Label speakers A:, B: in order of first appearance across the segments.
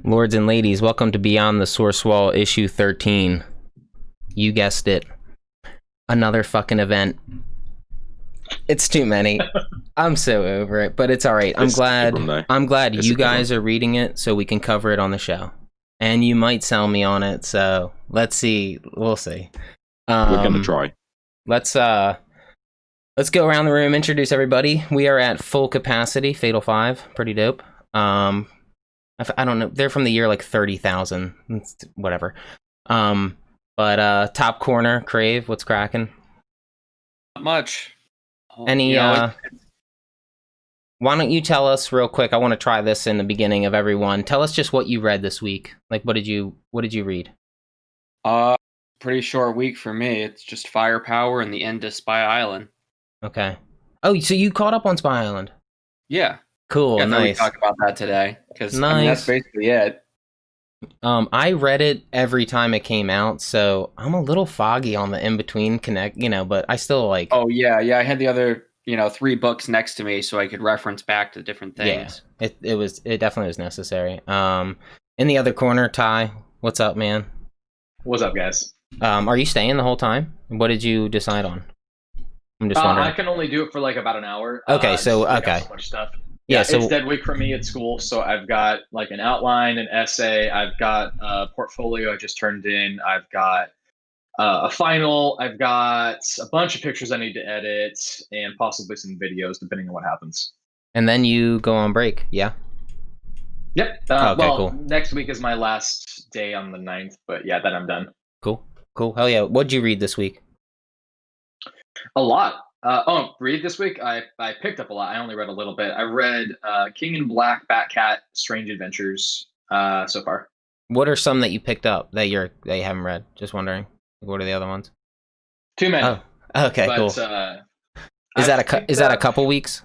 A: Lords and ladies, welcome to Beyond the Source Wall, issue 13. You guessed it. Another fucking event. It's too many. I'm so over it, but it's alright. I'm glad you guys are reading it so we can cover it on the show. And you might sell me on it, so let's see. We'll see.
B: We're gonna try.
A: Let's go around the room, introduce everybody. We are at full capacity, Fatal 5. Pretty dope. I don't know. They're from the year like 30,000. Whatever. But top corner, Crave, what's cracking?
C: Not much.
A: Any why don't you tell us real quick? I want to try this in the beginning of everyone. Tell us just what you read this week. Like what did you read?
C: Pretty short week for me. It's just Firepower and the end to Spy Island.
A: Okay. Oh, so you caught up on Spy Island?
C: Yeah.
A: Cool.
C: Yeah,
A: nice.
C: We talk about that today because
A: nice.
C: That's basically it.
A: I read it every time it came out, so I'm a little foggy on the in between connect, but I still like.
C: Oh yeah. I had the other 3 books next to me so I could reference back to different things.
A: Yeah, it definitely was necessary. In the other corner, Ty, what's up, man?
D: What's up, guys?
A: Are you staying the whole time? What did you decide on? I'm just wondering.
D: I can only do it for like about an hour.
A: Okay, so
D: so much stuff. Yeah,
A: so
D: it's dead week for me at school, so I've got like an outline, an essay, I've got a portfolio I just turned in, I've got a final, I've got a bunch of pictures I need to edit, and possibly some videos, depending on what happens.
A: And then you go on break, yeah?
D: Yep.
A: Cool.
D: Next week is my last day on the 9th, but yeah, then I'm done.
A: Cool. Hell yeah. What'd you read this week?
D: A lot. Read this week? I picked up a lot. I only read a little bit. I read King in Black, Batcat, Strange Adventures so far.
A: What are some that you picked up that you haven't read? Just wondering. What are the other ones?
D: Too many.
A: Oh, okay,
D: but,
A: cool. Is that a couple weeks?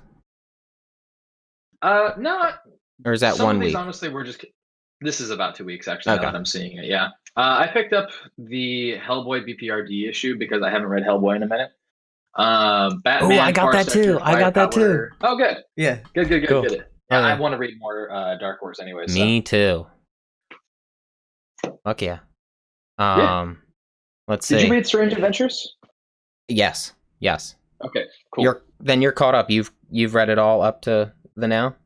D: No.
A: Or is that 1 week?
D: Honestly, this is about 2 weeks actually.
A: Okay.
D: Now that I'm seeing it, yeah. I picked up the Hellboy BPRD issue because I haven't read Hellboy in a minute. Batman.
A: Oh, I got that too.
D: Oh, good.
A: Yeah.
D: Good.
A: Cool.
D: Good. Yeah, I want to read more Dark Horse anyway.
A: Me too. Fuck yeah. Let's see.
D: Did you read Strange Adventures?
A: Yes.
D: Okay, cool.
A: You're caught up. You've read it all up to the now?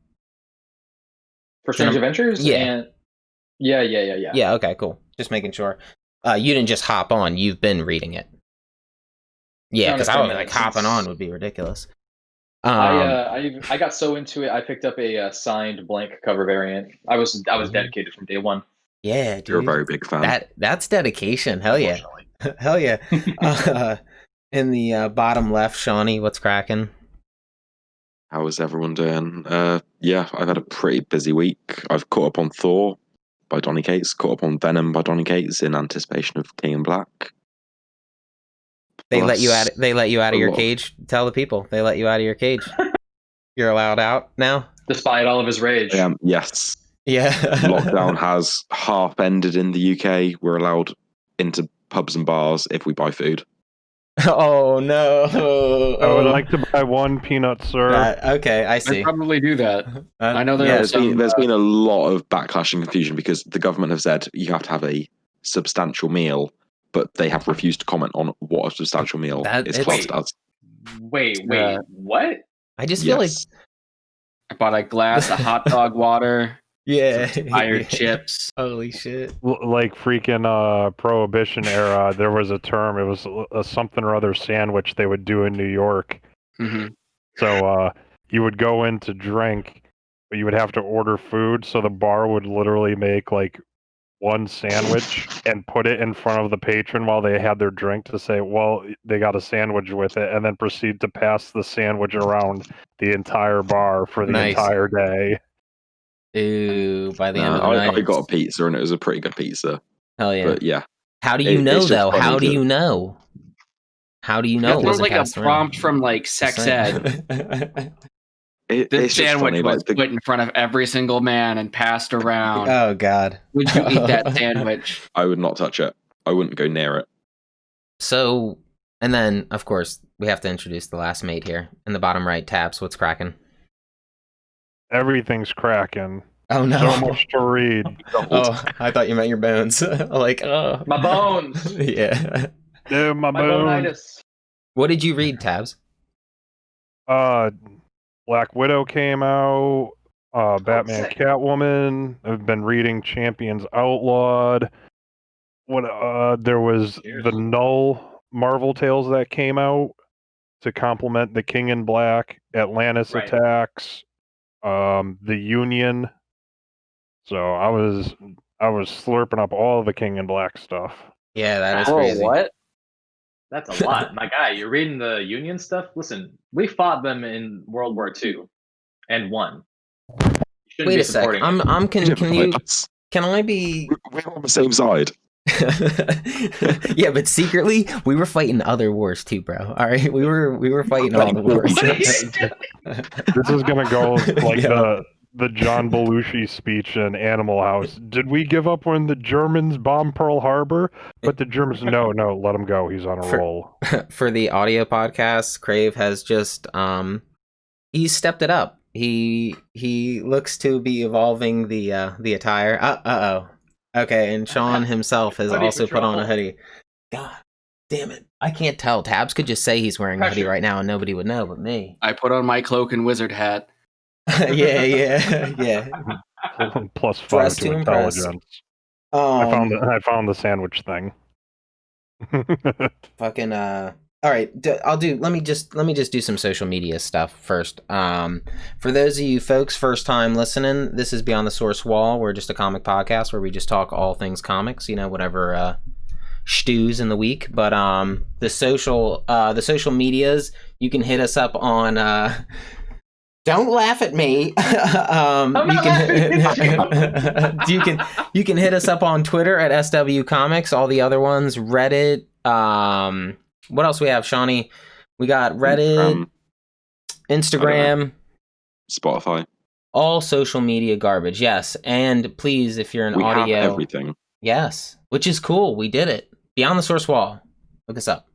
D: For Strange Adventures?
A: Yeah.
D: Yeah.
A: Yeah, okay, cool. Just making sure. You didn't just hop on, you've been reading it. Yeah, because I was like hopping on would be ridiculous.
D: I got so into it, I picked up a signed blank cover variant. I was dedicated from day one.
A: Yeah, dude.
B: You're a very big fan.
A: That's dedication. Hell yeah. Hell yeah. In the bottom left, Shawnee, what's cracking?
B: How is everyone doing? Yeah, I've had a pretty busy week. I've caught up on Thor by Donny Cates, caught up on Venom by Donny Cates in anticipation of King in Black.
A: They let you out of your cage. Tell the people they let you out of your cage. You're allowed out now,
D: despite all of his rage.
B: Yes.
A: Yeah.
B: Lockdown has half ended in the UK. We're allowed into pubs and bars if we buy food.
A: Oh no!
E: I would like to buy one peanut, sir.
A: Okay, I see.
C: I'd probably do that. I know
B: there's been a lot of backlash and confusion because the government have said you have to have a substantial meal, but they have refused to comment on what a substantial meal is classed as.
D: Wait, what?
A: I just feel like
C: I bought a glass of hot dog water.
A: Yeah,
C: fired chips.
A: Holy shit!
E: Like freaking Prohibition era, there was a term. It was a something or other sandwich they would do in New York.
C: Mm-hmm.
E: So you would go in to drink, but you would have to order food. So the bar would literally make like one sandwich and put it in front of the patron while they had their drink to say, well, they got a sandwich with it, and then proceed to pass the sandwich around the entire bar for the entire day.
A: Ooh, by the end of the night.
B: I got a pizza and it was a pretty good pizza.
A: Hell yeah.
B: But yeah.
A: How do you know though? How do you know? How do you know?
C: It was like a prompt from like sex ed. This sandwich was put in front of every single man and passed around.
A: Oh God.
C: Would you eat that sandwich?
B: I would not touch it. I wouldn't go near it.
A: So, and then of course we have to introduce the last mate here in the bottom right tabs. What's cracking?
E: Everything's cracking.
A: Oh no.
E: So much to read.
A: Oh, I thought you meant your bones. Like, oh.
D: My bones.
A: Yeah.
E: Dude, my
D: My
E: bones.
D: bonitis.
A: What did you read, Tabs?
E: Black Widow came out. Batman,
D: sick.
E: Catwoman. I've been reading Champions Outlawed. There was
D: Cheers.
E: the Null Marvel Tales that came out to complement the King in Black, Atlantis
D: Right.
E: Attacks, the Union. So I was slurping up all the King in Black stuff.
A: Yeah, that is
D: Bro,
A: crazy.
D: what? That's a lot. My guy, you're reading the Union stuff? Listen, we fought them in World War II and won. You shouldn't
A: Wait
D: be
A: a sec.
D: supporting it.
A: Can I be
B: We're on the same side.
A: Yeah, but secretly we were fighting other wars too, bro. All right, we were fighting all the wars.
E: This is gonna go like the John Belushi speech in Animal House. Did we give up when the Germans bombed Pearl Harbor? But the Germans, no, let him go. He's on a roll.
A: For the audio podcast, Crave has just he's stepped it up. He looks to be evolving the attire. Okay, and Sean himself has also put on a hoodie. God damn it. I can't tell. Tabs could just say he's wearing a hoodie right now and nobody would know but me.
C: I put on my cloak and wizard hat.
A: yeah.
E: Plus 5
A: Dressed
E: to
A: to impress.
E: intelligence. I found the sandwich thing.
A: Fucking all right, let me just do some social media stuff first. For those of you folks first time listening, this is Beyond the Source Wall. We're just a comic podcast where we just talk all things comics, whatever stews in the week. But the social medias, you can hit us up on don't laugh at me. You can hit us up on Twitter at SW Comics. All the other ones, Reddit. What else we have, Shawnee? We got Reddit, Instagram,
B: Spotify.
A: All social media garbage. Yes, and please, if you're
B: we
A: audio,
B: have everything.
A: Yes, which is cool. We did it. Beyond the Source Wall. Look us up.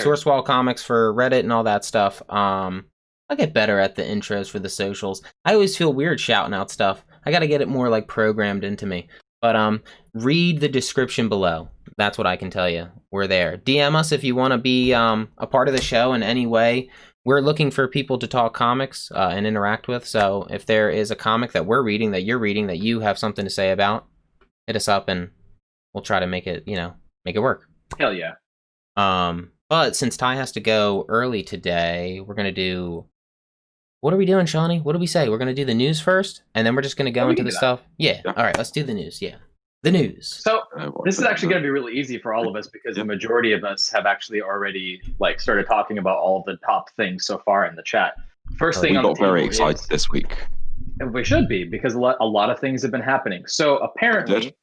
A: Source Wall Comics for Reddit and all that stuff. I'll get better at the intros for the socials. I always feel weird shouting out stuff. I got to get it more like programmed into me. But read the description below. That's what I can tell you. We're there. DM us if you want to be a part of the show in any way. We're looking for people to talk comics and interact with. So if there is a comic that we're reading, that you're reading, that you have something to say about, hit us up and we'll try to make it work.
D: Hell yeah.
A: But since Ty has to go early today, we're gonna do. What are we doing, Shawnee? What do we say? We're going to do the news first, and then we're just going to go into the stuff? Yeah. All right, let's do the news. Yeah. The news.
D: So this is actually going to be really easy for all of us because the majority of us have actually already started talking about all the top things so far in the chat. First thing
B: we
D: on the
B: got
D: table
B: very excited this week.
D: We should be because a lot of things have been happening. So apparently,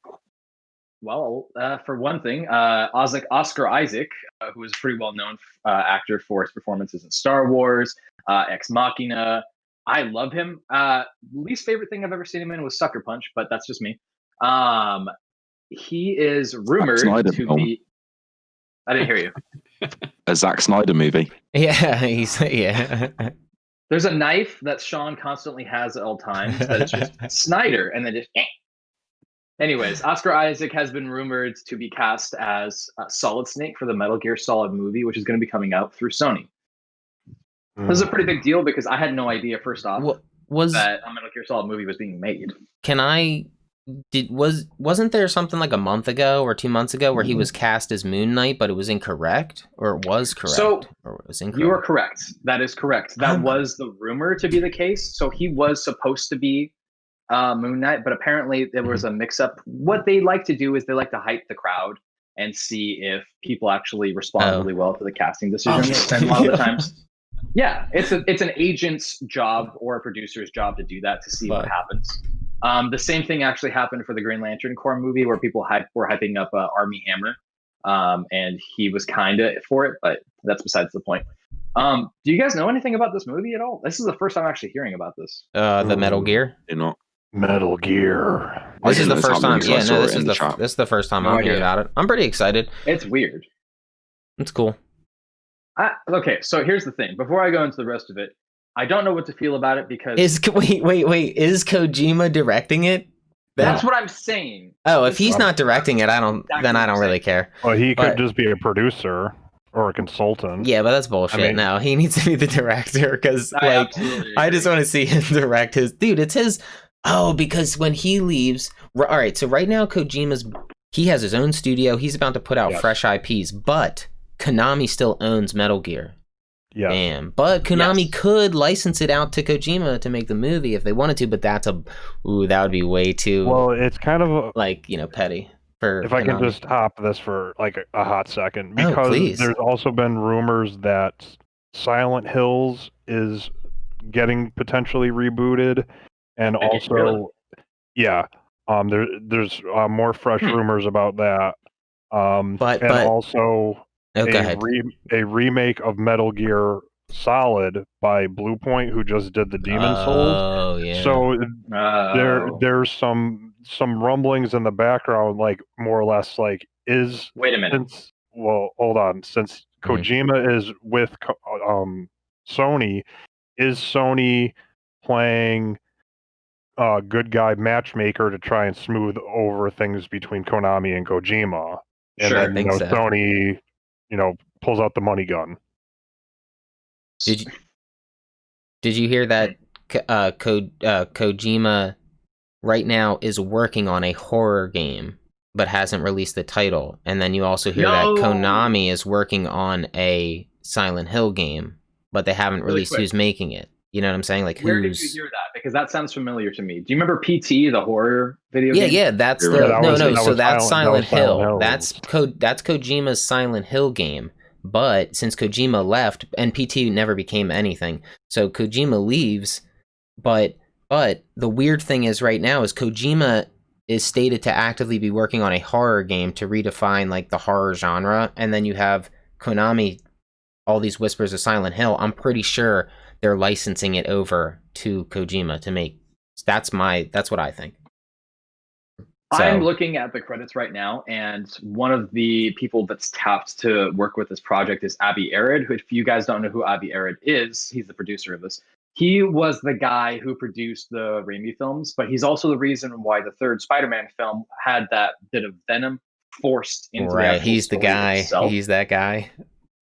D: for one thing, Oscar Isaac, who is a pretty well-known actor for his performances in Star Wars, Ex Machina. I love him. Least favorite thing I've ever seen him in was Sucker Punch, but that's just me. He is rumored to be. I didn't hear you.
B: A Zack Snyder movie.
A: Yeah,
D: There's a knife that Sean constantly has at all times that is just Snyder, and then just. Anyways, Oscar Isaac has been rumored to be cast as Solid Snake for the Metal Gear Solid movie, which is going to be coming out through Sony. This is a pretty big deal because I had no idea, first off, that a Metal Gear Solid movie was being made.
A: Wasn't there something like a month ago or 2 months ago where he was cast as Moon Knight, but it was incorrect? Or it was correct? Or it was incorrect?
D: You are correct. That is correct. That was the rumor to be the case. So he was supposed to be Moon Knight, but apparently there was a mix-up. What they like to do is they like to hype the crowd and see if people actually respond really well to the casting decisions. And a lot of the times... Yeah, it's an agent's job or a producer's job to do that, to see what happens. The same thing actually happened for the Green Lantern Corps movie, where people were hyping up Armie Hammer, and he was kind of for it, but that's besides the point. Do you guys know anything about this movie at all? This is the first time actually hearing about this.
A: The Metal Gear?
E: Metal Gear.
A: This is the first time. Yeah, no, this is the first time I'm hearing about it. I'm pretty excited.
D: It's weird.
A: It's cool.
D: Okay, so here's the thing. Before I go into the rest of it, I don't know what to feel about it because
A: Is Kojima directing it?
D: That's what I'm saying.
A: Oh, if he's not directing it, I don't really care.
E: Well, he could just be a producer or a consultant.
A: Yeah, but that's bullshit. I mean, no, he needs to be the director because, like, I just want to see him direct his. Dude, it's his. Oh, because when he leaves, all right. So right now, he has his own studio. He's about to put out fresh IPs, but Konami still owns Metal Gear.
E: Yeah.
A: Damn. But Konami could license it out to Kojima to make the movie if they wanted to, but that would be way too.
E: Well, it's kind of
A: petty. If
E: I can just hop this for like a hot second, because there's also been rumors that Silent Hills is getting potentially rebooted, and also, there's more fresh rumors about that. A remake of Metal Gear Solid by Bluepoint, who just did the Demon's Souls.
A: Oh yeah.
E: So there's some rumblings in the background, like more or less like
D: Wait a minute.
E: Hold on. Since Kojima is with Sony, is Sony playing good guy matchmaker to try and smooth over things between Konami and Kojima? And then Sony, pulls out the money gun.
A: Did you hear that Kojima right now is working on a horror game but hasn't released the title? And then you also hear that Konami is working on a Silent Hill game, but they haven't released who's making it. You know what I'm saying? Like,
D: where did you hear that? Because that sounds familiar to me. Do you remember PT, the horror video game?
A: Yeah, that's that's Silent Hill. That's Kojima's Silent Hill game. But since Kojima left, and PT never became anything, so Kojima leaves. But the weird thing is, right now, is Kojima is stated to actively be working on a horror game to redefine like the horror genre, and then you have Konami, all these whispers of Silent Hill. I'm pretty sure they're licensing it over to Kojima to make. That's what I think. So,
D: I'm looking at the credits right now, and one of the people that's tapped to work with this project is Avi Arad, who, if you guys don't know who Avi Arad is, he's the producer of this. He was the guy who produced the Raimi films, but he's also the reason why the third Spider-Man film had that bit of Venom forced into the actual
A: he's the guy.
D: Itself.
A: He's that guy.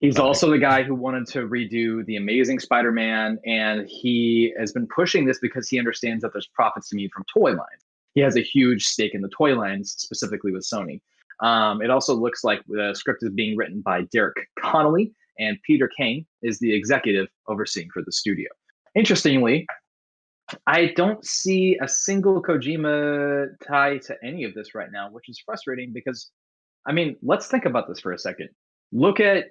D: He's also the guy who wanted to redo The Amazing Spider-Man, and he has been pushing this because he understands that there's profits to be made from toy lines. He has a huge stake in the toy lines, specifically with Sony. It also looks like the script is being written by Derek Connolly, and Peter Kane is the executive overseeing for the studio. Interestingly, I don't see a single Kojima tie to any of this right now, which is frustrating because, I mean, let's think about this for a second. Look at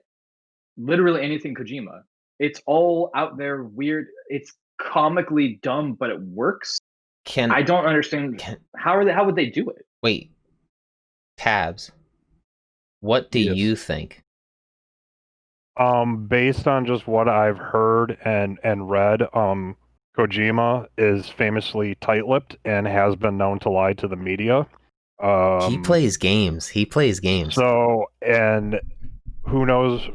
D: literally anything Kojima. It's all out there weird. It's comically dumb, but it works. I don't understand how would they do it?
A: Wait, Tabs. What do you think?
E: Based on just what I've heard and read, Kojima is famously tight-lipped and has been known to lie to the media.
A: He plays games.
E: So, and who knows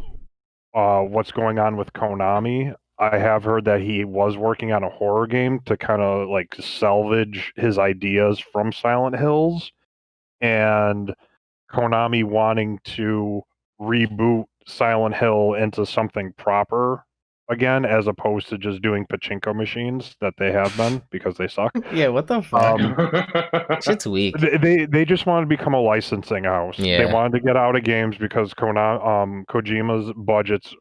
E: what's going on with Konami. I have heard that he was working on a horror game to kind of like salvage his ideas from Silent Hills, and Konami wanting to reboot Silent Hill into something proper again, as opposed to just doing pachinko machines that they have been because they suck.
A: Yeah, what the fuck? Shit's weak.
E: They just wanted to become a licensing house.
A: Yeah.
E: They wanted to get out of games because Kojima's budgets,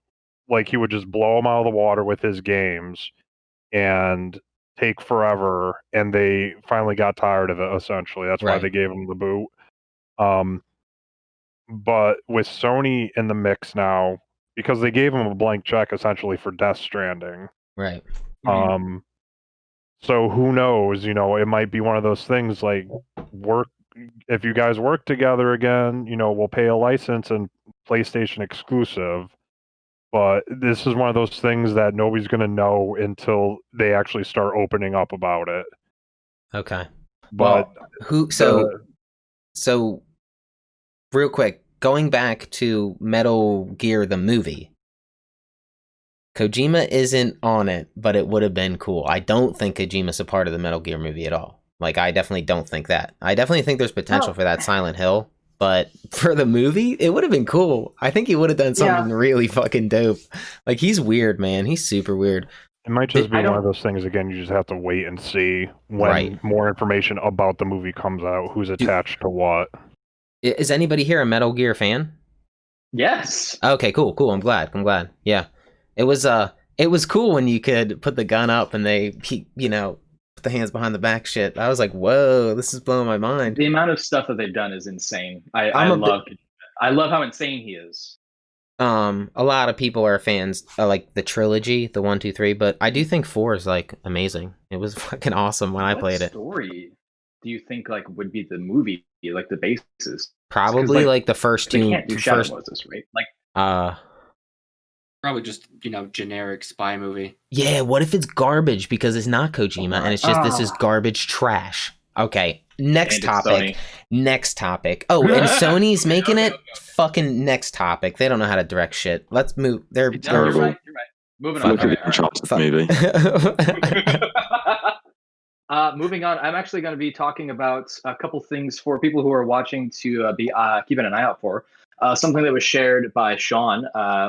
E: like, he would just blow them out of the water with his games and take forever, and they finally got tired of it, essentially. That's why they gave him the boot. But with Sony in the mix now, because they gave him a blank check, essentially, for Death Stranding.
A: Right.
E: So who knows, it might be one of those things like, if you guys work together again, we'll pay a license and PlayStation exclusive. But this is one of those things that nobody's going to know until they actually start opening up about it.
A: Okay.
E: But
A: so real quick, going back to Metal Gear the movie, Kojima isn't on it, but it would have been cool. I don't think Kojima's a part of the Metal Gear movie at all. Like, I definitely don't think that. I definitely think there's potential for that Silent Hill, but for the movie, it would have been cool. I think he would have done something really fucking dope. Like, he's weird, man. He's super weird.
E: It might just be one of those things, again, you just have to wait and see when more information about the movie comes out, who's attached to what.
A: Is anybody here a Metal Gear fan?
D: Yes.
A: Okay, cool. I'm glad. Yeah. It was cool when you could put the gun up and they, put the hands behind the back shit. I was like, whoa, this is blowing my mind.
D: The amount of stuff that they've done is insane. I love how insane he is.
A: A lot of people are fans like the trilogy, the 1, 2, 3, but I do think 4 is like amazing. It was fucking awesome when I played it.
D: What story do you think like would be the movie, like the basis?
A: Probably like the first two.
D: They can't do Shadow Moses, right? Like
C: probably just generic spy movie.
A: Yeah, what if it's garbage because it's not Kojima and it's just this is garbage trash? Okay, next topic. Oh, and Sony's making it. Fucking next topic. They don't know how to direct shit. Let's move. They're
D: You're right. Moving on.
B: Movie.
D: Moving on. I'm actually going to be talking about a couple things for people who are watching to be keeping an eye out for. Something that was shared by Sean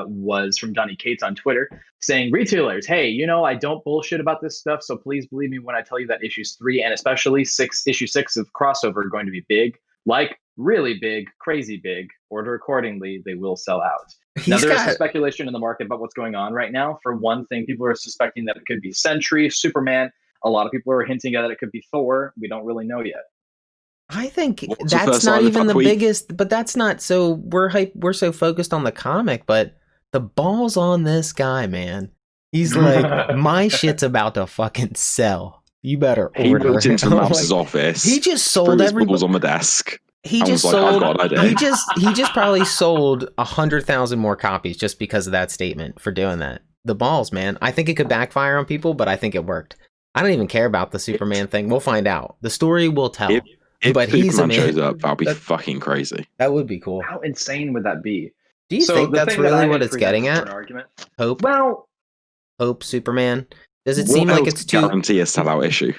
D: was from Donny Cates on Twitter saying, retailers, hey, I don't bullshit about this stuff, so please believe me when I tell you that issues 3 and especially issue 6 of Crossover are going to be big, like really big, crazy big. Order accordingly, they will sell out. Now, there's some speculation in the market about what's going on right now. For one thing, people are suspecting that it could be Sentry, Superman. A lot of people are hinting at that it could be Thor. We don't really know yet.
A: I think that's not even the biggest, but that's not so we're so focused on the comic, but the balls on this guy, man. He's like, my shit's about to fucking sell. You better order.
B: He went into Mouse's office.
A: He just sold everybody
B: on the desk.
A: He just sold. He just probably sold 100,000 more copies just because of that statement for doing that. The balls, man. I think it could backfire on people, but I think it worked. I don't even care about the Superman thing. We'll find out. The story will tell.
B: If
A: but
B: Superman shows up, that'll be fucking crazy.
A: That would be cool.
D: How insane would that be?
A: Do you think that's really what it's getting at? Hope.
D: Well,
A: Hope Superman. Does it seem like it's too
B: guarantee a sellout issue?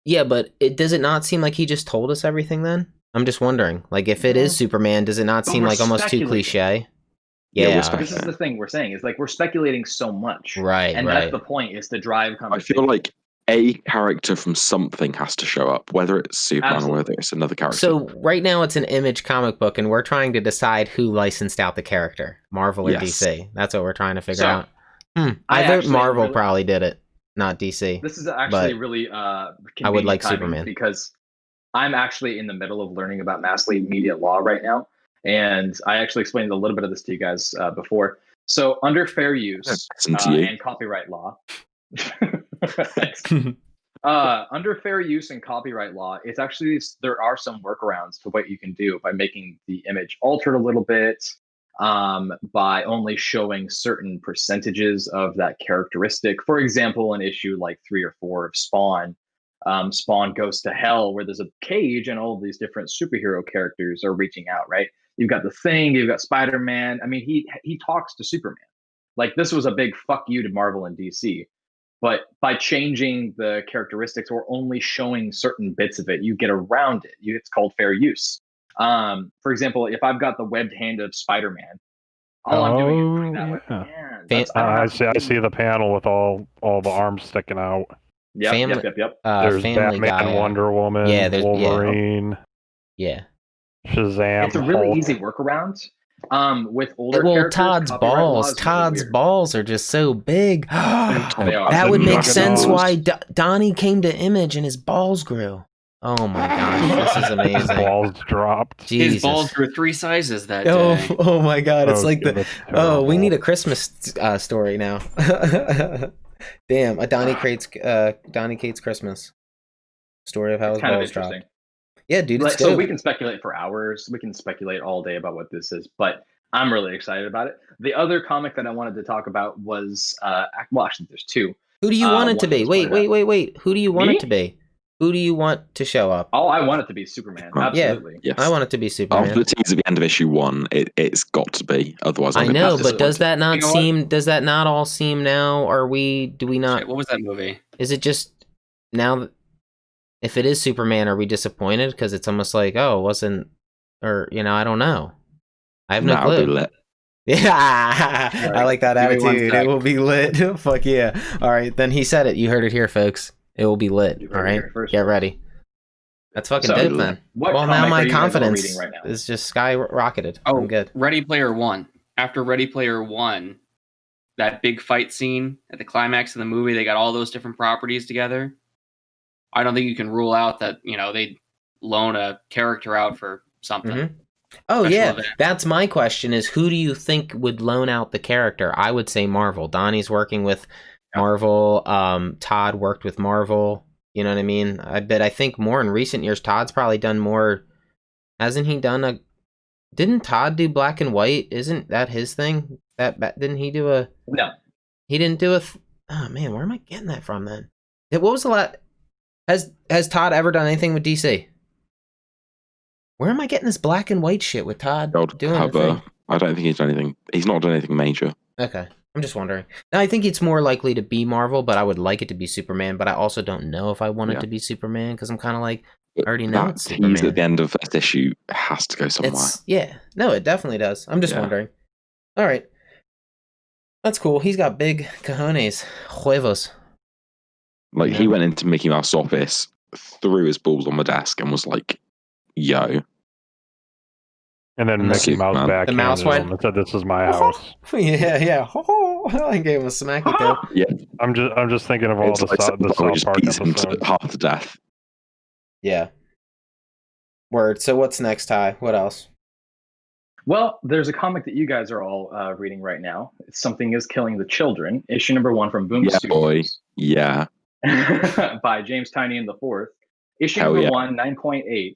A: Yeah, but does it not seem like he just told us everything then? I'm just wondering. Like, if it is Superman, does it not seem like almost too cliche? Yeah,
D: this is the thing we're saying. Is like we're speculating so much,
A: right?
D: And that's the point. Is to drive conversation.
B: I feel like a character from something has to show up, whether it's Superman or whether it's another character.
A: So right now it's an Image comic book, and we're trying to decide who licensed out the character, Marvel or DC. That's what we're trying to figure out. I vote Marvel probably did it, not DC.
D: This is actually really
A: I would like Superman
D: because I'm actually in the middle of learning about mass media law right now, and I actually explained a little bit of this to you guys before. So under fair use and copyright law. Under fair use and copyright law, it's actually there are some workarounds to what you can do by making the image altered a little bit, by only showing certain percentages of that characteristic. For example, an issue like 3 or 4 of Spawn, Spawn goes to hell, where there's a cage and all of these different superhero characters are reaching out. Right? You've got the Thing, you've got Spider-Man. I mean, he talks to Superman. Like, this was a big fuck you to Marvel and DC. But by changing the characteristics or only showing certain bits of it, you get around it. It's called fair use. For example, if I've got the webbed hand of Spider-Man, all I'm doing is putting that webbed hand.
E: I see the panel with all the arms sticking out.
D: Yep.
E: There's Batman, Wonder Woman, Wolverine.
A: Yeah.
E: Shazam.
D: It's a really easy workaround. With older characters,
A: Todd's balls are just so big. That would make sense why Donnie came to Image and his balls grew. Oh my gosh, this is amazing.
E: His balls dropped.
A: Jesus.
C: His balls grew 3 sizes that day.
A: Oh my god, it's like we need a Christmas story now. Damn, a Donnie Cates Christmas story of how his balls dropped. Yeah, dude.
D: So we can speculate for hours. We can speculate all day about what this is, but I'm really excited about it. The other comic that I wanted to talk about was, well, actually, there's 2.
A: Who do you want it to be? Wait. Who do you want it to be? Who do you want to show up?
D: Oh, I want it to be Superman. Absolutely.
B: Yes.
A: I want it to be Superman.
B: After the tease at the end of issue 1, it's got to be. Otherwise,
A: I know, but does that not
C: You know
A: seem? Does that not all seem now? Do we not?
C: Shit, what was that movie?
A: Is it just now? If it is Superman, are we disappointed? Because it's almost like, oh, it wasn't, or I don't know. I have no clue.
B: That'll be lit.
A: Yeah,
D: Right.
A: I like that
C: Give me 1
A: attitude.
C: sec.
A: It will be lit. Fuck yeah! All right, then he said it. You heard it here, folks. It will be lit.
D: You heard
A: All
D: it
A: right,
D: here first.
A: get ready. That's fucking
D: So,
A: dope, then.
D: What
A: Well, now
D: comic are
A: my
D: you guys all
A: confidence
D: reading right now?
A: is just skyrocketed.
C: Oh,
A: I'm good.
C: Ready Player One. After Ready Player One, that big fight scene at the climax of the movie, they got all those different properties together. I don't think you can rule out that they loan a character out for something.
A: Mhm. Oh
C: Special
A: yeah,
C: event.
A: that's my question. Is who do you think would loan out the character? I would say Marvel. Donnie's working with Marvel. Todd worked with Marvel. You know what I mean? I think more in recent years. Todd's probably done more. Hasn't he done Didn't Todd do Black and White? Isn't that his thing? Didn't he do a?
D: No.
A: He didn't do a. Oh man, where am I getting that from then? What was the last? Has Todd ever done anything with DC? Where am I getting this Black and White shit with Todd doing the thing?
B: I don't think he's done anything. He's not done anything major.
A: Okay, I'm just wondering. Now, I think it's more likely to be Marvel, but I would like it to be Superman. But I also don't know if I want it to be Superman because I'm kind of like, I already know
B: That
A: it's
B: tease
A: Superman.
B: at the end of first issue has to go somewhere.
A: No, it definitely does. I'm just wondering. All right, that's cool. He's got big cojones, huevos.
B: Like he went into Mickey Mouse's office, threw his balls on the desk, and was like, "Yo."
E: And then Mickey Mouse back
A: The mouse went
E: and said, "This is my house."
A: Yeah. I gave him a smacky too.
B: Yeah,
E: I'm just thinking of all the South Park episodes.
B: Half to death.
A: Yeah. Word. So what's next, Ty? What else?
D: Well, there's a comic that you guys are all reading right now. Something is Killing the Children. Issue number 1 from Boom Studios.
B: Boy. Yeah.
D: By James Tynion IV. Issue
B: Hell
D: number
B: yeah.
D: 1, 9.8,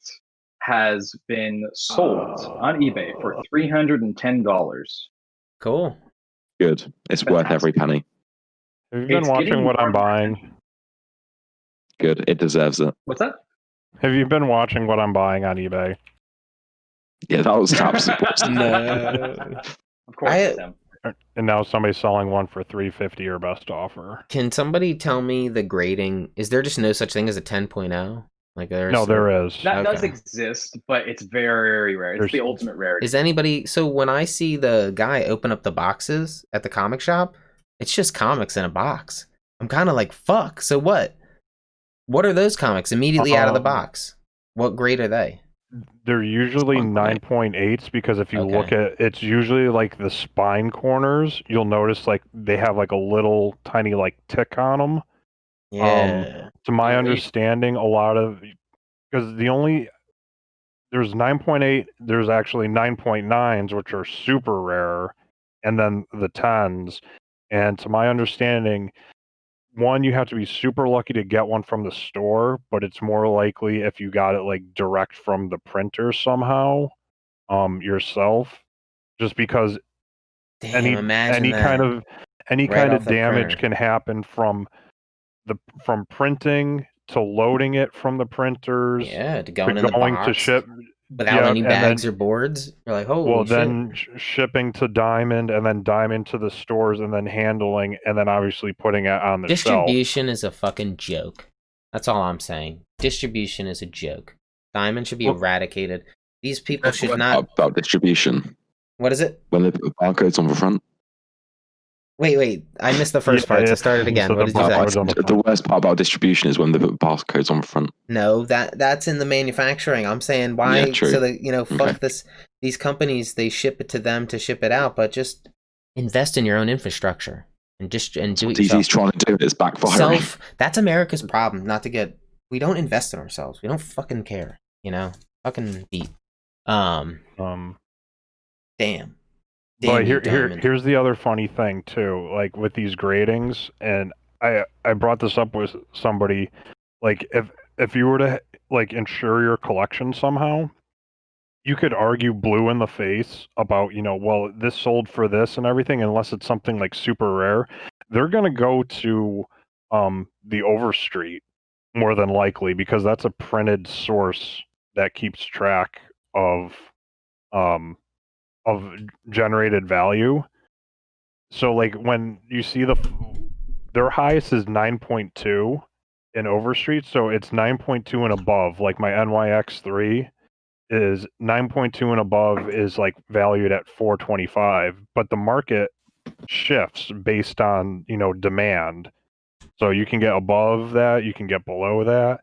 D: has been sold on eBay for $310.
A: Cool.
B: Good. It's worth every penny.
E: Have you been watching what I'm buying?
B: Good. It deserves it.
D: What's that?
E: Have you been watching what I'm buying on eBay?
B: Yeah, that was absolutely.
A: No.
D: Of course, Tim.
E: And now somebody's selling one for $350 or best offer.
A: Can somebody tell me the grading? Is there just no such thing as a 10.0? Like
E: there is.
D: That does exist, but it's very rare. It's the ultimate rarity.
A: Is anybody? So when I see the guy open up the boxes at the comic shop, it's just comics in a box. I'm kind of like, fuck. So what? What are those comics immediately out of the box? What grade are they?
E: They're usually 9.8s because if you look at it's usually like the spine corners, you'll notice like they have like a little tiny like tick on them.
A: Yeah.
E: To my understanding, a lot of because there's 9.8, there's actually 9.9s which are super rare, and then the 10s. And to my understanding, one, you have to be super lucky to get one from the store, but it's more likely if you got it like direct from the printer somehow, yourself, just because any kind of damage can happen from printing to loading it from the printers.
A: Yeah, to going in the box
E: to ship
A: without any bags or boards. You're like, holy shit.
E: Then shipping to Diamond, and then Diamond to the stores, and then handling, and then obviously putting it on the shelf.
A: Distribution is a fucking joke. That's all I'm saying. Distribution is a joke. Diamond should be eradicated. These people should not.
B: About distribution.
A: What is it?
B: When they put barcodes on the front.
A: Wait. I missed the first part, so start it again. What did you say?
B: The worst part about distribution is when they put barcodes on the front.
A: No, that's in the manufacturing. I'm saying why?
B: Yeah, true.
A: So that fuck this. These companies, they ship it to them to ship it out, but just invest in your own infrastructure and do it yourself.
B: DC's trying to do. It's backfiring.
A: That's America's problem. We don't invest in ourselves. We don't fucking care. Fucking beat. Damn.
E: But here's the other funny thing too, like with these gradings, and I brought this up with somebody, like if you were to like insure your collection somehow, you could argue blue in the face about, well, this sold for this and everything, unless it's something like super rare. They're gonna go to the Overstreet more than likely, because that's a printed source that keeps track of generated value. So like when you see their highest is 9.2 in Overstreet, so it's 9.2 and above. Like my NYX3 is 9.2 and above is like valued at 425, but the market shifts based on, demand. So you can get above that, you can get below that.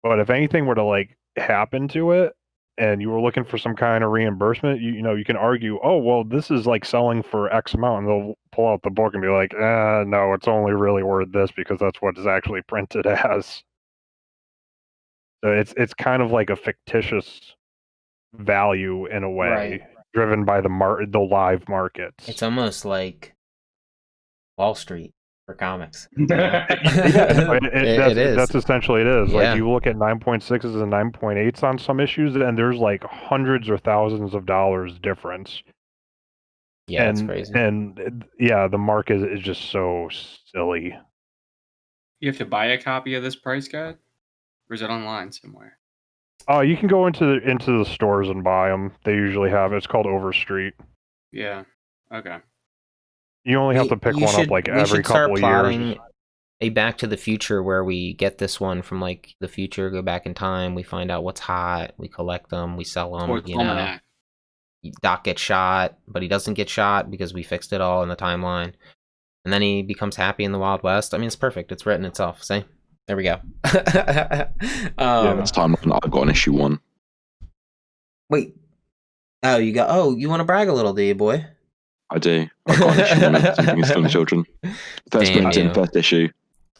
E: But if anything were to like happen to it and you were looking for some kind of reimbursement, you can argue, oh well, this is like selling for X amount, and they'll pull out the book and be like, no, it's only really worth this because that's what it's actually printed as. So it's kind of like a fictitious value in a way,
A: Right.
E: driven by the live markets.
A: It's almost like Wall Street for comics.
E: Yeah,
A: It is.
E: That's essentially it is.
A: Yeah.
E: Like you look at 9.6s and 9.8s on some issues, and there's like hundreds or thousands of dollars difference.
A: Yeah, that's crazy.
E: And yeah, the market is just so silly.
C: You have to buy a copy of this price guide, or is it online somewhere?
E: Oh, you can go into the stores and buy them. They usually have it. It's called Overstreet.
C: Yeah. Okay.
E: You only have to pick one up like every couple of years.
A: A Back to the Future where we get this one from like the future, go back in time, we find out what's hot, we collect them, we sell them.
C: Or Almanac.
A: Doc gets shot, but he doesn't get shot because we fixed it all in the timeline, and then he becomes happy in the Wild West. I mean, it's perfect. It's written itself. See, there we go.
B: This time I've got an issue 1.
A: Wait. Oh, you want to brag a little, do you, boy?
B: I do. I've got an issue 1 of Something is Killing Children. First
A: Damn
B: printing,
A: you.
B: first issue.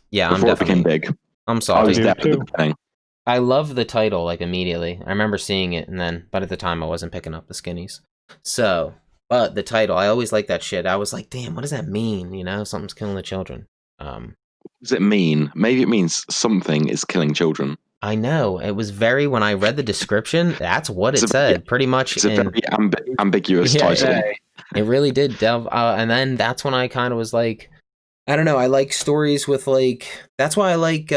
A: Yeah,
B: Before
A: I'm
B: it became
A: definitely.
B: big.
A: I'm
B: I
A: salty.
B: was there at the
E: too.
B: beginning.
A: I love the title like immediately. I remember seeing it but at the time I wasn't picking up the skinnies. So, but the title, I always like that shit. I was like, damn, what does that mean? Something's killing the children.
B: Does it mean? Maybe it means something is killing children.
A: I know. It was when I read the description, that's what it said. Pretty much.
B: It's a very ambiguous title.
A: It really did delve. And then that's when I kind of was like, I don't know. I like stories with like. That's why I like.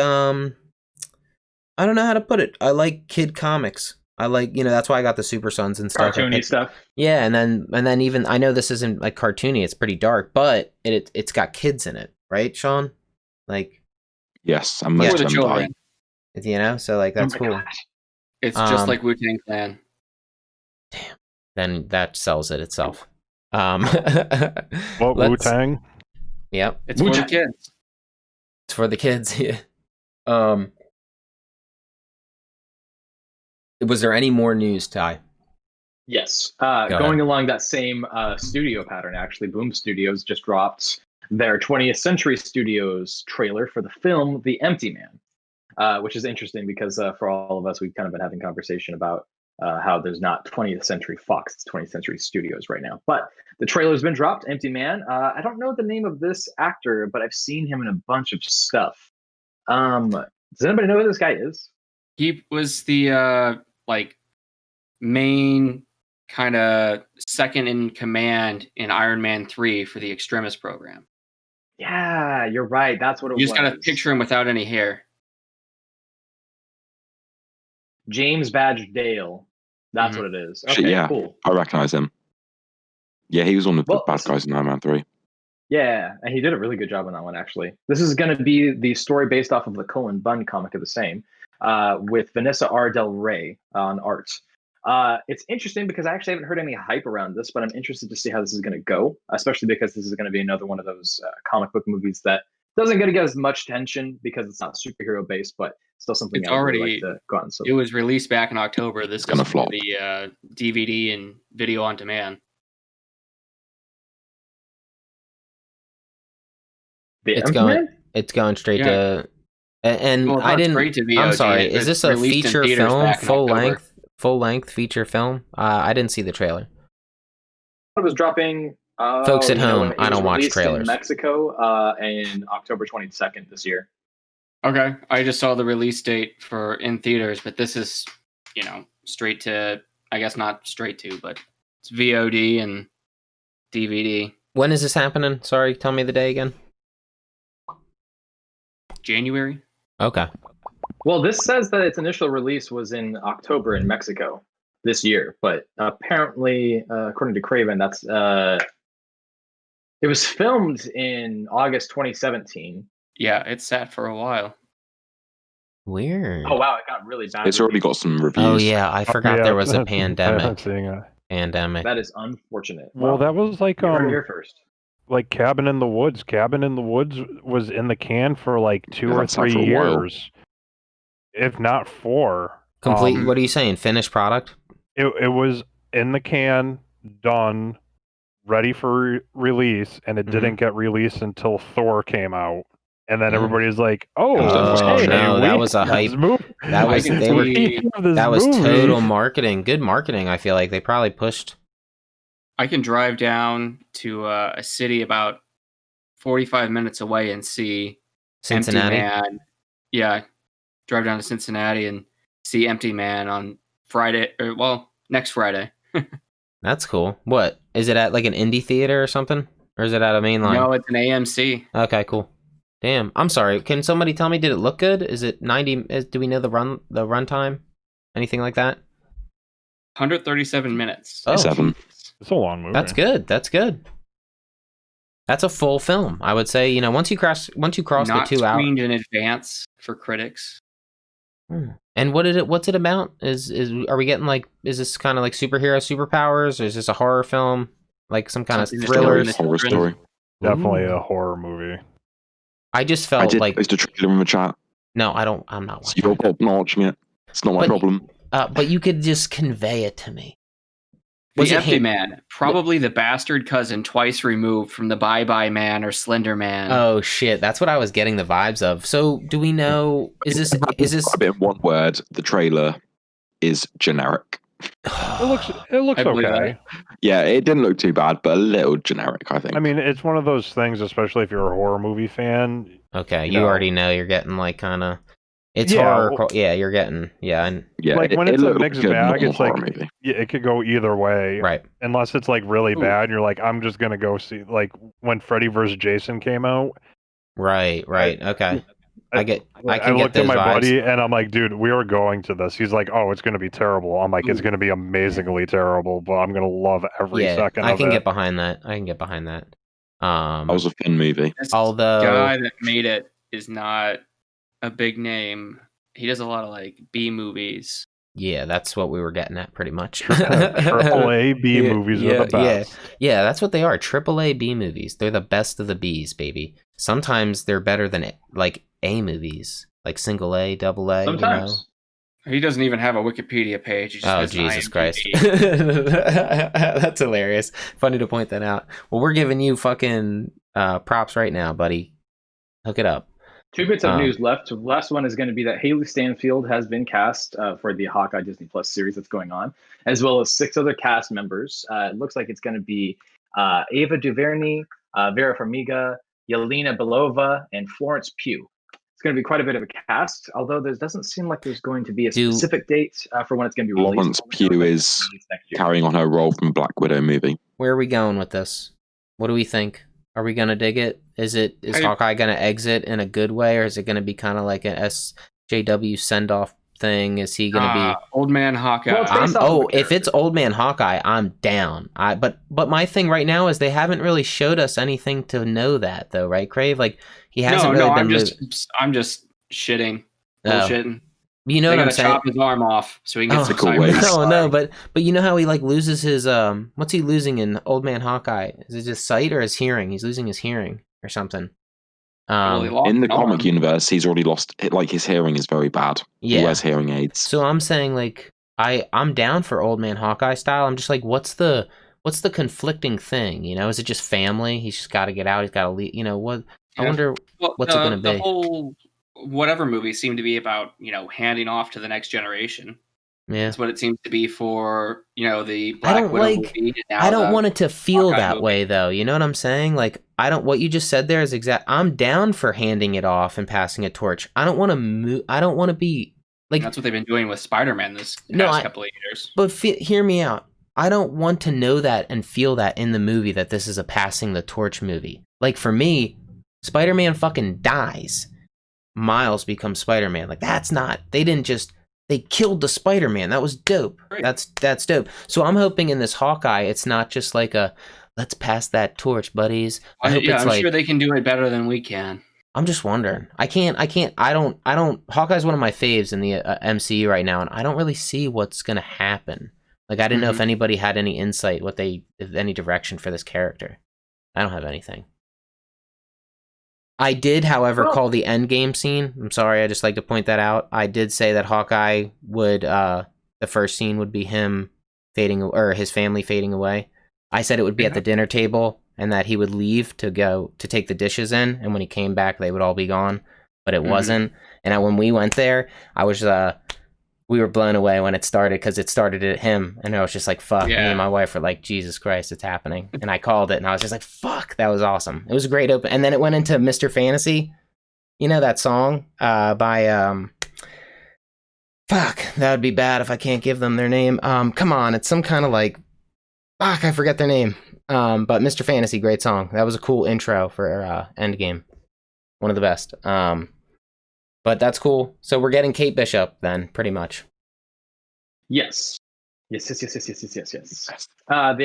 A: I don't know how to put it. I like kid comics. I like, that's why I got the Super Sons and stuff.
D: Cartoony stuff.
A: Yeah, and then even I know this isn't like cartoony. It's pretty dark, but it's got kids in it, right, Sean? Like.
B: Yes, and most
C: For the
B: of them die.
C: children.
A: So like that's cool.
D: God.
C: It's just like Wu-Tang Clan.
A: Damn. Then that sells it itself.
E: What, Wu-Tang?
A: Yep.
C: It's for the kids.
A: It's for the kids. Yeah. Was there any more news, Ty?
D: Yes.
A: ahead.
D: Going along that same studio pattern, actually, Boom Studios just dropped their 20th Century Studios trailer for the film The Empty Man, which is interesting because for all of us, we've kind of been having conversation about how there's not 20th Century Fox, it's 20th Century Studios right now. But the trailer's been dropped, Empty Man. I don't know the name of this actor, but I've seen him in a bunch of stuff. Does anybody know who this guy is?
C: He was the main kind of second in command in Iron Man 3 for the Extremis program.
D: Yeah, you're right. That's what it was.
C: You just gotta picture him without any hair.
D: James Badge Dale. That's what it is. Okay,
B: Yeah,
D: cool.
B: I recognize him. Yeah, he was one of the bad guys in Iron Man 3.
D: Yeah, and he did a really good job on that one, actually. This is going to be the story based off of the Cullen Bunn comic of the same, with Vanessa R. Del Rey on art. It's interesting because I actually haven't heard any hype around this, but I'm interested to see how this is going to go, especially because this is going to be another one of those comic book movies that doesn't get to get as much attention because it's not superhero based, but still something
C: It's
D: I would
C: already
D: really like to go on. So
C: it was released back in October. This is
B: gonna
C: for
B: flop.
C: the DVD and video on demand.
A: It's going straight to. And
C: Well, it's
A: I
C: not
A: didn't.
C: straight to VOD.
A: I'm sorry.
C: It
A: Is
C: was
A: this a
C: released in
A: feature
C: theaters
A: film,
C: back in October.
A: full length feature film? I didn't see the trailer.
D: It was dropping.
A: Folks at home, I don't watch
D: released
A: trailers.
D: in Mexico in October 22nd this year.
C: Okay, I just saw the release date for in theaters, but this is, straight to. I guess not straight to, but it's VOD and DVD.
A: When is this happening? Sorry, tell me the day again.
C: January.
A: Okay.
D: Well, this says that its initial release was in October in Mexico this year, but apparently, according to Craven, that's it was filmed in August 2017.
C: Yeah, it's sat for a while.
A: Weird.
D: Oh wow, it got really bad.
B: It's already got some reviews.
A: Oh yeah, I forgot
E: yeah,
A: there was a
E: I'm
A: pandemic.
E: seeing it.
A: Pandemic.
D: That is unfortunate.
E: Well, that was like
D: you heard it here first.
E: like Cabin in the Woods. Cabin in the Woods was in the can for like 2
B: Yeah,
E: or
B: that's out
E: 3
B: for a while.
E: years, if not 4.
A: Complete. What are you saying? Finished product?
E: It was in the can, done, ready for release, and it didn't get released until Thor came out. And then everybody's like, "Oh,
B: Oh,
A: no, that was a hype. That was they were. That was total marketing. Good marketing. I feel like they probably pushed.
C: I can drive down to a city about 45 minutes away and see
A: Cincinnati.
C: Empty Man. Yeah, drive down to Cincinnati and see Empty Man on Friday. Next Friday.
A: That's cool. What is it at? Like an indie theater or something, or is it at a mainline?
C: No, it's an AMC.
A: Okay, cool. Damn, I'm sorry. Can somebody tell me? Did it look good? Is it 90? Do we know the run time? Anything like that?
C: 137 minutes.
A: Oh,
B: 7.
E: It's a long movie.
A: That's good. That's good. That's a full film. I would say. Once you cross the 2 hours.
C: Not screened in advance for critics.
A: And what's it about? Are we getting like? Is this kind of like superhero superpowers, or is this a horror film? Like some kind of thriller?
B: Horror story.
E: Definitely a horror movie.
A: I just felt like.
B: I did post a trailer in the chat.
A: No, I don't. I'm not watching.
B: So you're not watching it. It's not my problem.
A: But you could just convey it to me.
C: The Empty Man, probably the bastard cousin twice removed from the Bye Bye Man or Slender Man.
A: Oh shit, that's what I was getting the vibes of. So, do we know? Is this?
B: In one word, the trailer is generic.
E: It looks okay.
B: Yeah, it didn't look too bad, but a little generic, I think.
E: I mean, it's one of those things, especially if you're a horror movie fan.
A: Okay, you already know you're getting like kind of. It's
E: Yeah,
A: horror. Yeah, you're getting. Yeah, and
B: yeah,
E: like when it's a mixed bag, it's like
B: movie.
E: yeah, it could go either way.
A: right.
E: Unless it's like really bad, you're like, I'm just gonna go see. Like when Freddy vs. Jason came out.
A: Right. Okay. I can
E: looked
A: get
E: at my
A: vibes.
E: buddy and I'm like, dude, we are going to this. He's like, oh, it's gonna be terrible. I'm like, it's gonna be amazingly terrible, but I'm gonna love every second.
A: I
E: of
A: can
E: it.
A: get behind that. That
B: was a fun movie.
C: This
A: although
C: guy that made it is not a big name. He does a lot of like B movies.
A: Yeah, that's what we were getting at pretty much.
E: AAA B movies are the best.
A: Yeah, that's what they are. AAA B movies. They're the best of the Bs, baby. Sometimes they're better than like A movies, like single A, double A.
D: Sometimes.
C: He doesn't even have a Wikipedia page. He just has
A: Jesus
C: IMDb.
A: Christ. That's hilarious. Funny to point that out. Well, we're giving you fucking props right now, buddy. Hook it up.
D: 2 bits of news left. The last one is going to be that Haley Stanfield has been cast for the Hawkeye Disney Plus series that's going on, as well as 6 other cast members. It looks like it's going to be Ava DuVernay, Vera Farmiga, Yelena Belova, and Florence Pugh. It's going to be quite a bit of a cast, although there doesn't seem like there's going to be a specific date for when it's going to be released.
B: Florence Pugh is carrying on her role from Black Widow movie.
A: Where are we going with this? What do we think? Are we gonna dig it? Is Hawkeye gonna exit in a good way, or is it gonna be kind of like an SJW send off thing? Is he gonna be
C: Old Man Hawkeye?
D: Well,
A: if it's Old Man Hawkeye, I'm down. But my thing right now is they haven't really showed us anything to know that though, right, Crave? Like he hasn't really been.
C: I'm just shitting, bullshitting.
A: You know what I'm saying?
C: Chop his arm off so he can get some
B: cool
A: No, but you know how he like loses his what's he losing in Old Man Hawkeye? Is it his sight or his hearing? He's losing his hearing or something.
B: In the comic universe, he's already lost. Like his hearing is very bad.
A: Yeah.
B: He wears hearing aids.
A: So I'm saying like I'm down for Old Man Hawkeye style. I'm just like, what's the conflicting thing? Is it just family? He's just got to get out. He's got to leave. What? I wonder what's it going to be.
C: The whole whatever movie seemed to be about handing off to the next generation.
A: Yeah,
C: that's what it seems to be for the Black Widow movie.
A: I don't want it to feel that way though. You know what I'm saying? Like I don't. What you just said there is exact. I'm down for handing it off and passing a torch. I don't want to move. I don't want to be like.
C: That's what they've been doing with Spider-Man this past couple of years.
A: But hear me out. I don't want to know that and feel that in the movie that this is a passing the torch movie. Like for me, Spider-Man fucking dies. Miles becomes Spider-Man. Like they didn't just, they killed the Spider-Man. That was dope.
C: Right.
A: That's dope. So I'm hoping in this Hawkeye, it's not just like a, let's pass that torch, buddies. I hope it's
C: I'm
A: like,
C: sure they can do it better than we can.
A: I'm just wondering. I don't, Hawkeye's one of my faves in the MCU right now, and I don't really see what's going to happen. Like, I didn't know if anybody had any insight, if any direction for this character. I don't have anything. I did, however, call the endgame scene. I'm sorry, I just like to point that out. I did say that Hawkeye would, the first scene would be him fading, or his family fading away. I said it would be at the dinner table, and that he would leave to go to take the dishes in, and when he came back, they would all be gone. But it wasn't. And when we went there, I was, we were blown away when it started, because it started at him, and I was just like, fuck. Me and my wife were like, Jesus Christ, it's happening. And I called it, and I was just like, fuck, that was awesome. It was a great open. And then it went into Mr. Fantasy. You know that song by, fuck, that would be bad if I can't give them their name. Come on, it's some kind of like, fuck, I forget their name. But Mr. Fantasy, great song. That was a cool intro for Endgame. One of the best. But that's cool. So we're getting Kate Bishop then, pretty much.
D: Yes. The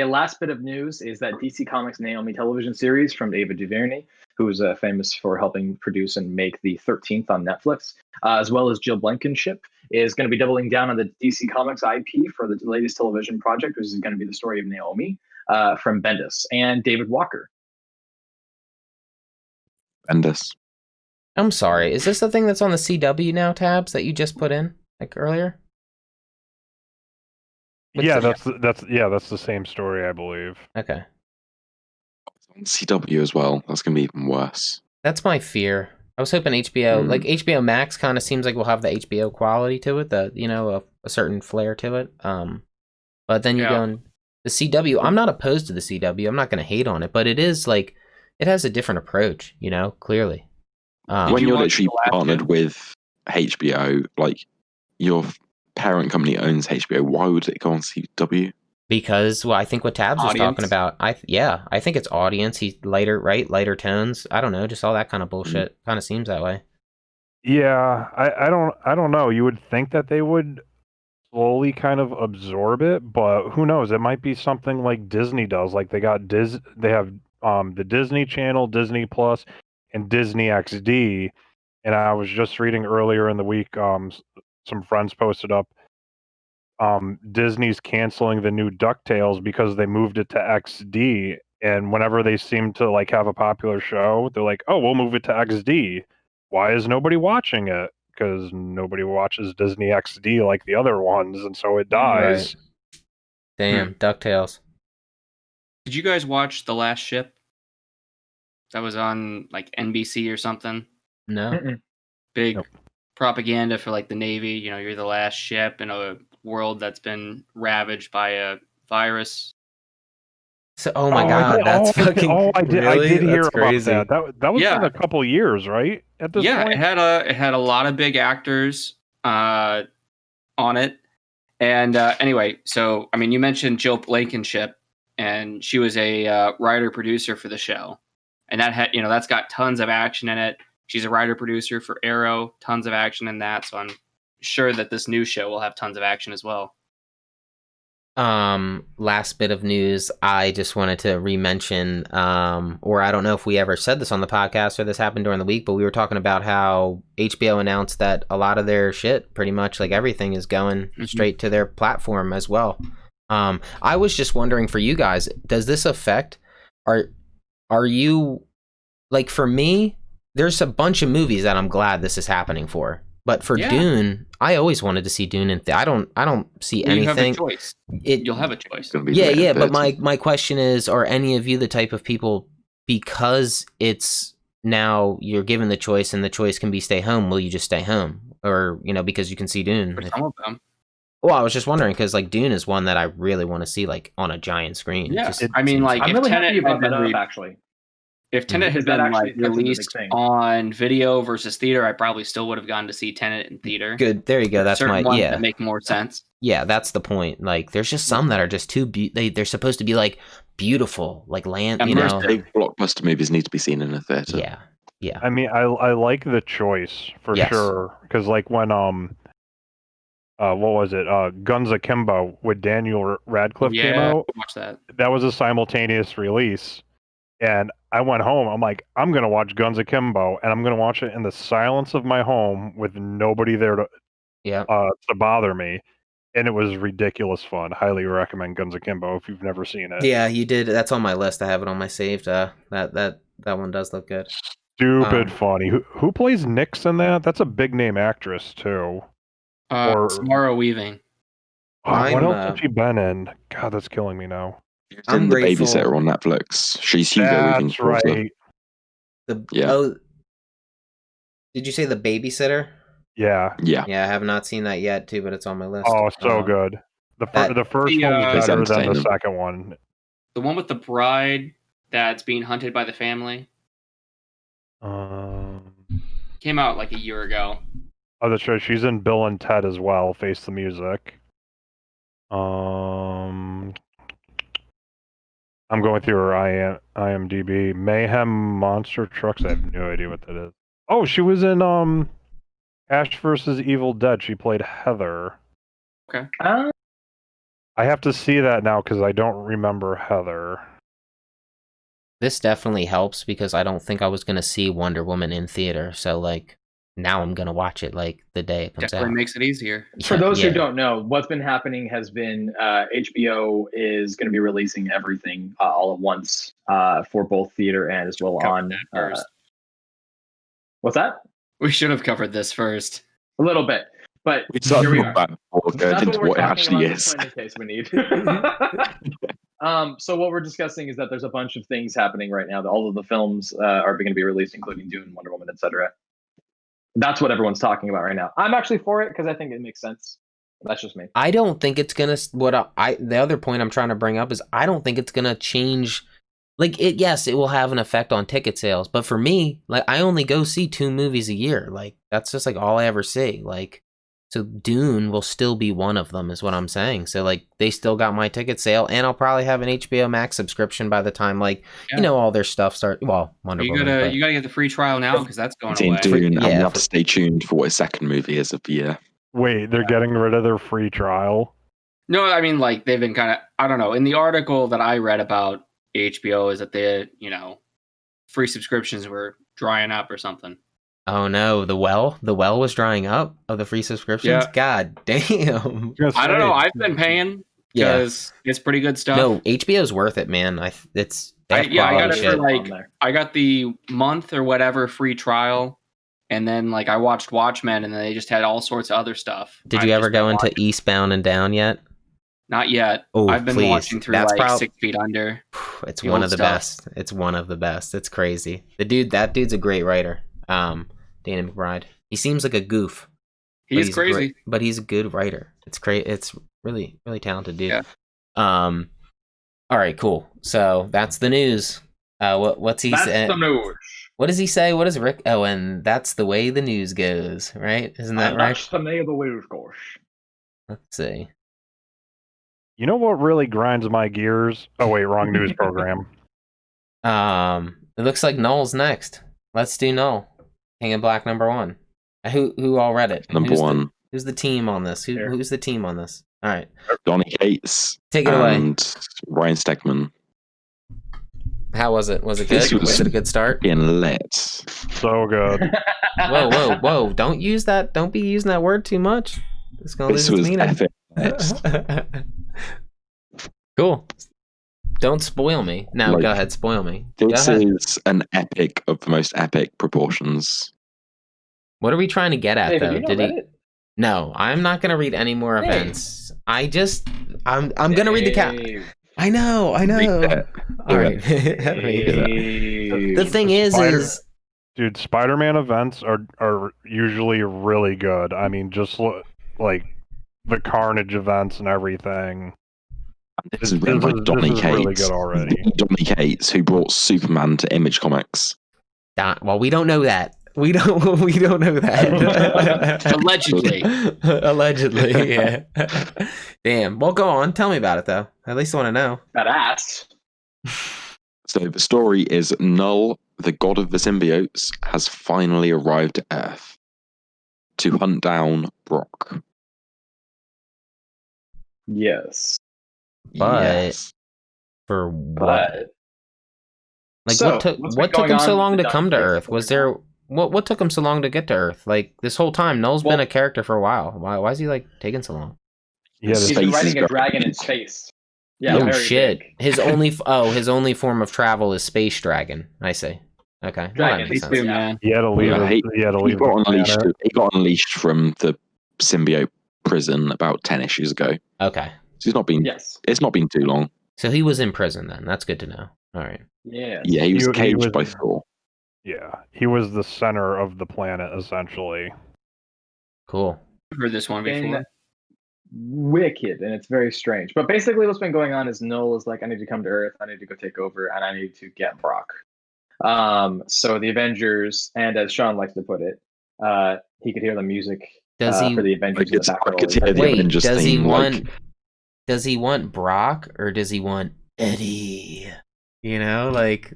D: last bit of news is that DC Comics Naomi television series from Ava DuVernay, who's famous for helping produce and make the 13th on Netflix, as well as Jill Blankenship, is going to be doubling down on the DC Comics IP for the latest television project, which is going to be the story of Naomi from Bendis and David Walker.
B: Bendis.
A: I'm sorry. Is this the thing that's on the CW now tabs that you just put in like earlier?
E: That's the same story, I believe.
A: Okay.
B: On CW as well. That's going to be even worse.
A: That's my fear. I was hoping HBO, like HBO Max, kind of seems like we'll have the HBO quality to it, a certain flair to it. But then you go in the CW. I'm not opposed to the CW. I'm not going to hate on it, but it is like it has a different approach. Clearly.
B: When you're literally partnered with HBO, like your parent company owns HBO, why would it go on CW?
A: Because, I think what Tabs was talking about, I think it's audience. He's lighter tones. I don't know, just all that kind of bullshit. Kind of seems that way.
E: Yeah, I don't know. You would think that they would slowly kind of absorb it, but who knows? It might be something like Disney does. Like they have the Disney Channel, Disney Plus, and Disney XD. And I was just reading earlier in the week, some friends posted up, Disney's canceling the new DuckTales because they moved it to XD, and whenever they seem to like have a popular show, they're like, oh, we'll move it to XD. Why is nobody watching it? Because nobody watches Disney XD like the other ones, and so it dies.
A: Right. Damn, DuckTales.
C: Did you guys watch The Last Ship? That was on like NBC or something.
A: No.
C: Big propaganda for like the Navy. You're the last ship in a world that's been ravaged by a virus.
A: So, oh my god, that's fucking.
E: I did hear
A: that's crazy.
E: about that. That was in a couple years, right? At this point?
C: It had a lot of big actors on it, and anyway, so you mentioned Jill Blankenship, and she was a writer producer for the show, and that had that's got tons of action in it. She's a writer producer for Arrow, tons of action in that, so I'm sure that this new show will have tons of action as well.
A: Last bit of news, I just wanted to re-mention, or I don't know if we ever said this on the podcast or this happened during the week, but we were talking about how HBO announced that a lot of their shit, pretty much like everything, is going straight to their platform as well. I was just wondering for you guys, does this affect, are you, like for me, there's a bunch of movies that I'm glad this is happening for. But for Dune, I always wanted to see Dune, and I don't see anything.
C: You have a choice. You'll have a choice.
A: Yeah. But my question is, are any of you the type of people, because it's now you're given the choice and the choice can be stay home, will you just stay home? Or, because you can see Dune?
C: For some of them.
A: Well, I was just wondering, because like Dune is one that I really want to see like on a giant screen.
C: Yeah,
D: I'm really happy about that up, actually.
C: If Tenet had been released on video versus theater, I probably still would have gone to see Tenet in theater.
A: Good, there you go. That's
C: certain ones that make more sense.
A: Yeah, that's the point. Like, there's just some that are just too they're supposed to be like beautiful, like land.
B: Big blockbuster movies need to be seen in a theater.
A: Yeah, Yeah.
E: I mean, I like the choice for
A: Yes.
E: sure, because like when what was it? Guns Akimbo with Daniel Radcliffe came
C: Yeah,
E: out.
C: watch that.
E: That was a simultaneous release, and I went home. I'm like, I'm gonna watch Guns Akimbo, and I'm gonna watch it in the silence of my home with nobody there
A: Yeah.
E: to bother me, and it was ridiculous fun. Highly recommend Guns Akimbo if you've never seen it.
A: Yeah, you did. That's on my list. I have it on my saved. That one does look good.
E: Stupid funny. Who plays Nyx in that? That's a big name actress too. Or
C: Samara Weaving.
E: what
A: I'm,
E: else has she been in? God, that's killing me now.
B: She's
A: I'm
B: in The
A: grateful-
B: Babysitter on Netflix. She's Hugo Weaving's
E: That's
B: daughter.
E: right.
B: Yeah.
A: Oh, did you say The Babysitter?
E: Yeah.
B: Yeah.
A: Yeah, I have not seen that yet too, but it's on my list.
E: Oh, so good. The
A: that-
E: first
C: The,
E: one's
B: It's
E: better than the
B: entertaining.
E: second one.
C: The one with the bride that's being hunted by the family came out like a year ago.
E: Oh, that's right. She's in Bill and Ted as well. Face the Music. I'm going through her IMDb. Mayhem Monster Trucks. I have no idea what that is. Oh, she was in Ash vs. Evil Dead. She played Heather.
C: Okay.
E: I have to see that now because I don't remember Heather.
A: This definitely helps because I don't think I was gonna see Wonder Woman in theater. So like now I'm gonna watch it like the day it comes
C: Definitely
A: out.
C: makes it easier.
D: For those who
A: Yeah.
D: don't know, what's been happening has been HBO is going to be releasing everything all at once for both theater and as well
C: Cover
D: on.
C: that first.
D: What's that?
C: We should have covered this first.
D: A little bit, but
B: We started
D: here we
B: talking
D: are.
B: about it before going
D: That's
B: into
D: what we're
B: what it
D: talking
B: actually
D: about.
B: is.
D: Just in case we need. So what we're discussing is that there's a bunch of things happening right now. That all of the films are going to be released, including Dune, Wonder Woman, etc. That's what everyone's talking about right now. I'm actually for it because I think it makes sense. That's just me.
A: I don't think it's gonna. The other point I'm trying to bring up is I don't think it's gonna change. Like it, yes, it will have an effect on ticket sales, but for me, like I only go see 2 movies a year. Like that's just like all I ever see. Like, so Dune will still be one of them, is what I'm saying. So like they still got my ticket sale, and I'll probably have an HBO Max subscription by the time all their stuff start. Well, Wonder
C: You
A: Woman.
C: gotta
A: but-
C: get the free trial now because that's going
B: Team
C: away.
B: Dune, and
A: Yeah,
B: we have to stay tuned for what his second movie is of the year.
E: Wait, they're getting rid of their free trial?
C: No, I mean like they've been kind of, I don't know. In the article that I read about HBO is that they, free subscriptions were drying up or something.
A: Oh no, the well was drying up of the free subscriptions.
C: Yeah.
A: God damn.
C: I don't know. I've been paying
A: Yeah.
C: because it's pretty good stuff.
A: No, HBO's worth it, man. They have
C: I got
A: quality
C: it
A: shit.
C: for like I got the month or whatever free trial, and then like I watched Watchmen, and then they just had all sorts of other stuff.
A: Did
C: I've
A: you ever
C: just been
A: go into
C: watching-
A: Eastbound and Down yet?
C: Not yet.
A: Oh,
C: I've been
A: please.
C: watching through
A: That's
C: like 6 Feet Under.
A: It's
C: The
A: one
C: old
A: of the
C: stuff.
A: best. It's one of the best. It's crazy. That dude's a great writer. Danny McBride. He seems like a goof. but
C: He's crazy.
A: great, but he's a good writer. It's great. It's really, really talented dude.
C: Yeah.
A: All right, cool. So that's the news. What's he say?
D: That's the news.
A: What does he say? What does Rick? Oh, and that's the way the news goes, right? Isn't that right?
D: That's the name of the news, gosh.
A: Let's see.
E: You know what really grinds my gears? Oh wait, wrong news program.
A: It looks like Null's next. Let's do Null. King of Black #1. Who all read it?
B: Number one,
A: Who's the team on this?
D: Here.
A: Who's the team on this? All right,
B: Donny Cates
A: take it away.
B: and Ryan Stegman
A: How was it? Was it good?
B: This
A: Was it a good start?
B: being lit.
E: So good.
A: Whoa! Don't use that. Don't be using that word too much. It's gonna
B: This
A: lose its
B: was
A: meaning.
B: epic.
A: Cool. Don't spoil me. No,
B: Like,
A: go ahead. Spoil me. Go
B: This
A: ahead.
B: is an epic of the most epic proportions.
A: What are we trying to get at,
D: David,
A: though?
D: you not
A: Did
D: read
A: he?
D: it?
A: No, I'm not gonna read any more
D: Hey.
A: events. I'm gonna read the cap.
D: Dave,
A: I know.
B: Read it.
A: All right.
D: Dave.
A: The thing is,
E: Dude, Spider-Man events are usually really good. I mean, just like the Carnage events and everything.
B: This is written by Donny
E: this is really
B: Cates.
E: good already.
B: Donny Cates, who brought Superman to Image Comics.
A: well, we don't know that. We don't know that.
C: Allegedly.
A: Allegedly, yeah. Damn. Well, go on. Tell me about it, though. At least I want to know.
D: That ass.
B: So the story is Null the god of the symbiotes has finally arrived at Earth to hunt down Brock.
D: Yes.
A: But-
B: Yes.
A: For what?
D: But
A: Like,
D: So,
A: what took
D: what's been
A: what took
D: going
A: him so
D: on
A: long
D: with
A: to
D: the
A: come to
D: Donny
A: Earth?
D: Cates
A: Was
D: going
A: there what took him so long to get to Earth? Like this whole time, Null's been
D: Well-
A: a character for a while. Why is he like taking so long?
E: Yeah,
B: His
E: this-
D: he's
B: face
D: been
B: is
D: riding a
B: very
D: dragon in
B: big.
D: space. Yeah,
A: Oh
D: very
A: shit!
D: big.
A: His only form of travel is space dragon. I see. Okay, well, that
D: Dragon.
A: makes
C: Me
A: sense.
C: too,
D: Yeah.
C: man.
E: he had to leave.
B: Yeah,
E: he had to
B: He
E: leave
B: got
E: the
B: unleashed.
E: planet.
B: He got unleashed from the symbiote prison about 10 issues ago.
A: Okay,
B: So he's not been.
D: Yes.
B: It's not been too long.
A: so he was in prison then. That's good to know. All right.
D: Yes.
B: Yeah, he was
E: He
B: caged
E: was-
B: by Thor.
E: Yeah, he was the center of the planet essentially.
A: Cool.
C: I've heard this one
D: Been
C: before.
D: wicked, and it's very strange. But basically, what's been going on is Null is like, I need to come to Earth, I need to go take over, and I need to get Brock. So the Avengers, and as Sean likes to put it, he could hear the music
A: Does he
D: for the Avengers in the
B: I
D: background.
B: could hear the
A: wait?
B: Avengers
A: Does he
B: theme,
A: want? Does he want Brock or does he want Eddie? You know, like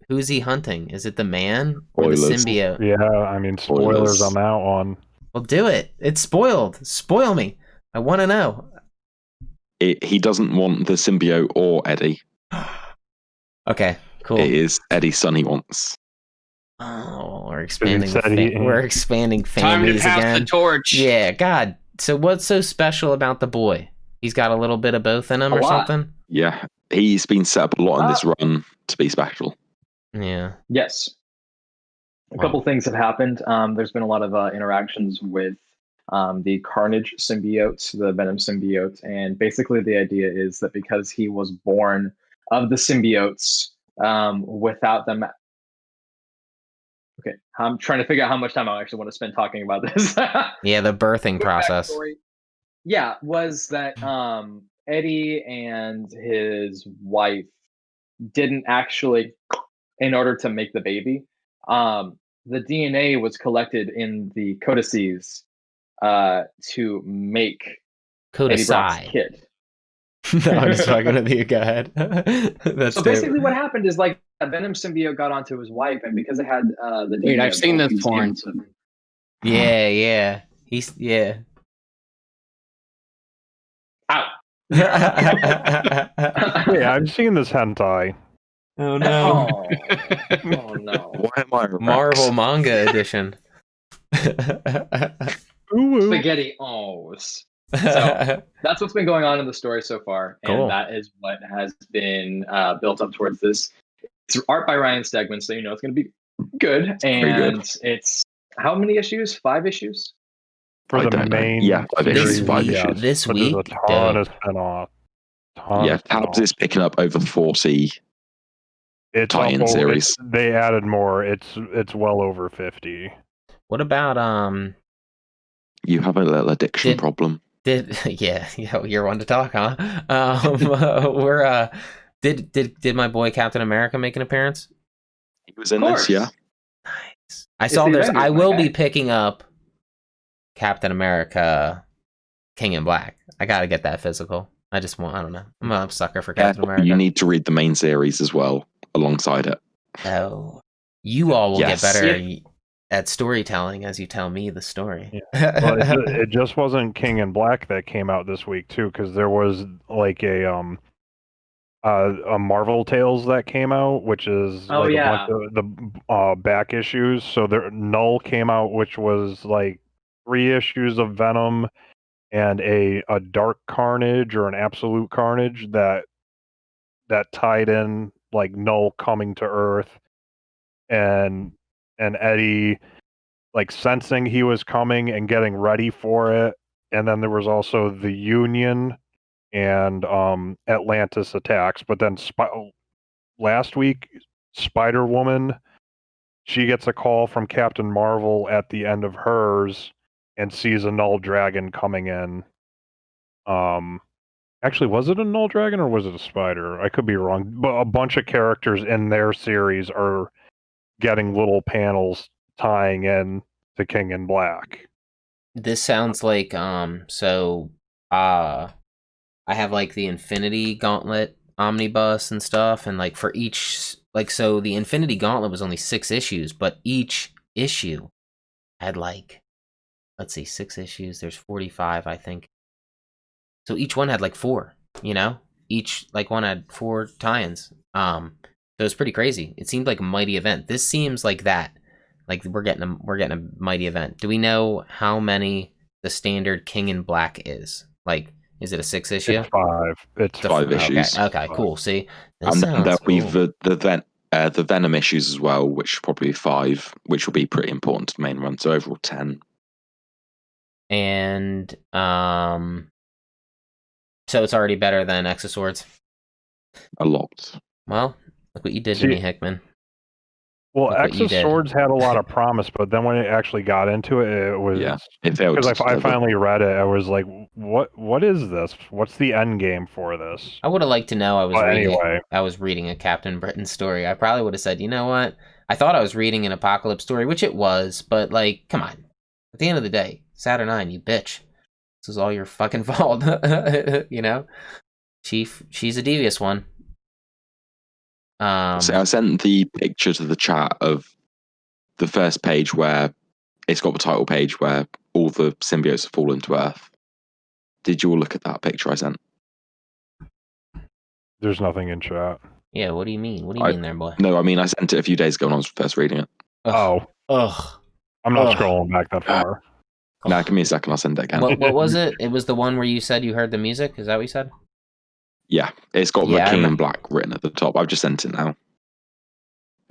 A: who's he hunting? Is it the man or the
B: Spoilers.
A: symbiote?
E: Yeah, I mean spoilers
B: Spoilers.
E: on that one.
A: Well, do it. It's spoiled. Spoil me. I want to know.
B: He doesn't want the symbiote or Eddie.
A: Okay, cool.
B: It is Eddie's son he wants.
A: Oh, we're expanding.
E: said he-
A: We're expanding
C: Time to
A: families
C: pass
A: again.
C: the torch.
A: Yeah, God. So what's so special about the boy? He's got a little bit of both in him,
D: A
A: or
D: lot.
A: something.
B: Yeah, he's been set up a lot in this run to be special.
A: Yeah.
D: Yes. A
A: Wow.
D: couple things have happened. There's been a lot of interactions with the Carnage symbiote, the Venom symbiote, and basically the idea is that because he was born of the symbiotes without them. Okay, I'm trying to figure out how much time I actually want to spend talking about this.
A: Yeah, the birthing
D: Quick
A: process.
D: backstory. Yeah, was that Eddie and his wife didn't actually, in order to make the baby, the DNA was collected in the codices to make Eddie Brock's
A: Codicide.
D: kid.
A: No, I'm just fucking with you. Go ahead. That's
D: So
A: dope.
D: basically, what happened is like a Venom symbiote got onto his wife, and because it had the
C: Wait,
D: DNA
C: I've
D: of
C: seen
D: both,
C: this
D: he was
C: porn.
D: able to-
A: Yeah. He's yeah.
D: Ow.
E: Wait, I've seen this hentai.
A: Oh
D: Oh no.
B: Why am I Rex?
A: Marvel manga edition.
E: Ooh,
D: Spaghetti O's. That's what's been going on in the story so far, and
A: Cool.
D: that is what has been built up towards this. It's art by Ryan Stegman, so you know it's going to be good. And it's how many issues? 5 issues.
E: for
B: I
E: the
B: don't know.
E: main
B: Yeah, five
A: issues,
E: series,
A: five
E: yes,
B: issues.
A: This
E: but there's
A: week,
E: a ton
A: dope.
E: of spin-off.
B: Yeah, Tabs is picking up over 40.
E: It's
B: tie-in
E: up over-
B: series.
E: They added more. It's well over 50.
A: What about
B: You have a little addiction
A: Did-
B: problem.
A: yeah, you're one to talk, huh? Did my boy Captain America make an appearance?
B: He was in
D: Of
B: this,
D: course.
B: yeah.
A: I saw
D: the
A: there's
D: Avengers,
A: I
D: my
A: will
D: guy.
A: be picking up Captain America King in Black. I gotta get that physical. I don't know. I'm a sucker for Captain
B: Yeah,
A: America.
B: you need to read the main series as well alongside it.
A: Oh, you all will
B: Yes.
A: get better at storytelling as you tell me the story.
E: Well, it just wasn't King in Black that came out this week too, because there was like a Marvel Tales that came out, which is
D: Oh,
E: like
D: yeah.
E: a bunch of the back issues. So there Null came out, which was like 3 issues of Venom and a Dark Carnage or an Absolute Carnage that tied in like Null coming to Earth and Eddie like sensing he was coming and getting ready for it. And then there was also the Union and Atlantis attacks. But then last week, Spider-Woman, she gets a call from Captain Marvel at the end of hers and sees a Null Dragon coming in. Actually, was it a Null Dragon or was it a spider? I could be wrong. But a bunch of characters in their series are getting little panels tying in to King in Black.
A: This sounds like I have like the Infinity Gauntlet omnibus and stuff, and like for each like, so the Infinity Gauntlet was only 6 issues, but each issue had like, let's see, 6 issues. There's 45, I think. So each one had like 4. You know, each like one had 4 tie-ins. So it was pretty crazy. It seemed like a mighty event. This seems like that. Like we're getting a mighty event. Do we know how many the standard King in Black is? Like, is it a 6 issue?
E: It's 5. It's
B: 5 issues.
A: Okay, cool. See, this
B: And then
A: sounds
B: there'll be
A: cool.
B: the Venom issues as well, which will probably be 5, which will be pretty important to the main run. So overall 10.
A: And so it's already better than Exoswords.
B: A lot.
A: Well, look what you did to
E: See-
A: me, Hickman.
E: Well,
A: Look what you did.
E: Exoswords had a lot of promise, but then when it actually got into it, it was
B: Yeah, it failed.
E: because
B: to
E: I
B: deliver.
E: finally read it. I was like, "What is this? What's the end game for this?"
A: I would have liked to know
E: But anyway,
A: I was reading a Captain Britain story. I probably would have said, you know what? I thought I was reading an Apocalypse story, which it was, but like, come on. At the end of the day, Saturnine, you bitch. This is all your fucking fault. You know? She's a devious one.
B: So I sent the picture to the chat of the first page where it's got the title page where all the symbiotes have fallen to Earth. Did you all look at that picture I sent?
E: there's nothing in chat.
A: Yeah, what do you mean? What do you mean there, boy?
B: No, I mean I sent it a few days ago when I was first reading it.
A: Ugh.
E: Oh,
A: Ugh.
E: I'm not
A: Ugh.
E: scrolling back that far.
B: Now give me a second, I'll send it again.
A: What was it? It was the one where you said you heard the music? Is that what you said?
B: Yeah, it's got
A: Yeah,
B: the
A: I
B: King in
A: remember.
B: Black written at the top. I've just sent it now.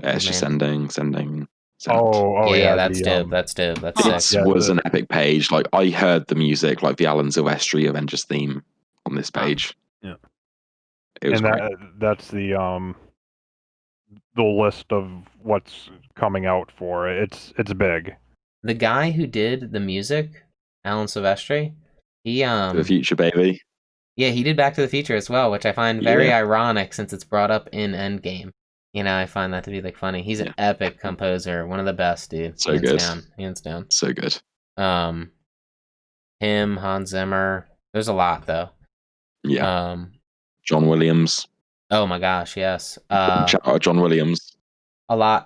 B: It's just sending. Send.
E: Oh,
A: yeah,
E: yeah,
A: that's
E: the,
A: dope. That's dope. That's sick.
B: It
E: Yeah,
B: was
E: the-
B: an epic page. Like I heard the music, like the Alan Silvestri Avengers theme on this page.
E: Yeah.
B: It was
E: and
B: great.
E: that's the list of what's coming out for it. It's big.
A: The guy who did the music, Alan Silvestri, he
B: To the future, baby.
A: yeah, he did Back to the Future as well, which I find very ironic since it's brought up in Endgame. You know, I find that to be like funny. He's an epic composer, one of the best, dude.
B: So good.
A: Hands down.
B: So good.
A: Him, Hans Zimmer. There's a lot though.
B: Yeah. John Williams.
A: Oh my gosh, yes.
B: Shout out John Williams.
A: A lot.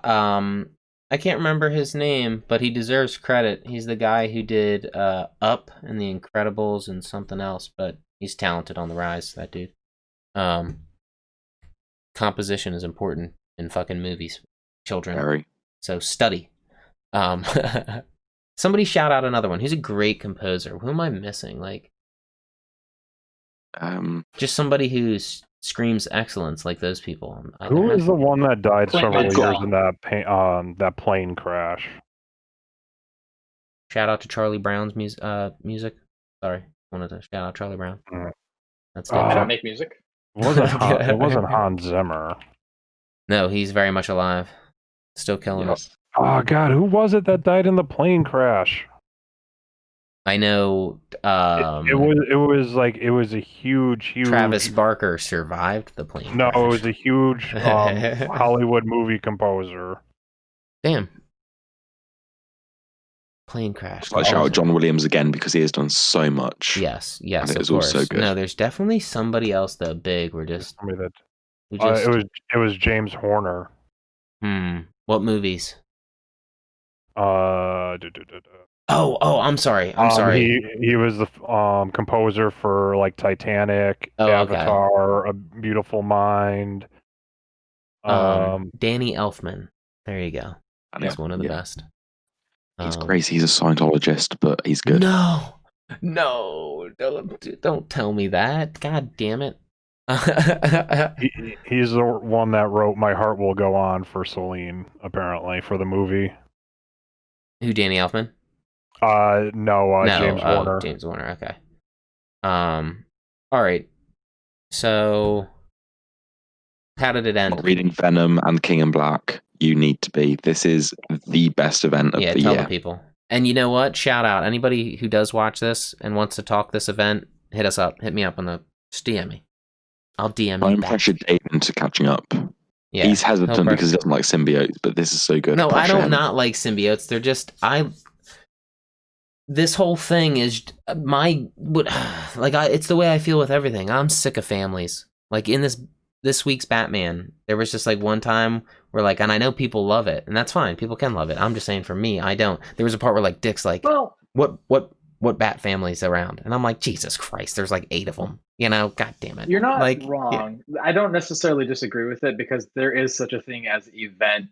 A: I can't remember his name, but he deserves credit. He's the guy who did Up and The Incredibles and something else, but he's talented on the rise, that dude. Composition is important in fucking movies, children.
B: Very.
A: So study. Somebody shout out another one. He's a great composer. Who am I missing? Like, just somebody who screams excellence like those people.
E: Who is the one that died
D: Clint
E: several years
D: Mansell.
E: in that plane crash?
A: Shout out to Charlie Brown's music. Sorry, wanted to shout out Charlie Brown.
E: Mm.
A: That's
D: Does
A: dope.
D: that make music?
E: It wasn't Hans Zimmer.
A: No, he's very much alive. Still killing it.
B: Yes.
E: Oh God, who was it that died in the plane crash?
A: I know.
E: It was a huge.
A: Travis Barker survived the plane.
E: No,
A: crash.
E: it was a huge Hollywood movie composer.
A: Damn. Plane crash.
B: I shout out John Williams again because he has done so much.
A: Yes,
B: And
A: of
B: it was
A: course.
B: also good.
A: No, there's definitely somebody else though big. We're just.
E: Somebody that
A: We just
E: it was James Horner.
A: What movies?
E: Uh,
A: Oh, I'm sorry. I'm sorry.
E: He was the composer for like Titanic,
A: Oh, okay.
E: Avatar, A Beautiful Mind.
A: Danny Elfman. There you go.
B: And
A: He's one of the
B: yeah.
A: best.
B: He's crazy. He's a Scientologist, but he's good.
A: No, don't tell me that. God damn it.
E: He's the one that wrote "My Heart Will Go On" for Celine, apparently, for the movie.
A: Who, Danny Elfman?
E: No, James Horner.
A: James Horner. Okay. All right. So, how did it end?
B: Reading Venom and King in Black, you need to be. This is the best event of the
A: Tell
B: year.
A: the people. And you know what? Shout out anybody who does watch this and wants to talk this event. Hit us up. Hit me up on the. Just DM me. I'll DM
B: I'm
A: you back.
B: pressured Dave into catching up.
A: Yeah,
B: He's hesitant
A: no
B: because he doesn't like symbiotes, but this is so good.
A: No, I
B: Pressure
A: don't
B: him.
A: not like symbiotes. They're just this whole thing is it's the way I feel with everything. I'm sick of families. Like in this this week's Batman, there was just like one time where like, and I know people love it, and that's fine. People can love it. I'm just saying, for me, I don't. There was a part where like Dick's like,
D: Well,
A: what Bat family's around, and I'm like, Jesus Christ, there's like 8 of them. You know, God damn it.
D: you're not
A: like,
D: wrong. I don't necessarily disagree with it because there is such a thing as event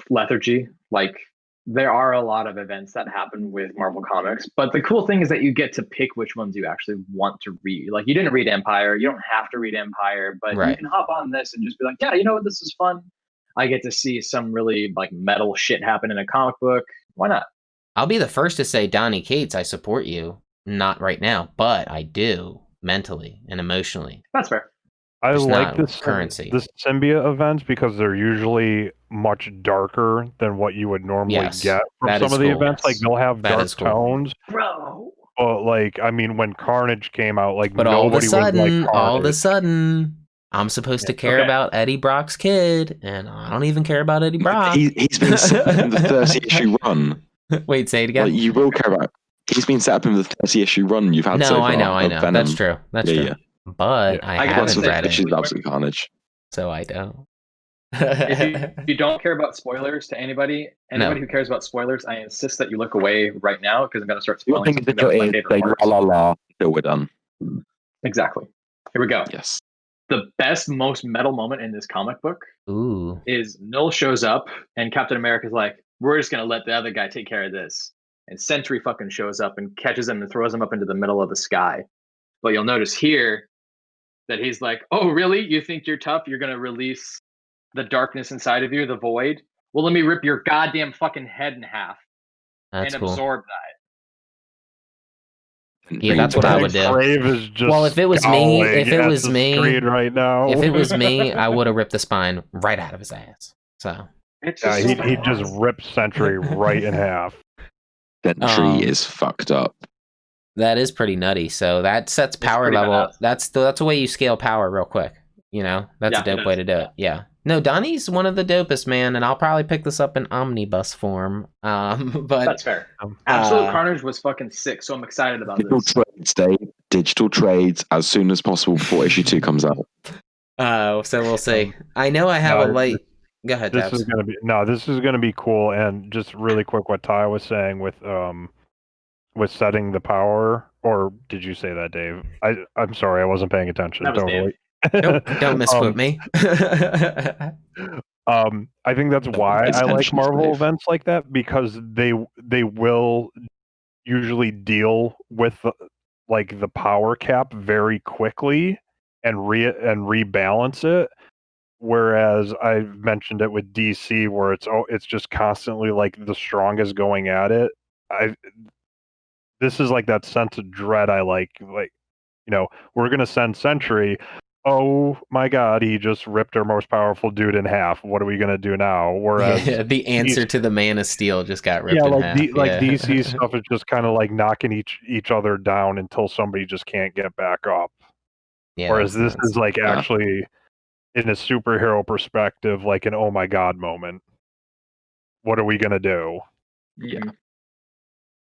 D: lethargy. Like, there are a lot of events that happen with Marvel Comics, but the cool thing is that you get to pick which ones you actually want to read. Like, you didn't read Empire, you don't have to read Empire, but
A: Right.
D: you can hop on this and just be like, yeah, you know what, this is fun. I get to see some really like metal shit happen in a comic book. Why not?
A: I'll be the first to say, Donnie Cates, I support you. Not right now, but I do mentally and emotionally.
D: That's fair.
E: I
A: Just
E: like
A: not
E: this
A: currency.
E: this symbiote events because they're usually much darker than what you would normally
A: Yes,
E: get from
A: that
E: some
A: is
E: of the
A: cool.
E: events. Like, they'll have
A: That
E: dark
A: is cool.
E: tones,
D: Bro.
E: but like, I mean, when Carnage came out, like,
A: But all of a
E: nobody was like
A: sudden,
E: Carnage.
A: I'm supposed to care
D: Okay.
A: about Eddie Brock's kid, and I don't even care about Eddie Brock.
B: He's been set up in the 30-issue run.
A: Wait, say it again.
B: Like, you will care about. He's been set up in the 30-issue run you've had
A: No,
B: so far.
A: I know.
B: of Venom.
A: That's true. That's
B: Yeah,
A: true.
B: yeah.
A: But
E: Yeah.
A: I
D: I guess
A: haven't
D: it's
A: read
B: She's
A: it,
B: absolute carnage.
A: so I don't.
D: If you don't care about spoilers to anybody who cares about spoilers, I insist that you look away right now because I'm going to start
B: You're
D: spoiling
B: thinking
D: something
B: that
D: that
B: your
D: was my
B: ears
D: favorite
B: say
D: part.
B: la la la till we're done.
D: Exactly. Here we go.
B: Yes.
D: The best, most metal moment in this comic book
A: Ooh.
D: is Null shows up and Captain America's like, we're just going to let the other guy take care of this. And Sentry fucking shows up and catches him and throws him up into the middle of the sky. But you'll notice here that he's like, oh, really? You think you're tough? You're going to release the darkness inside of you, the void? Well, let me rip your goddamn fucking head in half
A: That's
D: and
A: cool.
D: absorb that.
A: Yeah, that's what I would do.
E: Crave is just
A: Well, if it was me,
E: scowling
A: if it
E: at
A: was
E: the
A: me,
E: screen right now.
A: If it was me, I would have ripped the spine right out of his ass. So
D: It's
E: yeah,
D: just
E: he just ripped Sentry right in half.
B: Sentry is fucked up.
A: that is pretty nutty. So that sets power
D: pretty
A: level.
D: badass.
A: That's a way you scale power real quick. You know, that's
D: Yeah,
A: a dope
D: it
A: way
D: is.
A: to do it. Yeah. No, Donnie's one of the dopest, man, and I'll probably pick this up in omnibus form. But
D: That's fair. Absolute
A: uh,
D: Carnage was fucking sick, so I'm excited about
B: Digital
D: this.
B: trades, Dave. Digital trades as soon as possible before issue 2 comes out.
A: so we'll see. I know I have a
E: no,
A: light. Go ahead,
E: This
A: Tabs.
E: is gonna be cool. And just really quick, what Ty was saying with setting the power, or did you say that, Dave? I'm sorry, I wasn't paying attention.
D: That was
E: Totally.
A: Nope, don't misquote me.
E: I think that's why
B: It's
E: I like
B: tensions,
E: Marvel
B: Dave.
E: events like that, because they will usually deal with the power cap very quickly and rebalance it. Whereas I've mentioned it with DC, where it's just constantly like the strongest going at it. This is like that sense of dread I like, we're gonna send Sentry. Oh my God, he just ripped our most powerful dude in half. What are we gonna do now? Whereas
A: the answer to the Man of Steel just got ripped in half.
E: DC stuff is just kind of like knocking each other down until somebody just can't get back up.
A: Yeah,
E: Whereas this
A: that's-
E: is like actually in a superhero perspective, like an oh my God moment. What are we gonna do?
B: Yeah.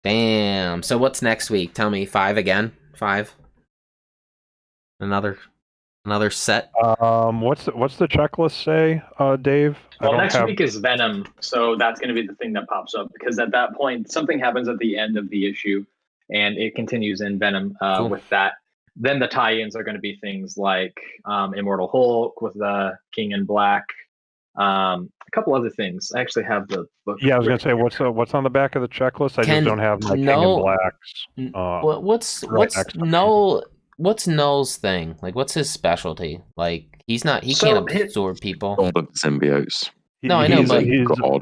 A: Damn. So what's next week? Tell me. 5 again? 5? Another set?
E: What's the checklist say, Dave?
D: Well, next week is Venom, so that's going to be the thing that pops up because at that point something happens at the end of the issue, and it continues in Venom
A: Cool.
D: with that. Then the tie-ins are going to be things like Immortal Hulk with the King in Black, a couple other things. I actually have the book.
E: Yeah, I was gonna say what's on the back of the checklist. I just don't have my King in Blacks.
A: What's Null's thing? Like, what's his specialty? Like, he can't absorb people.
B: All the symbiotes.
A: No, I know, but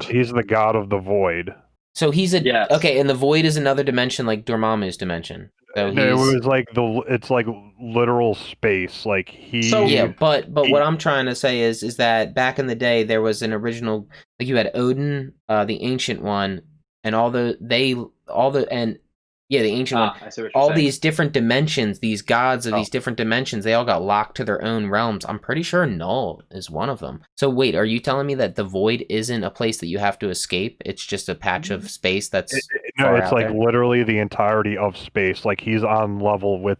E: he's the god of the void.
A: So he's
D: Yes.
A: okay, and the void is another dimension, like Dormammu's dimension. So
E: it was like it's like literal space. Like
A: but what I'm trying to say is that back in the day there was an original, like you had Odin, the ancient one, and the ancient one.
D: I see what you're
A: All
D: saying.
A: these different dimensions, these gods of these different dimensions, they all got locked to their own realms. I'm pretty sure Null is one of them. So wait, are you telling me that the void isn't a place that you have to escape? It's just a patch of space that's
E: no, it's like literally the entirety of space. Like he's on level with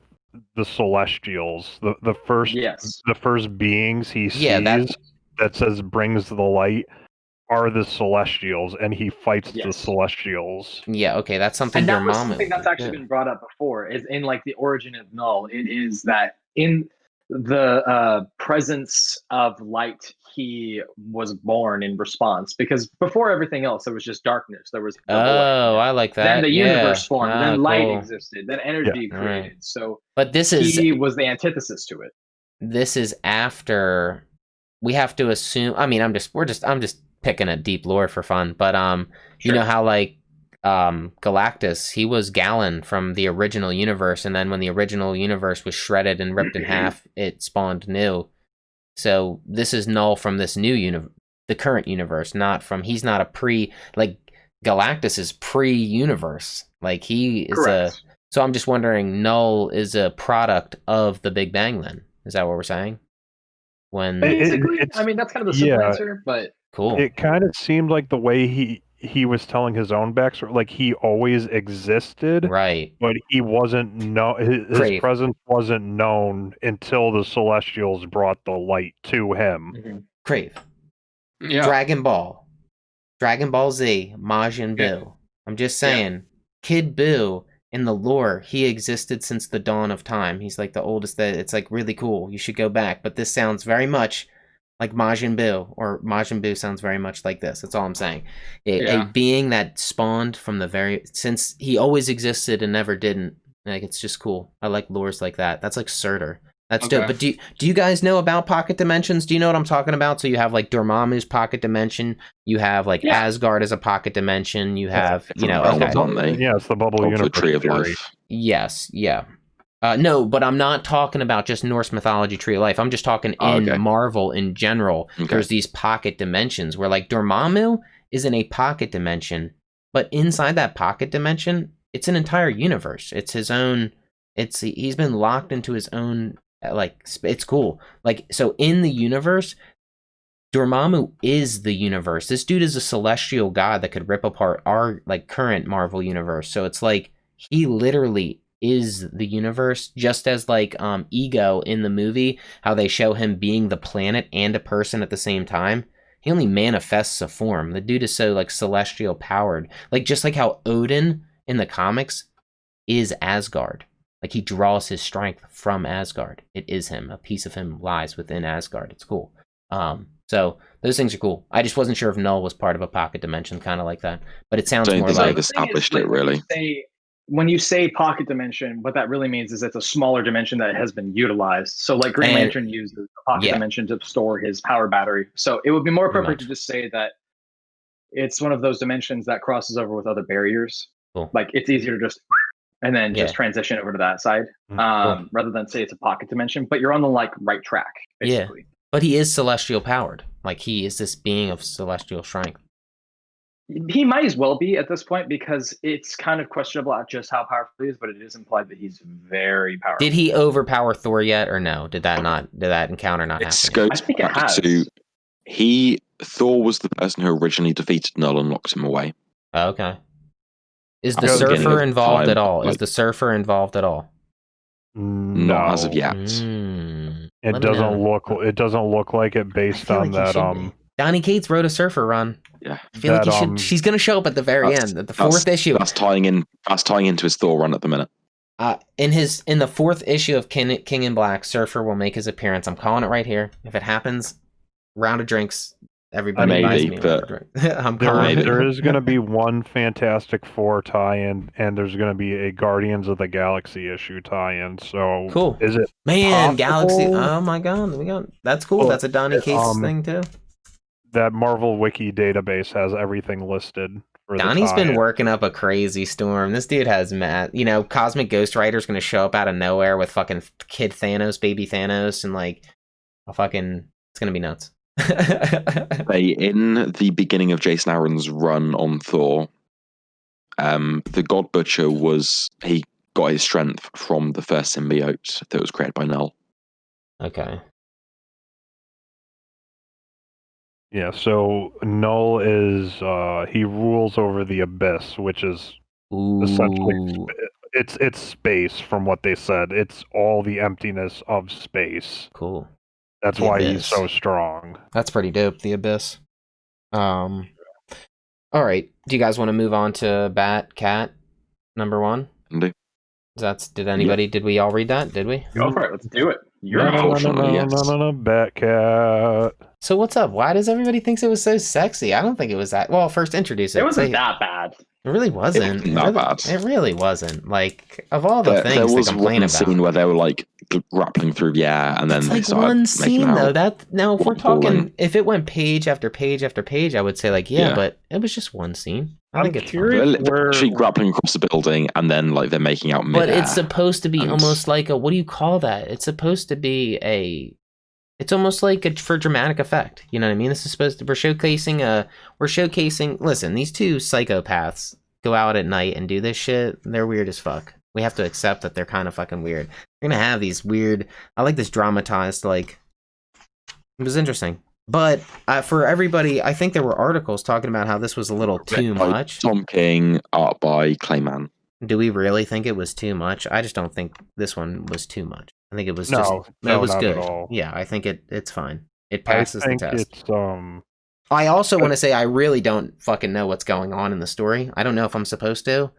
E: the Celestials. The first beings he
A: Yeah,
E: sees that says brings the light are the Celestials, and he fights the
D: Yes.
E: Celestials.
A: Yeah, okay, that's something
D: And that
A: your
D: was
A: mom
D: something that's actually been brought up before. Is in like the origin of null. It is that in the presence of light, he was born in response. Because before everything else, there was just darkness. There was the void.
A: Oh, I like that.
D: Then the
A: yeah.
D: universe formed.
A: Ah,
D: then light
A: cool.
D: existed. Then energy
A: Yeah,
D: created.
A: right.
D: So,
A: but this
D: he was the antithesis to it.
A: This is after we have to assume. I mean, I'm just picking a deep lore for fun, but you know how like Galactus, he was Galen from the original universe, and then when the original universe was shredded and ripped in half, it spawned new. So this is null from this new universe, the current universe, not from. He's not a like Galactus is pre-universe. Like he is
D: Correct.
A: So I'm just wondering, null is a product of the Big Bang. Then is that what we're saying? When
D: basically, I mean that's kind of the simple answer, but
A: cool.
E: It kind of seemed like the way he was telling his own backstory, like he always existed,
A: right?
E: But he wasn't his presence wasn't known until the Celestials brought the light to him.
D: Mm-hmm.
A: Crave.
C: Yeah.
A: Dragon Ball Z, Majin Buu. I'm just saying, Kid Buu in the lore, he existed since the dawn of time. He's like the oldest. It's like really cool. You should go back. But this sounds very much like Majin Buu, or Majin Buu sounds very much like this. That's all I'm saying. A being that spawned from since he always existed and never didn't. Like it's just cool. I like lores like that. That's like Surtur. That's dope. But do you guys know about pocket dimensions? Do you know what I'm talking about? So you have like Dormammu's pocket dimension. You have like Asgard as a pocket dimension. You have
B: it's the
E: bubble universe.
B: The tree of life.
A: Yes, yeah. No, but I'm not talking about just Norse mythology tree of life. I'm just talking in Marvel in general. Okay. There's these pocket dimensions where like Dormammu is in a pocket dimension, but inside that pocket dimension, it's an entire universe. It's his own. He's been locked into his own. Like it's cool. Like so in the universe, Dormammu is the universe. This dude is a celestial god that could rip apart our like current Marvel universe. So it's like he literally is the universe, just as like Ego in the movie, how they show him being the planet and a person at the same time. He only manifests a form. The dude is so like celestial powered. Like just like how Odin in the comics is Asgard. Like he draws his strength from Asgard. It is him. A piece of him lies within Asgard. It's cool. So those things are cool. I just wasn't sure if Null was part of a pocket dimension, kind of like that. But it sounds more like
B: they've established it really.
D: When you say pocket dimension, what that really means is it's a smaller dimension that has been utilized. So like Green Lantern uses a pocket dimension to store his power battery. So it would be more appropriate to just say that it's one of those dimensions that crosses over with other barriers.
A: Cool.
D: Like it's easier to just and then just transition over to that side, rather than say it's a pocket dimension. But you're on the like right track, basically.
A: Yeah, but he is celestial powered. Like he is this being of celestial strength.
D: He might as well be at this point because it's kind of questionable at just how powerful he is, but it is implied that he's very powerful.
A: Did he overpower Thor yet, or no? Did that encounter not happen?
D: I think it has.
B: Thor was the person who originally defeated Null and locked him away.
A: Okay. Is the Surfer involved at all? Is the Surfer involved at all?
E: No,
B: not as of yet.
E: It doesn't look like it based on that.
A: Donny Cates wrote a Surfer run.
B: Yeah,
A: I feel like he should. She's going to show up at the very end, at the fourth issue.
B: That's tying into his Thor run at the minute.
A: In the fourth issue of King in Black, Surfer will make his appearance. I'm calling it right here. If it happens, round of drinks. Everybody buys me a drink.
E: There is going to be one Fantastic Four tie-in, and there's going to be a Guardians of the Galaxy issue tie-in. So
A: cool.
E: Is it
A: possible? Galaxy? Oh my god, that's cool. That's a Donny Cates thing too.
E: That Marvel Wiki database has everything listed.
A: Donnie's been working up a crazy storm. This dude has Cosmic Ghost Rider's going to show up out of nowhere with fucking kid Thanos, baby Thanos, and like it's going to be nuts.
B: In the beginning of Jason Aaron's run on Thor, the God Butcher he got his strength from the first symbiote that was created by Null.
A: Okay.
E: Yeah, so Null is he rules over the Abyss, which is essentially it's space from what they said. It's all the emptiness of space.
A: Cool.
E: That's
A: The
E: why
A: Abyss.
E: he's so strong.
A: That's pretty dope, the Abyss. All right. Do you guys want to move on to Bat Cat number 1?
B: Indeed.
A: Did we all read that? Did we?
D: Go for it. Let's do it. You're
B: Unfortunately, yes.
E: Batcat.
A: So what's up? Why does everybody think it was so sexy? I don't think it was that. Well, first introduce it.
D: It wasn't
A: Say-
D: that bad.
A: It really wasn't.
B: It wasn't that bad.
A: It really wasn't. Like, of all the
B: There
A: things
B: was
A: to complain
B: one
A: about.
B: scene where they were like grappling through the air, and then
A: It's
B: they
A: like
B: started
A: one
B: making
A: scene
B: out.
A: though. Now if we're talking,
B: falling.
A: if it went page after page after page, I would say like yeah.
B: Yeah.
A: But it was just one scene. I
E: I'm
A: think it's fine.
E: curious.
B: They're actually grappling across the building, and then like they're making out mid-air.
A: But it's supposed to be
B: And-
A: almost like a, what do you call that? It's supposed to be it's almost like for dramatic effect. You know what I mean? This is supposed to, we're showcasing, listen, these two psychopaths go out at night and do this shit. They're weird as fuck. We have to accept that they're kind of fucking weird. They're gonna have these weird, I like this dramatized, like, it was interesting. But for everybody, I think there were articles talking about how this was a little too
B: By
A: much.
B: Tom King, art by Clayman.
A: Do we really think it was too much? I just don't think this one was too much. I think it was
E: No,
A: just
E: no,
A: it was
E: not
A: good.
E: at all.
A: Yeah, I think it's fine. It
E: I
A: passes the
E: think
A: test.
E: it's
A: I also want to say I really don't fucking know what's going on in the story. I don't know if I'm supposed to,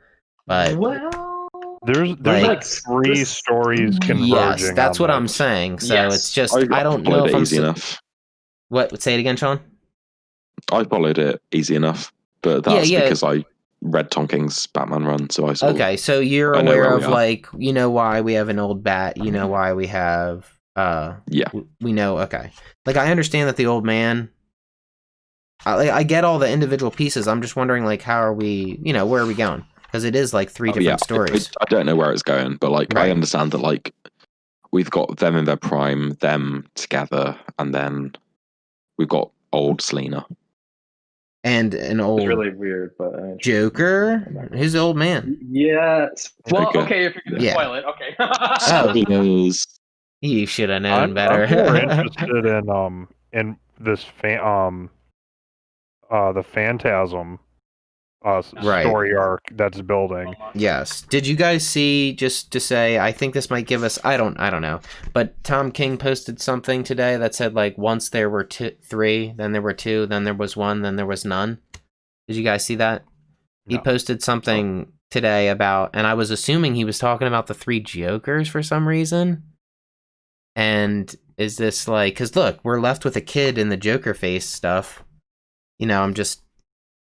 A: but
D: Well,
E: there's
A: like-
E: like 3 stories converging.
A: yes, that's
E: on
A: what I'm
E: this.
A: saying. So
D: Yes.
A: it's just I don't know
B: followed
A: if
B: it
A: I'm
B: easy enough.
A: What? Say it again, Sean.
B: I followed it easy enough, but that's
A: Yeah.
B: because I read Tom King's Batman run, so I saw.
A: Okay, so you're
B: I know
A: aware
B: where
A: of
B: we are.
A: like you know why we have an old bat. You know why we have
B: Yeah.
A: we know. Okay, like I understand that the old man. I get all the individual pieces. I'm just wondering, like, how are we? You know, where are we going? Because it is like 3 different stories.
B: I don't know where it's going, but like
A: Right.
B: I understand that like we've got them in their prime, them together, and then we've got old Selena.
A: And an
D: it's
A: old
D: really weird, but
A: Joker, his old man.
D: Yes. Well,
B: Okay.
D: okay, if you're gonna
A: Yeah.
D: spoil it, okay.
A: Oh.
B: Spoilers.
A: You should have known
E: I'm
A: better.
E: more interested in this the Phantasm
A: Right.
E: story arc that's building.
A: Yes. Did you guys see, just to say, I think this might give us, I don't know, but Tom King posted something today that said, like, once there were 3, then there were 2, then there was 1, then there was none. Did you guys see that? He
E: No.
A: posted something today about, and I was assuming he was talking about the 3 Jokers for some reason. And is this like, because look, we're left with a kid in the Joker face stuff. You know,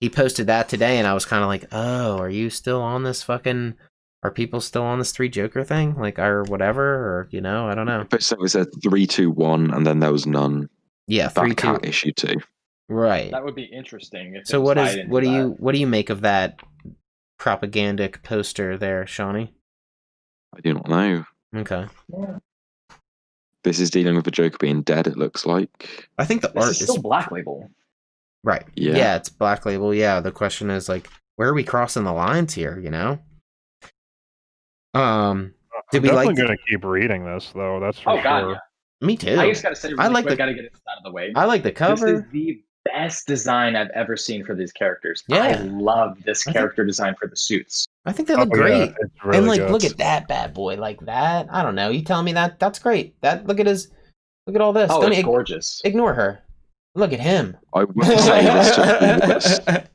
A: he posted that today, and I was kind of like, oh, are you still on this fucking, are people still on this 3 Joker thing? Like, or whatever, or, you know, I don't know.
B: So it said 3, 2, 1, and then there was none.
A: Yeah, 3, 2.
B: Batcat issue 2.
A: Right.
D: That would be interesting. If
A: So
D: it was tied into
A: what
D: that.
A: do you make of that propagandic poster there, Shawnee?
B: I do not know.
A: Okay.
B: This is dealing with the Joker being dead. It looks like.
A: I think the
D: This
A: art
D: is still Black Label.
A: right.
B: Yeah.
A: Yeah, it's Black Label. Yeah, the question is like, where are we crossing the lines here? You know. Did
E: I'm
A: we
E: definitely
A: like?
E: gonna keep reading this though. That's for
D: Oh
E: sure.
D: god,
A: Me too.
D: yeah. I just gotta say, really
A: like
D: quick,
A: the-
D: gotta get this out of the way.
A: I like the
D: This
A: cover.
D: is the best design I've ever seen for these characters.
A: Yeah.
D: I love this
A: I think-
D: character design for the suits.
A: I think they
E: Oh,
A: look
E: yeah,
A: great.
E: it's really
A: And like,
E: good.
A: look at that bad boy, like that. I don't know. You telling me that's great. Look at all this.
D: Oh,
A: Don't
D: it's gorgeous.
A: ignore her. Look at him.
B: I will say this took the worst.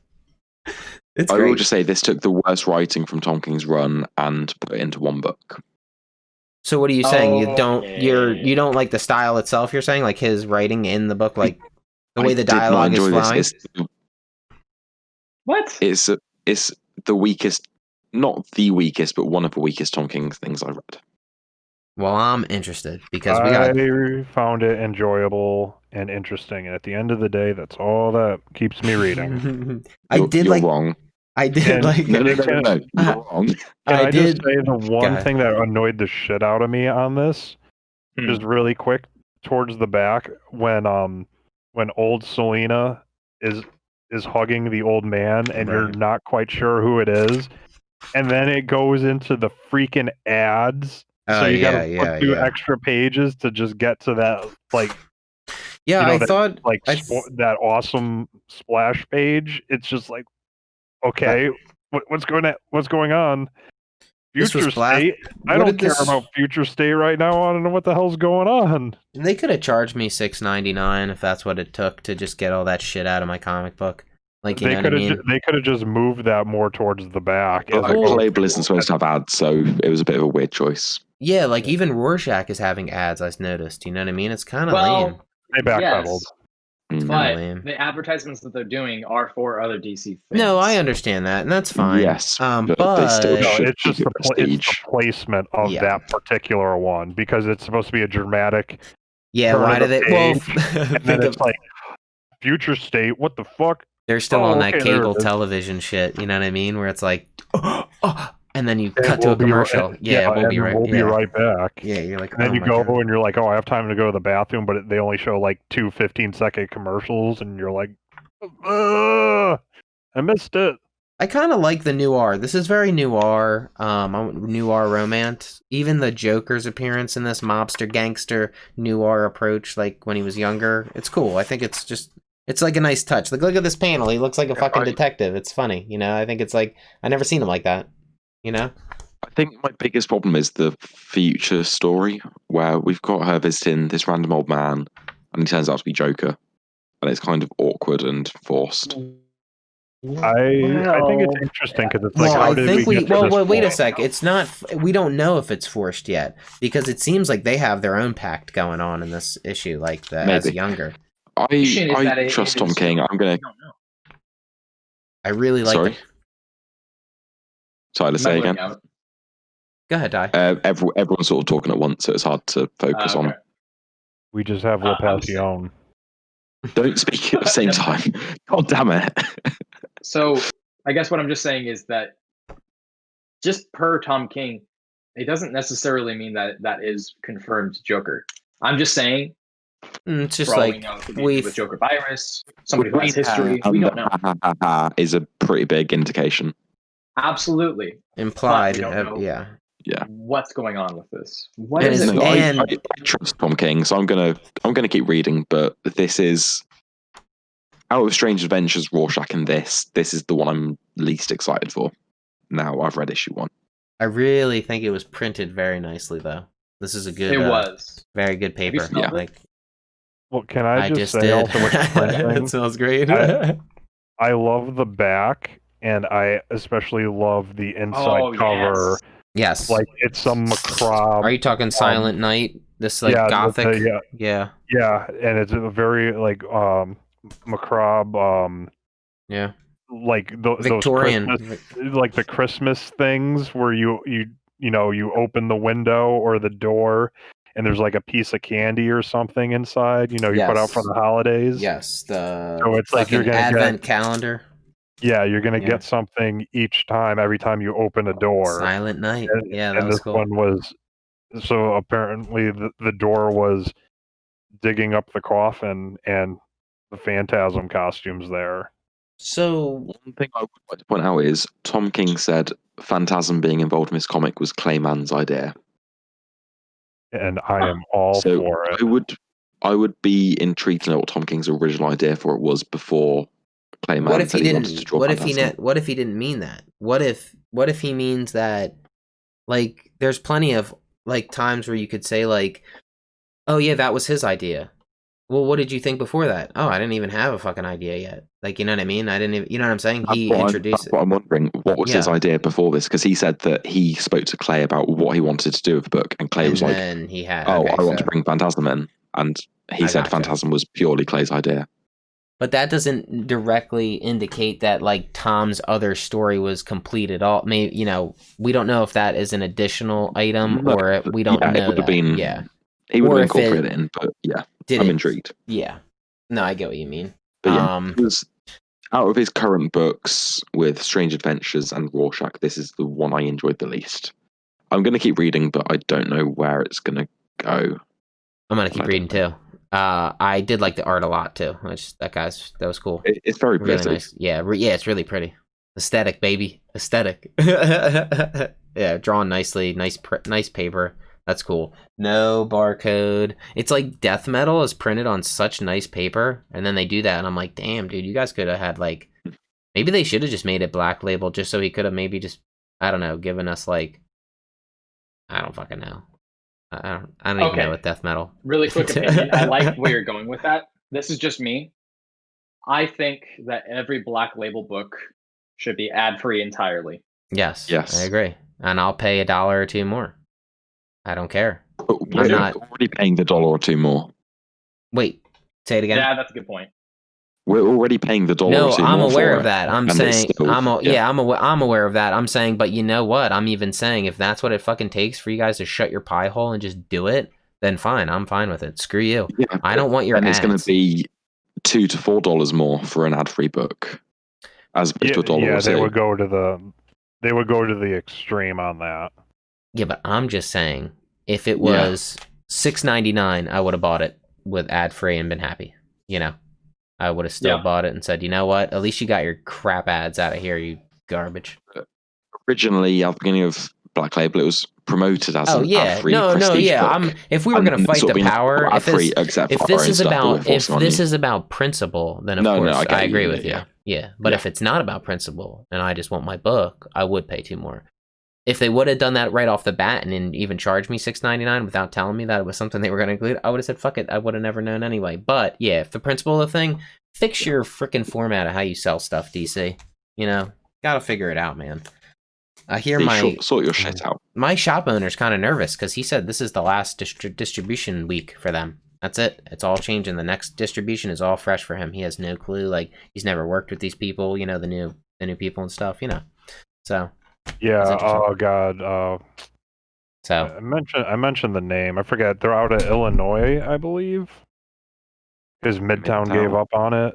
A: It's
B: I
A: great.
B: will just say this took the worst writing from Tom King's run and put it into one book.
A: So what are you saying? You don't
D: Okay.
A: you don't like the style itself? You're saying like his writing in the book, like the way
B: I
A: the
B: did not
A: dialogue is
B: enjoy
A: flowing.
B: this.
D: What?
B: It's the weakest, not the weakest, but one of the weakest Tom King things I read.
A: Well, I'm interested because we got.
E: I found it enjoyable and interesting, and at the end of the day, that's all that keeps me reading.
B: You're wrong.
A: I did
E: And-
A: like.
B: No. You're wrong.
E: Can
A: I
E: I just
A: did.
E: say the one
A: ahead.
E: thing that annoyed the shit out of me on this, just really quick towards the back when old Selena is hugging the old man and you're
A: Right.
E: not quite sure who it is, and then it goes into the freaking ads.
A: Oh,
E: So you
A: yeah,
E: gotta
A: yeah,
E: put 2
A: yeah.
E: extra pages to just get to that
A: Yeah,
E: you know,
A: I
E: that-
A: thought
E: like
A: I
E: that awesome splash page. It's just like, okay, what's going on? If
A: This was
E: Future
A: blast-
E: State. I
A: What
E: don't
A: did
E: care
A: this-
E: about Future State right now. I don't know what the hell's going on.
A: They could have charged me $6.99 if that's what it took to just get all that shit out of my comic book. Like, you know what I mean?
E: They could have just moved that more towards the back.
B: But
E: as opposed
B: label
E: to-
B: isn't supposed to have ads, so it was a bit of a weird choice.
A: Yeah, like even Rorschach is having ads, I've noticed. You know what I mean? It's kind of
D: Well,
A: lame.
E: They backpedaled.
D: Yes,
B: Mm.
D: but
A: lame.
D: the advertisements that they're doing are for other DC things.
A: No, I understand that, and that's fine.
B: Yes, but
A: but
B: they still
E: No,
B: should
E: it's just
B: keep
E: the,
B: it
E: it's the
B: prestige.
E: placement of
A: Yeah.
E: that particular one because it's supposed to be a dramatic.
A: yeah,
E: turn
A: why
E: of
A: do
E: the
A: they? Well,
E: page, And then
A: think
E: it's
A: of,
E: like Future State. What the fuck?
A: they're still
E: oh,
A: on that
E: okay, there
A: cable
E: it is.
A: television shit. You know what I mean? Where it's like, and then you
E: And
A: cut to
E: we'll
A: a
E: be
A: commercial.
E: right-
A: yeah, we'll
E: and
A: be
E: then
A: right.
E: We'll be
A: yeah.
E: right back.
A: Yeah, you're like,
E: And then
A: oh
E: you
A: my
E: go
A: God.
E: and you're like, oh, I have time to go to the bathroom, but they only show like 2 15-second commercials, and you're like, I missed it.
A: I kind of like the noir. This is very noir. Noir romance. Even the Joker's appearance in this mobster gangster noir approach, like when he was younger, it's cool. I think it's like a nice touch. Like, look at this panel. He looks like a fucking detective. It's funny, you know. I think it's like I never seen him like that, you know.
B: I think my biggest problem is the future story where we've got her visiting this random old man, and he turns out to be Joker, and it's kind of awkward and forced.
E: I think it's
D: Well,
E: interesting because it's like,
A: Well,
E: how
A: I
E: did
A: think
E: we
A: we.
E: get to
A: Well,
E: this
A: wait, wait a
E: point?
A: sec. It's not. We don't know if it's forced yet because it seems like they have their own pact going on in this issue, like the as
B: Maybe.
A: younger.
D: Is that
B: I
D: it
B: trust Tom
D: is-
B: King. I'm gonna.
D: I don't know.
A: I really like.
B: Sorry. Sorry, let's say
D: Leveling
B: again.
D: out.
A: Go ahead, Di.
B: Everyone's sort of talking at once, so it's hard to focus
D: Okay.
B: on.
E: We just have
D: I'm
E: Passion.
B: Don't speak at the same time. God damn it.
D: So I guess what I'm just saying is that just per Tom King, it doesn't necessarily mean that that is confirmed Joker. I'm just saying,
A: It's just
D: for all we
A: like
D: know, it could be
A: we.
D: with Joker virus, somebody who has history. We don't know.
B: Is a pretty big indication.
D: Absolutely.
A: Implied,
D: But we don't know.
A: yeah.
D: What's going on with this? What
A: And
D: is
A: it's-
D: it?
B: No,
A: and-
B: I trust Tom King, so I'm gonna keep reading. But this is out of Strange Adventures, Rorschach, and this is the one I'm least excited for. Now I've read issue 1.
A: I really think it was printed very nicely, though. This is a good.
D: It was.
A: very good
D: you
A: paper.
D: smelled it?
A: Like
E: Well, can I just say
A: did.
E: also with the printing?
A: It smells great.
E: I love the back, and I especially love the inside
D: Oh,
E: cover.
A: yes.
E: Like it's some macabre.
A: Are you talking Silent Night? This like
E: yeah,
A: gothic.
E: yeah,
A: Yeah.
E: and it's a very like macabre.
A: Yeah.
E: Like
A: Victorian.
E: those Christmas, like the Christmas things where you open the window or the door, and there's like a piece of candy or something inside. You put out for
A: Yes.
E: the holidays.
A: Yes. The
E: So it's like you're
A: fucking
E: gonna
A: Advent calendar.
E: Yeah, you're gonna
A: Yeah.
E: get something each time, every time you open a door.
A: Silent Night.
E: And,
A: Yeah, that
E: and
A: was
E: this
A: cool.
E: one was so apparently the door was digging up the coffin and the phantasm costumes there.
A: So
B: One thing I would like to point out is Tom King said Phantasm being involved in his comic was Clayman's idea.
E: And I am all
B: So
E: for it.
B: I would be intrigued to know what Tom King's original idea for it was before Clayman
A: what if
B: said
A: he
B: he wanted to
A: didn't?
B: draw
A: What if he
B: Phantasm.
A: what if he didn't mean that? What if he means that? Like, there's plenty of like times where you could say like, oh yeah, that was his idea. Well, what did you think before that? Oh, I didn't even have a fucking idea yet. Like, you know what I mean? I didn't even, you know what I'm saying? He introduced
B: That's
A: it.
B: what I'm wondering. What was his
A: Yeah.
B: idea before this? Because he said that he spoke to Clay about what he wanted to do with the book, and Clay
A: And
B: was like,
A: then he had.
B: "Oh,
A: okay,
B: I want
A: so-
B: to bring Phantasm in," and he
A: I
B: said
A: gotcha.
B: Phantasm was purely Clay's idea.
A: But that doesn't directly indicate that like Tom's other story was complete at all. Maybe we don't know if that is an additional item
B: No,
A: or we don't
B: yeah,
A: know
B: it would have
A: that.
B: been.
A: Yeah,
B: He would
A: Or
B: have
A: if it
B: incorporated it in, but yeah,
A: did
B: I'm
A: it?
B: intrigued.
A: Yeah, no, I get what you mean.
B: But yeah, it was out of his current books with Strange Adventures and Rorschach, this is the one I enjoyed the least. I'm going to keep reading, but I don't know where it's going to go.
A: I'm gonna keep reading too. I did like the art a lot too. That was cool.
B: It's very
A: Really
B: pretty.
A: nice. Yeah, yeah, it's really pretty. Aesthetic, baby. Aesthetic. Yeah, drawn nicely. Nice paper. That's cool. No barcode. It's like death metal is printed on such nice paper, and then they do that, and I'm like, damn, dude, you guys could have had like, maybe they should have just made it black label, just so he could have maybe just, I don't know, given us like I don't fucking know. I don't even know what death metal.
D: Really quick opinion. I like where you're going with that. This is just me. I think that every Black Label book should be ad-free entirely.
A: Yes,
B: Yes.
A: I agree. And I'll pay $1 or $2 more. I don't care.
B: But we're
A: not-
B: already paying the $1 or $2 more.
A: Wait, say it again.
D: Yeah, that's a good point.
B: We're already paying the $1 or $2
A: No, I'm
B: more
A: aware
B: for
A: of that. I'm
B: and
A: saying,
B: it's still-
A: I'm aware of that. I'm saying, but you know what? I'm even saying if that's what it fucking takes for you guys to shut your pie hole and just do it, then fine. I'm fine with it. Screw you.
B: Yeah,
A: I don't want your
B: and
A: ads.
B: it's going to be $2 to $4 more for an ad-free book, as opposed to $1 or
E: Yeah,
B: $2.
E: they would go to the extreme on that.
A: Yeah, but I'm just saying, if it was $6.99, I would have bought it with ad free and been happy. You know, I would have still bought it and said, you know what? At least you got your crap ads out of here, you garbage.
B: Originally, at the beginning of Black Label, it was promoted as an ad-free
A: no,
B: prestige book.
A: If we were going to fight the power, if this
B: is
A: is about principle, then of course I agree with you. Yeah, but if it's not about principle and I just want my book, I would pay $2 more. If they would have done that right off the bat and then even charged me $6.99 without telling me that it was something they were going to include, I would have said fuck it. I would have never known anyway. But yeah, if the principle of the thing, fix your freaking format of how you sell stuff, DC. You know, gotta figure it out, man. I hear
B: sort your shit out.
A: My shop owner's kind of nervous because he said this is the last distribution week for them. That's it. It's all changing. The next distribution is all fresh for him. He has no clue. Like, he's never worked with these people. You know, the new people and stuff. You know, so.
E: Yeah. Oh God.
A: So
E: I mentioned the name. I forget. They're out of Illinois, I believe. Because Midtown gave up on it.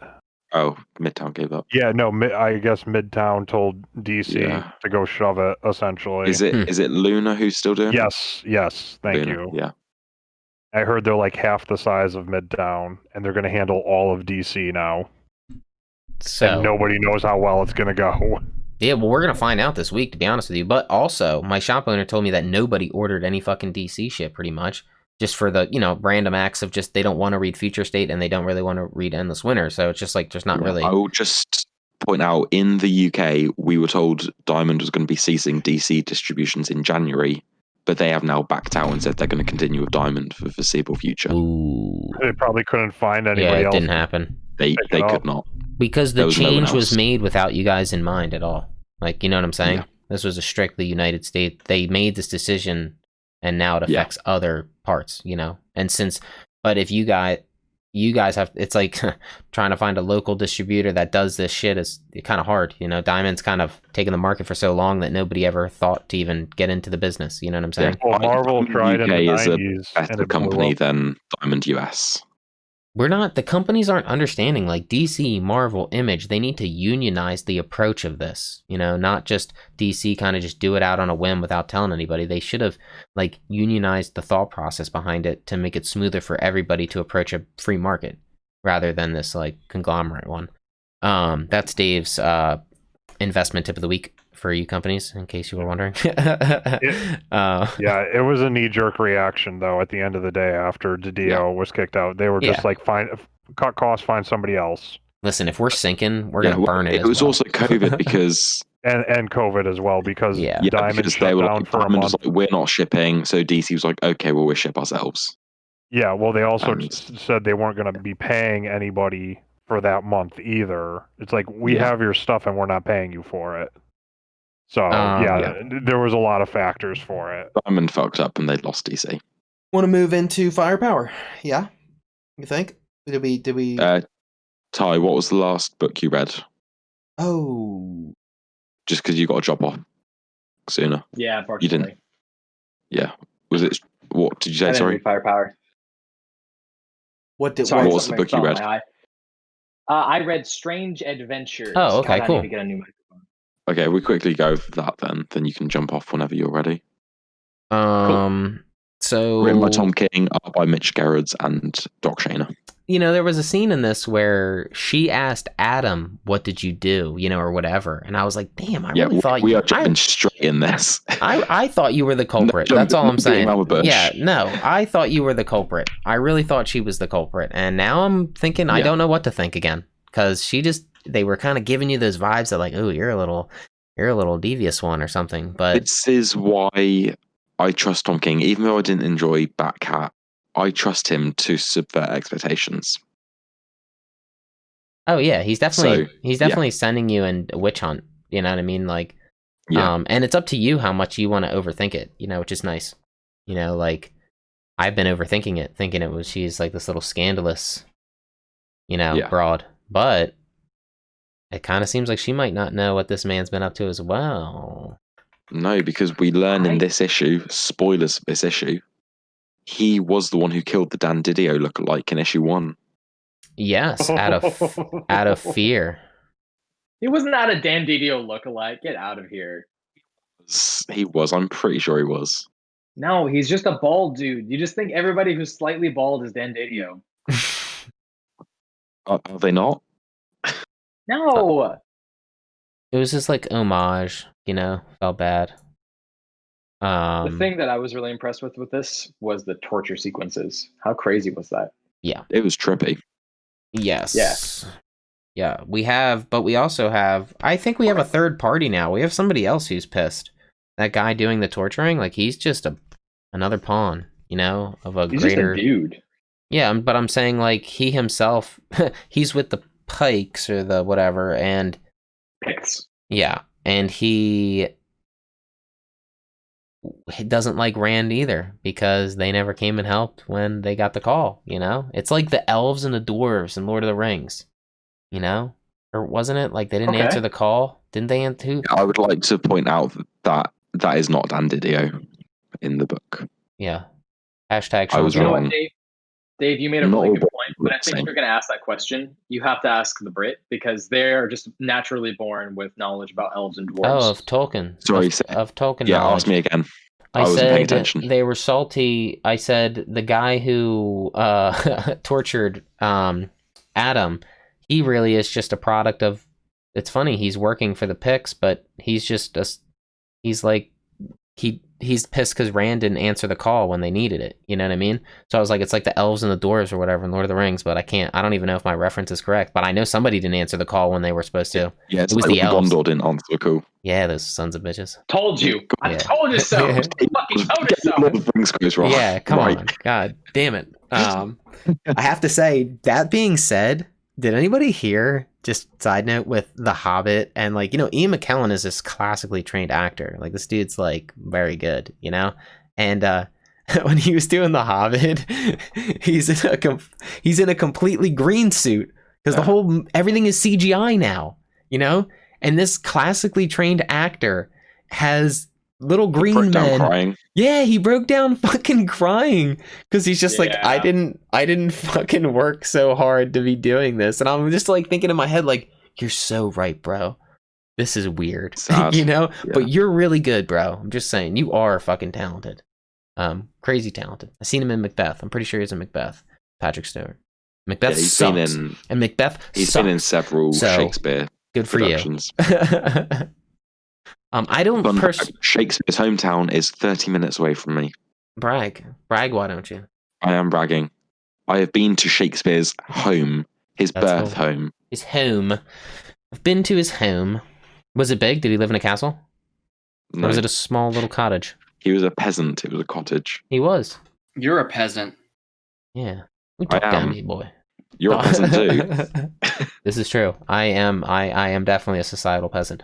B: Oh, Midtown gave up.
E: Yeah, no. I guess Midtown told DC to go shove it. Essentially,
B: is it Luna who's still doing it?
E: Yes. Thank you.
B: Yeah.
E: I heard they're like half the size of Midtown, and they're going to handle all of DC now.
A: So
E: and nobody knows how well it's going to go.
A: Yeah, well, we're going to find out this week, to be honest with you. But also, my shop owner told me that nobody ordered any fucking DC shit, pretty much. Just for the, random acts of just they don't want to read Future State and they don't really want to read Endless Winter. So it's just like there's not really...
B: I will just point out, in the UK, we were told Diamond was going to be ceasing DC distributions in January, but they have now backed out and said they're going to continue with Diamond for the foreseeable future.
A: Ooh.
E: They probably couldn't find anybody else.
A: Yeah, it didn't happen.
B: They could not.
A: Because the change was made without you guys in mind at all. Like, you know what I'm saying? Yeah. This was a strictly United States. They made this decision, and now it affects other parts, And but if you guys have, it's like trying to find a local distributor that does this shit is kind of hard. Diamond's kind of taken the market for so long that nobody ever thought to even get into the business. You know what I'm saying?
E: Well, Marvel tried in the 90s.
B: Is a better company than Diamond US.
A: The companies aren't understanding, like DC, Marvel, Image, they need to unionize the approach of this, not just DC kind of just do it out on a whim without telling anybody. They should have unionized the thought process behind it to make it smoother for everybody to approach a free market rather than this conglomerate one. That's Dave's investment tip of the week for you companies, in case you were wondering.
E: Yeah, it was a knee-jerk reaction, though, at the end of the day after Didio was kicked out. They were just cut costs, find somebody else.
A: Listen, if we're sinking, we're going to burn it.
B: It was also COVID because...
E: and COVID as well, because Diamond shut down for a month.
B: We're not shipping, so DC was like, okay, well, we'll ship ourselves.
E: Yeah, well, they also said they weren't going to be paying anybody for that month either. It's like, we have your stuff and we're not paying you for it. So, there was a lot of factors for it.
B: Diamond fucked up and they lost DC.
A: Want to move into Firepower? Yeah? You think? Did we...
B: Ty, what was the last book you read?
A: Oh.
B: Just because you got a job off sooner.
D: Yeah, unfortunately.
B: You didn't. Yeah. Was it... What did you say, sorry?
D: Firepower.
B: What was the book you read?
D: I read Strange Adventures.
A: Oh, okay, cool.
D: I need to get a new microphone.
B: Okay, we quickly go for that then you can jump off whenever you're ready.
A: Cool. So
B: written by Tom King, art by Mitch Gerrards and Doc Shaner.
A: There was a scene in this where she asked Adam, "What did you do?" Or whatever, and I was like, "Damn, I really thought
B: we are jumping straight in this."
A: I thought you were the culprit. That's all I'm saying. Yeah, no, I thought you were the culprit. I really thought she was the culprit, and now I'm thinking I don't know what to think again because they were kind of giving you those vibes that like, oh, you're a little devious one or something. But
B: this is why I trust Tom King, even though I didn't enjoy Batcat. I trust him to subvert expectations.
A: Oh yeah, he's definitely sending you in a witch hunt. You know what I mean? Like, and it's up to you how much you want to overthink it. You know, which is nice. You know, like I've been overthinking it, thinking she's like this little scandalous, broad. But it kind of seems like she might not know what this man's been up to as well.
B: No, because we learn in this issue, spoilers for this issue, he was the one who killed the Dan Didio lookalike in issue 1.
A: Yes, out of fear.
D: He was not a Dan Didio lookalike. Get out of here.
B: He was. I'm pretty sure he was.
D: No, he's just a bald dude. You just think everybody who's slightly bald is Dan Didio.
B: Are they not?
D: No.
A: It was just like homage, felt bad.
D: The thing that I was really impressed with this was the torture sequences. How crazy was that?
A: Yeah.
B: It was trippy.
A: Yes. Yeah, but we also have, I think we have a third party now. We have somebody else who's pissed. That guy doing the torturing, like he's just another pawn, of a
D: he's
A: greater
D: just a dude.
A: Yeah, but I'm saying like he himself, he's with the Pikes or the whatever, and
D: Picks.
A: Yeah, and he doesn't like Rand either because they never came and helped when they got the call. It's like the elves and the dwarves in Lord of the Rings. Or wasn't it like they didn't answer the call? Didn't they answer?
B: I would like to point out that is not Dan Didio in the book.
A: Yeah. Hashtag.
B: I was wrong.
D: Dave, you made a really good point, but I think if you're going to ask that question, you have to ask the Brit because they're just naturally born with knowledge about elves and dwarves.
A: Oh, of Tolkien.
B: Sorry,
A: of Tolkien.
B: Yeah,
A: knowledge.
B: Ask me again.
A: I
B: wasn't paying attention.
A: They were salty. I said the guy who tortured Adam, he really is just a product of. It's funny. He's working for the Picts, but he's just he's pissed because Rand didn't answer the call when they needed it. You know what I mean? So I was like, it's like the elves and the dwarves or whatever in Lord of the Rings, but I don't even know if my reference is correct, but I know somebody didn't answer the call when they were supposed to.
B: Yeah, it was like the elves. Gondor didn't answer the call.
A: Yeah, those sons of bitches.
D: Told you. I told you so. Fucking told you so.
B: Lord of the Rings goes wrong.
A: Yeah, come on. God damn it. I have to say, that being said, did anybody hear, just side note, with The Hobbit and like, Ian McKellen is this classically trained actor. Like this dude's like very good, and when he was doing The Hobbit, he's in a completely green suit because everything is CGI now, and this classically trained actor has little green men
B: crying.
A: Yeah, he broke down fucking crying because he's just like, I didn't fucking work so hard to be doing this, and I'm just like thinking in my head like, you're so right, bro. This is weird, but you're really good, bro. I'm just saying, you are fucking talented, crazy talented. I seen him in Macbeth. I'm pretty sure he's in Macbeth. Patrick Stewart. Macbeth sucks, and Macbeth.
B: He's been in several Shakespeare.
A: Good for
B: productions.
A: You. I don't
B: Shakespeare's hometown is 30 minutes away from me.
A: Brag, why don't you?
B: I am bragging. I have been to Shakespeare's home, his birth home.
A: His home. I've been to his home. Was it big? Did he live in a castle?
B: No.
A: Or was it a small little cottage?
B: He was a peasant. It was a cottage.
A: He was.
C: You're a peasant.
A: Yeah. We talk down to you, boy.
B: You're a peasant too.
A: This is true. I am definitely a societal peasant.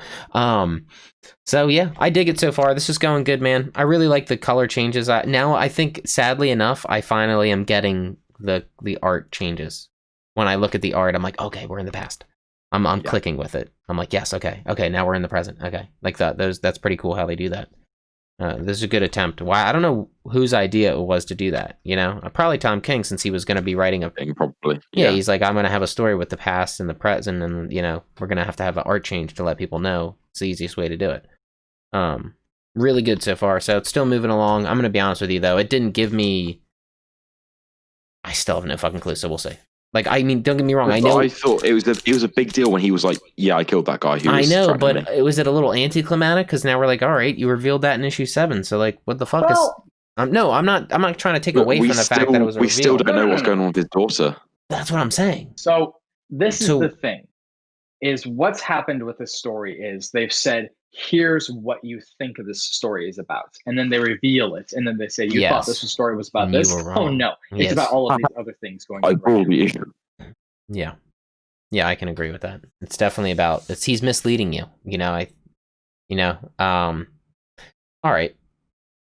A: So yeah, I dig it so far. This is going good, man. I really like the color changes. Now I think, sadly enough, I finally am getting the art changes. When I look at the art, I'm like, okay, we're in the past. I'm clicking with it. I'm like, yes, okay, now we're in the present. Okay, like that. That's pretty cool how they do that. This is a good attempt. Why? I don't know whose idea it was to do that. Probably Tom King, since he was going to be writing a
B: thing. Probably.
A: Yeah, he's like, I'm going to have a story with the past and the present, and we're going to have an art change to let people know it's the easiest way to do it. Really good so far. So it's still moving along. I'm going to be honest with you though, it didn't give me. I still have no fucking clue. So we'll see. Like, I mean, don't get me wrong. I know.
B: I thought it was a big deal when he was like, "Yeah, I killed that guy."
A: I know, but it was a little anticlimactic because now we're like, "All right, you revealed that in issue 7." So, like, what the fuck is? No, I'm not trying to take away from the fact that it was a reveal.
B: We still don't know what's going on with his daughter.
A: That's what I'm saying.
D: So this is the thing: is what's happened with this story is they've said here's what you think of this story is about. And then they reveal it. And then they say, you thought this story was about
A: And you
D: this?
A: were
D: Oh,
A: wrong.
D: no.
A: Yes.
D: It's about all of these other things going
B: I
D: on right now.
B: believe you.
A: Yeah. Yeah, I can agree with that. It's definitely about he's misleading you. All right.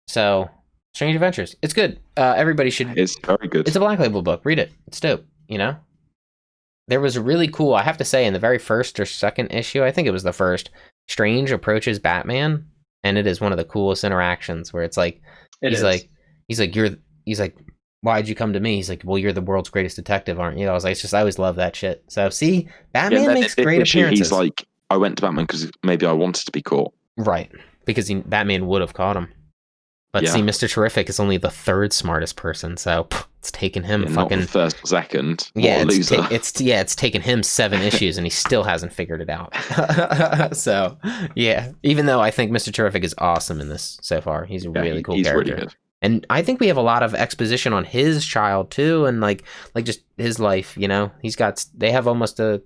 A: So Strange Adventures. It's good. Everybody should.
B: It's very good.
A: It's a Black Label book. Read it. It's dope. There was a really cool, I have to say, in the very first or second issue, I think it was the first, Strange approaches Batman, and it is one of the coolest interactions where it's like he's like, why'd you come to me? He's like, well, you're the world's greatest detective, aren't you? I was like, I always love that shit. So see, Batman makes great appearances.
B: He's like, I went to Batman because maybe I wanted to be caught.
A: Right. Because Batman would have caught him. But see, Mr. Terrific is only the third smartest person, so it's taken him fucking...
B: Not the first or second.
A: Yeah,
B: what a loser.
A: It's taken him 7 issues, and he still hasn't figured it out. So, yeah. Even though I think Mr. Terrific is awesome in this so far. He's a really cool character.
B: Really good.
A: And I think we have a lot of exposition on his child, too, and like just his life, They have almost a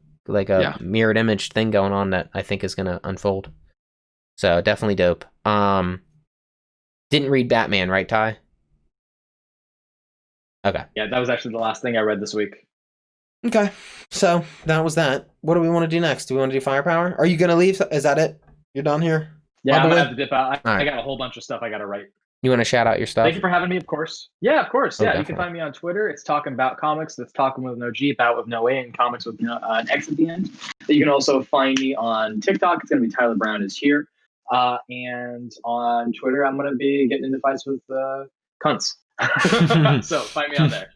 A: mirrored image thing going on that I think is going to unfold. So, definitely dope. Didn't read Batman, right, Ty? Okay.
D: Yeah, that was actually the last thing I read this week.
A: Okay. So, that was that. What do we want to do next? Do we want to do Firepower? Are you going to leave? Is that it? You're done here?
D: Yeah, I'm going to have to dip out. I got a whole bunch of stuff I got to write.
A: You want to shout out your stuff?
D: Thank you for having me, of course. Yeah, of course.
A: Oh,
D: yeah,
A: definitely.
D: You can find me on Twitter. It's Talking About Comics. That's Talking with no G, About with no A, and Comics with an X at the end. You can also find me on TikTok. It's going to be Tyler Brown is here. And on Twitter, I'm going to be getting into fights with cunts. So find me on there.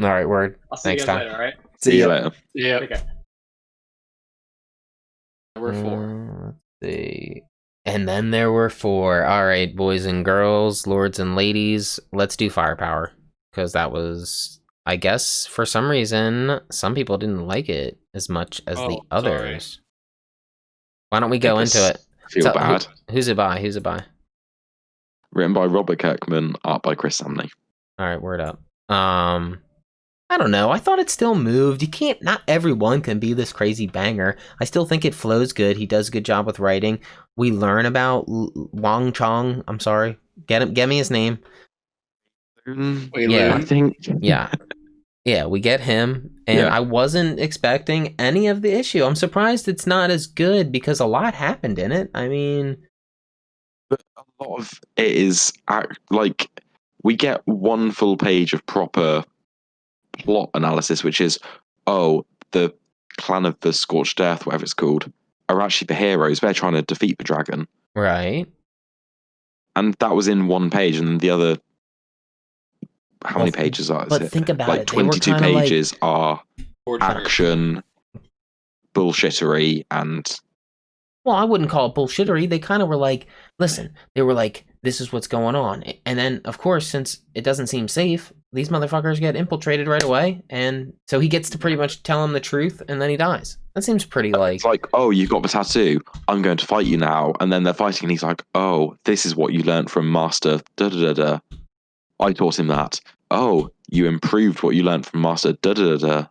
A: All right, word.
D: I'll see
A: Thanks,
D: you guys
A: Ty.
D: later, all right?
B: See you later.
C: Yeah.
D: Take care.
C: There were 4.
A: Let's see. And then there were 4. All right, boys and girls, lords and ladies, let's do Firepower. Because that was, I guess, for some reason, some people didn't like it as much as the others.
C: Sorry.
A: Why don't we go into it?
B: Feel bad.
A: Who's it by? Who's it by?
B: Written by Robert Kirkman, art by Chris Samney.
A: All right, word up. I don't know. I thought it still moved. Not everyone can be this crazy banger. I still think it flows good. He does a good job with writing. We learn about Wang Chong. I'm sorry. Get me his name.
B: I think.
A: Yeah. Yeah, we get him. And I wasn't expecting any of the issue. I'm surprised it's not as good because a lot happened in it. I mean...
B: But a lot of it is, like, we get one full page of proper plot analysis, which is, the clan of the Scorched Earth, whatever it's called, are actually the heroes. They're trying to defeat the dragon.
A: Right.
B: And that was in one page, and the other... How many pages are it?
A: But think about it.
B: 22 pages are action, bullshittery, and...
A: Well, I wouldn't call it bullshittery. They kind of were like, listen, they were like, this is what's going on. And then, of course, since it doesn't seem safe, these motherfuckers get infiltrated right away. And so he gets to pretty much tell them the truth, and then he dies. That seems pretty like...
B: It's like, you got the tattoo. I'm going to fight you now. And then they're fighting, and he's like, this is what you learned from Master da-da-da-da. I taught him that. You improved what you learned from Master da-da-da-da.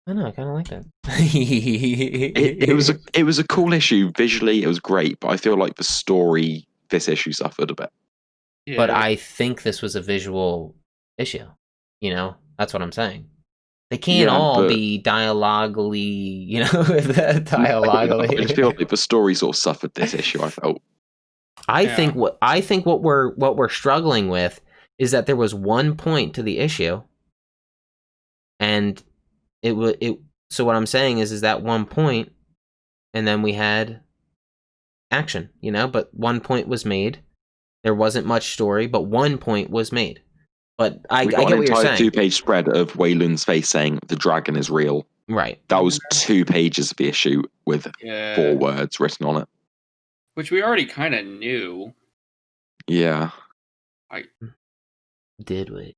A: I know, I kind of like that.
B: it was a cool issue. Visually, it was great, but I feel like the story, this issue suffered a bit.
C: Yeah.
A: But I think this was a visual issue. That's what I'm saying. They can't all be dialogically, dialogically.
B: I just feel like the story sort of suffered this issue, I felt.
A: I think what we're struggling with is that there was one point to the issue, and so what I'm saying is that one point, and then we had action, but one point was made. There wasn't much story, but one point was made. But I get what you're saying.
B: 2-page spread of Wei Lun's face saying the dragon is real.
A: Right.
B: That was 2 pages of the issue with 4 words written on it.
C: Which we already kind of knew.
B: Yeah.
A: Did we?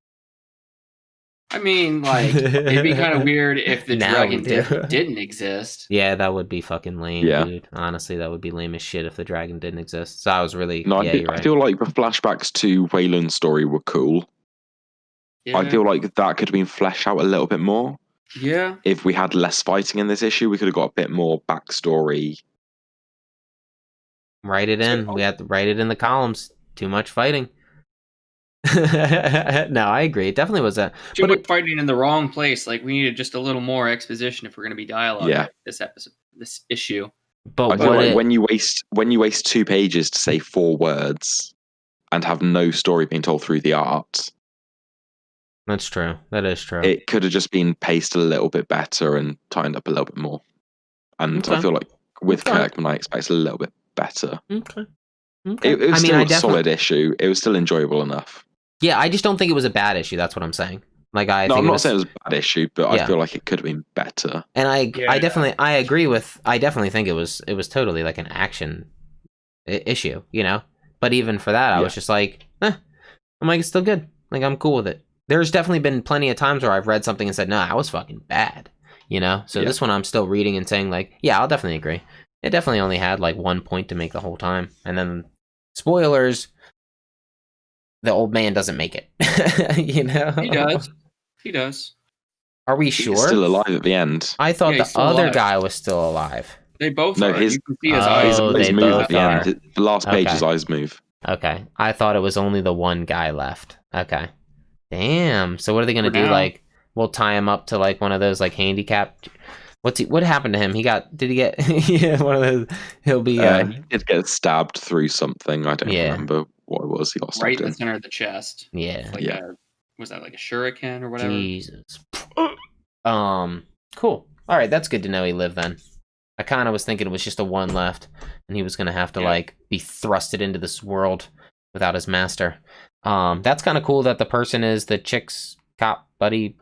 C: I mean, it'd be kind of weird if the dragon didn't exist.
A: Yeah, that would be fucking lame, dude. Honestly, that would be lame as shit if the dragon didn't exist. So I was really...
B: No,
A: you're right.
B: I feel like the flashbacks to Wei Lun's story were cool. Yeah. I feel like that could have been fleshed out a little bit more.
C: Yeah.
B: If we had less fighting in this issue, we could have got a bit more backstory
A: Write it in. We have to write it in the columns. Too much fighting. No, I agree. It definitely was a
C: Too much fighting in the wrong place. Like we needed just a little more exposition if we're going to be dialogue. This episode, this issue.
B: But I feel like when you waste 2 pages to say 4 words and have no story being told through the art.
A: That's true. That is true.
B: It could have just been paced a little bit better and tightened up a little bit more. And I feel like with Kirkman, I expect a little bit better.
A: Okay.
B: It was still a solid issue. It was still enjoyable enough.
A: Yeah, I just don't think it was a bad issue. That's what I'm saying. Like I'm
B: not saying it was a bad issue, but I feel like it could have been better.
A: And I definitely think it was totally like an action issue, you know. But even for that, I was just like, I'm like, it's still good. Like I'm cool with it. There's definitely been plenty of times where I've read something and said, no, that was fucking bad, you know. So this one I'm still reading and saying like, yeah, I'll definitely agree. It definitely only had like 1 point to make the whole time, and then spoilers. The old man doesn't make it. You know?
C: He does.
A: Are we sure?
B: He's still alive at the end.
A: I thought the other guy was still alive.
C: They both are. You can see his
B: eyes
A: they
B: move
A: both
B: at the
A: are.
B: end. The last page, his eyes move.
A: Okay. I thought it was only the one guy left. Okay. Damn. So what are they going to do?
C: Now.
A: Like, we'll tie him up to like one of those like handicapped... What happened to him? Did he get yeah, one of those? He'll be
B: he did get stabbed through something. I don't remember what it was. He got stabbed
C: right in the center of the chest.
A: Yeah.
C: Like was that like a shuriken or whatever?
A: Jesus. Cool. All right, that's good to know he lived then. I kind of was thinking it was just a one left, and he was gonna have to like be thrusted into this world without his master. That's kind of cool that the person is the chick's cop buddy.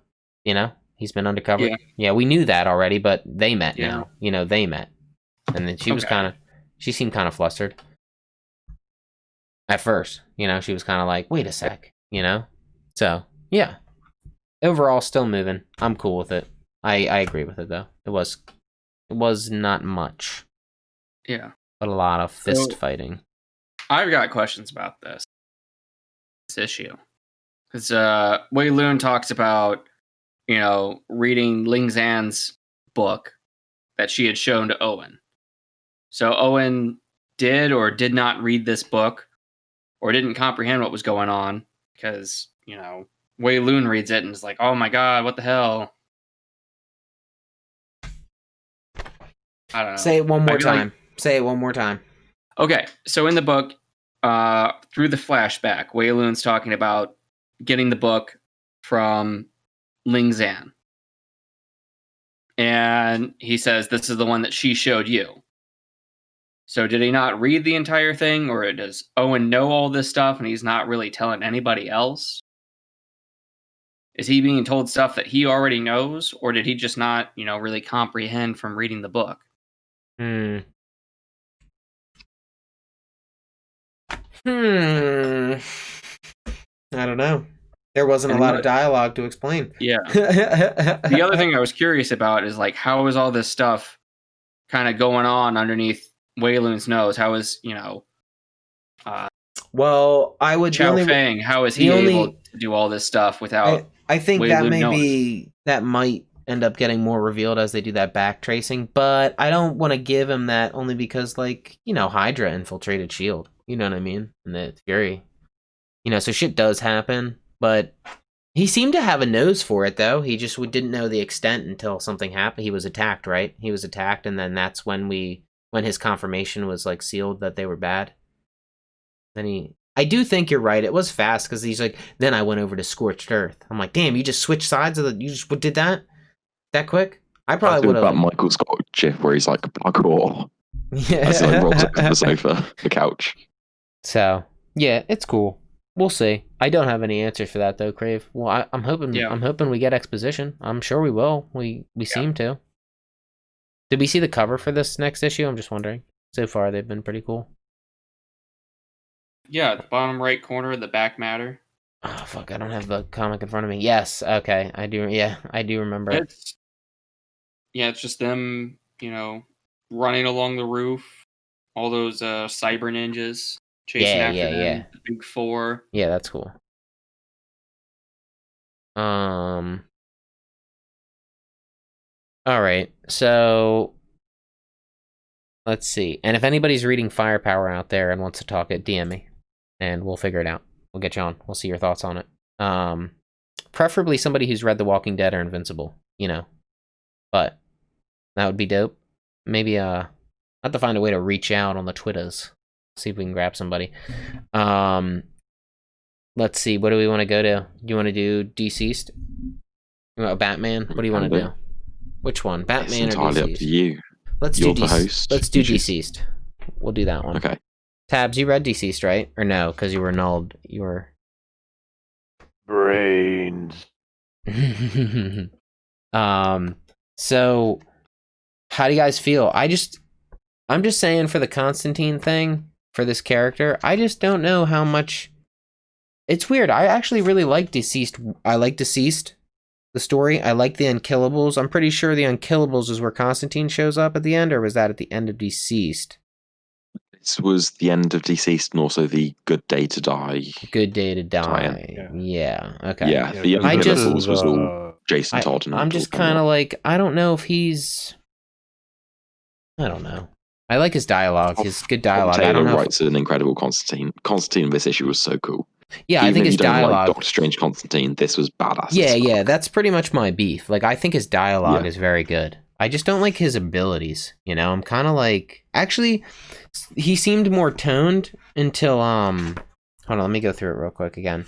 A: You know, he's been undercover. Yeah, we knew that already, but they met now. You know, they met, and then she was she seemed kind of flustered at first. You know, she was kind of like, wait a sec. You know, so yeah. Overall, still moving. I'm cool with it. I agree with it though. It was not much.
C: Yeah.
A: But a lot of fist fighting.
C: I've got questions about this issue. Because Wei Lun talks about, you know, reading Ling Zan's book that she had shown to Owen. So Owen did or did not read this book or didn't comprehend what was going on because, you know, Wei Lun reads it and is like, oh my god, what the hell? I don't know.
A: Say it one more time. Say it one more time.
C: Okay, so in the book, through the flashback, Wei Lun's talking about getting the book from Ling Zan. And he says, this is the one that she showed you. So did he not read the entire thing, or does Owen know all this stuff and he's not really telling anybody else? Is he being told stuff that he already knows, or did he just not, you know, really comprehend from reading the book?
A: I don't know. There wasn't a lot of dialogue to explain.
C: Yeah. The other thing I was curious about is, like, how is all this stuff kind of going on underneath Wei Lun's nose? How is, you know...
A: well, I would...
C: Chao Feng, how is he able to do all this stuff without...
A: I think
C: Wei
A: that
C: Lun
A: may
C: knows?
A: be... That might end up getting more revealed as they do that back tracing, but I don't want to give him that only because, like, you know, Hydra infiltrated S.H.I.E.L.D. You know what I mean? And the Fury. You know, so shit does happen, but he seemed to have a nose for it, though. He just didn't know the extent until something happened. He was attacked, right? He was attacked, and then that's when his confirmation was, like, sealed that they were bad. Then I do think you're right. It was fast, because he's like, then I went over to Scorched Earth. I'm like, damn, you just switched sides of you just did that? That quick? I probably would have.
B: About Michael Scott GIF where he's like, parkour. Yeah. As he like rolls up to the sofa, the couch.
A: So, yeah, it's cool. We'll see. I don't have any answers for that though, Crave. Well, I'm hoping we get exposition. I'm sure we will. We seem to. Did we see the cover for this next issue? I'm just wondering. So far, they've been pretty cool.
C: Yeah, at the bottom right corner, the back matter.
A: Oh fuck! I don't have the comic in front of me. Yes, okay, I do. Yeah, I do remember it.
C: It's just them, you know, running along the roof. All those cyber ninjas chasing after them. Yeah. The big four.
A: Yeah, that's cool. All right, so Let's see. And if anybody's reading Firepower out there and wants to talk it, DM me, and we'll figure it out. We'll get you on. We'll see your thoughts on it. Preferably somebody who's read The Walking Dead or Invincible, you know. But that would be dope. Maybe I have to find a way to reach out on the Twitters. See if we can grab somebody. Let's see. What do we want to go to? Do you want to do Deceased? Batman? What do you want to do? Which one? Batman
B: it's
A: or
B: entirely
A: Deceased?
B: up to you.
A: You're the host. Let's do Deceased. We'll do that one.
B: Okay.
A: Tabs, you read Deceased, right? Or no? Because you were annulled. You were
E: brains.
A: So how do you guys feel? I'm just saying, for the Constantine thing, for this character, I just don't know how much. It's weird. I actually really like Deceased. I like Deceased, the story. I like the Unkillables. I'm pretty sure the Unkillables is where Constantine shows up at the end, or was that at the end of Deceased?
B: This was the end of Deceased and also the Good Day to Die.
A: Good Day to Die. Yeah. Okay.
B: Yeah, the Unkillables was all Jason Todd.
A: I'm just kind of like, I don't know if he's. I don't know. I like his dialogue. His good dialogue.
B: Taylor
A: I don't know.
B: Writes an incredible Constantine. Constantine in this issue was so cool.
A: Yeah,
B: Even
A: I think
B: if
A: his
B: you don't
A: dialogue.
B: Like Doctor Strange Constantine, this was badass.
A: Yeah, that's pretty much my beef. Like, I think his dialogue is very good. I just don't like his abilities. You know, I'm kind of like. Actually, he seemed more toned until Hold on, let me go through it real quick again.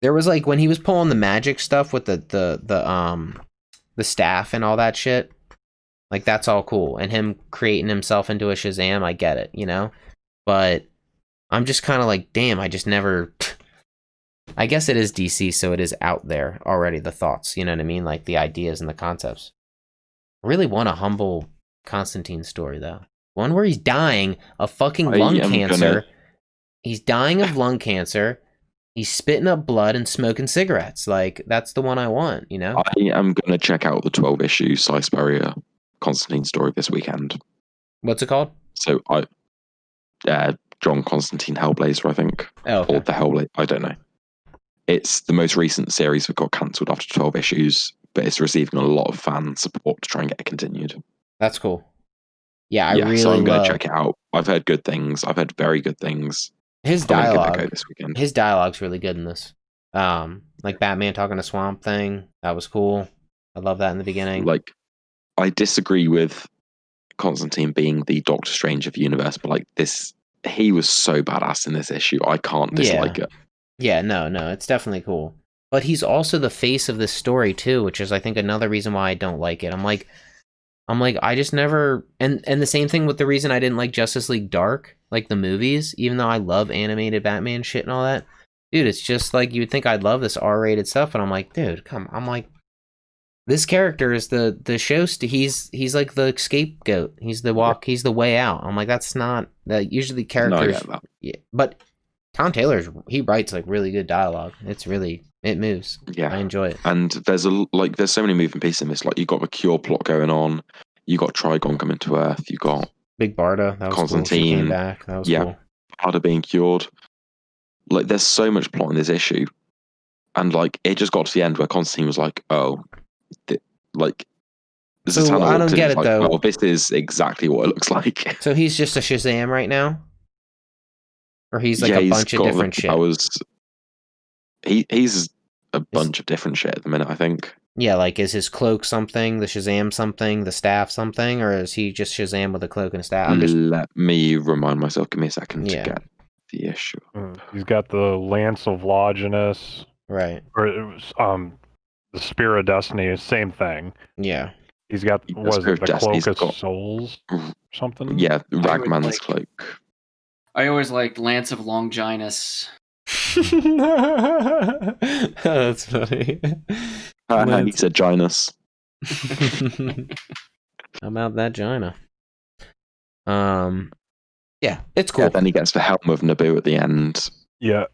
A: There was like when he was pulling the magic stuff with the staff and all that shit. Like, that's all cool. And him creating himself into a Shazam, I get it, you know? But I'm just kind of like, damn, I just never... I guess it is DC, so it is out there already, the thoughts, you know what I mean? Like, the ideas and the concepts. I really want a humble Constantine story, though. One where he's dying of fucking lung cancer. He's dying of lung cancer. He's spitting up blood and smoking cigarettes. Like, that's the one I want, you know?
B: I am going to check out the 12-issue Size Barrier Constantine story this weekend.
A: What's it called?
B: So John Constantine Hellblazer, I think.
A: Oh, okay.
B: Or the Hellblazer, I don't know. It's the most recent series that got cancelled after 12 issues, but it's receiving a lot of fan support to try and get it continued.
A: That's cool. Yeah, I really
B: so I'm going to check it out. I've heard good things. I've heard very good things.
A: His dialogue
B: this weekend.
A: His dialogue's really good in this. Like Batman talking to Swamp Thing, that was cool. I love that in the beginning.
B: Like, I disagree with Constantine being the Doctor Strange of the universe, but like this, he was so badass in this issue. I can't dislike it.
A: Yeah, no, it's definitely cool. But he's also the face of this story too, which is I think another reason why I don't like it. I'm like, I just never, and the same thing with the reason I didn't like Justice League Dark, like the movies, even though I love animated Batman shit and all that. Dude, it's just like, you'd think I'd love this R-rated stuff, and I'm like, dude, I'm like, this character is the show. He's like the scapegoat. He's the way out. I'm like, that's not that usually characters.
B: No,
A: yeah, but Tom Taylor's he writes like really good dialogue. It moves.
B: Yeah,
A: I enjoy it.
B: And there's so many moving pieces in this. Like, you got the Cure plot going on. You got Trigon coming to Earth. You got
A: Big Barda. That was
B: Constantine.
A: Cool. She came back. That was cool.
B: Barda being cured. Like, there's so much plot in this issue, and like it just got to the end where Constantine was like, "Oh,
A: so I don't get it though.
B: Well, this is exactly what it looks like."
A: So he's just a Shazam right now, or he's like a bunch of different shit.
B: He's a bunch of different shit at the minute, I think.
A: Yeah, like, is his cloak something, the Shazam something, the staff something, or is he just Shazam with a cloak and a staff?
B: Let me remind myself. Give me a second to get the issue.
E: He's got the Lance of Longinus.
A: Right.
E: Or it was, the Spear of Destiny, same thing.
A: Yeah.
E: He's got, the Cloak of Souls? Something?
B: Yeah, Ragman's cloak.
C: I always liked Lance of Longinus.
A: That's funny.
B: He said Ginus.
A: How about that Gina? Yeah, it's cool.
B: Yeah, then he gets the helm of Naboo at the end.
E: Yeah.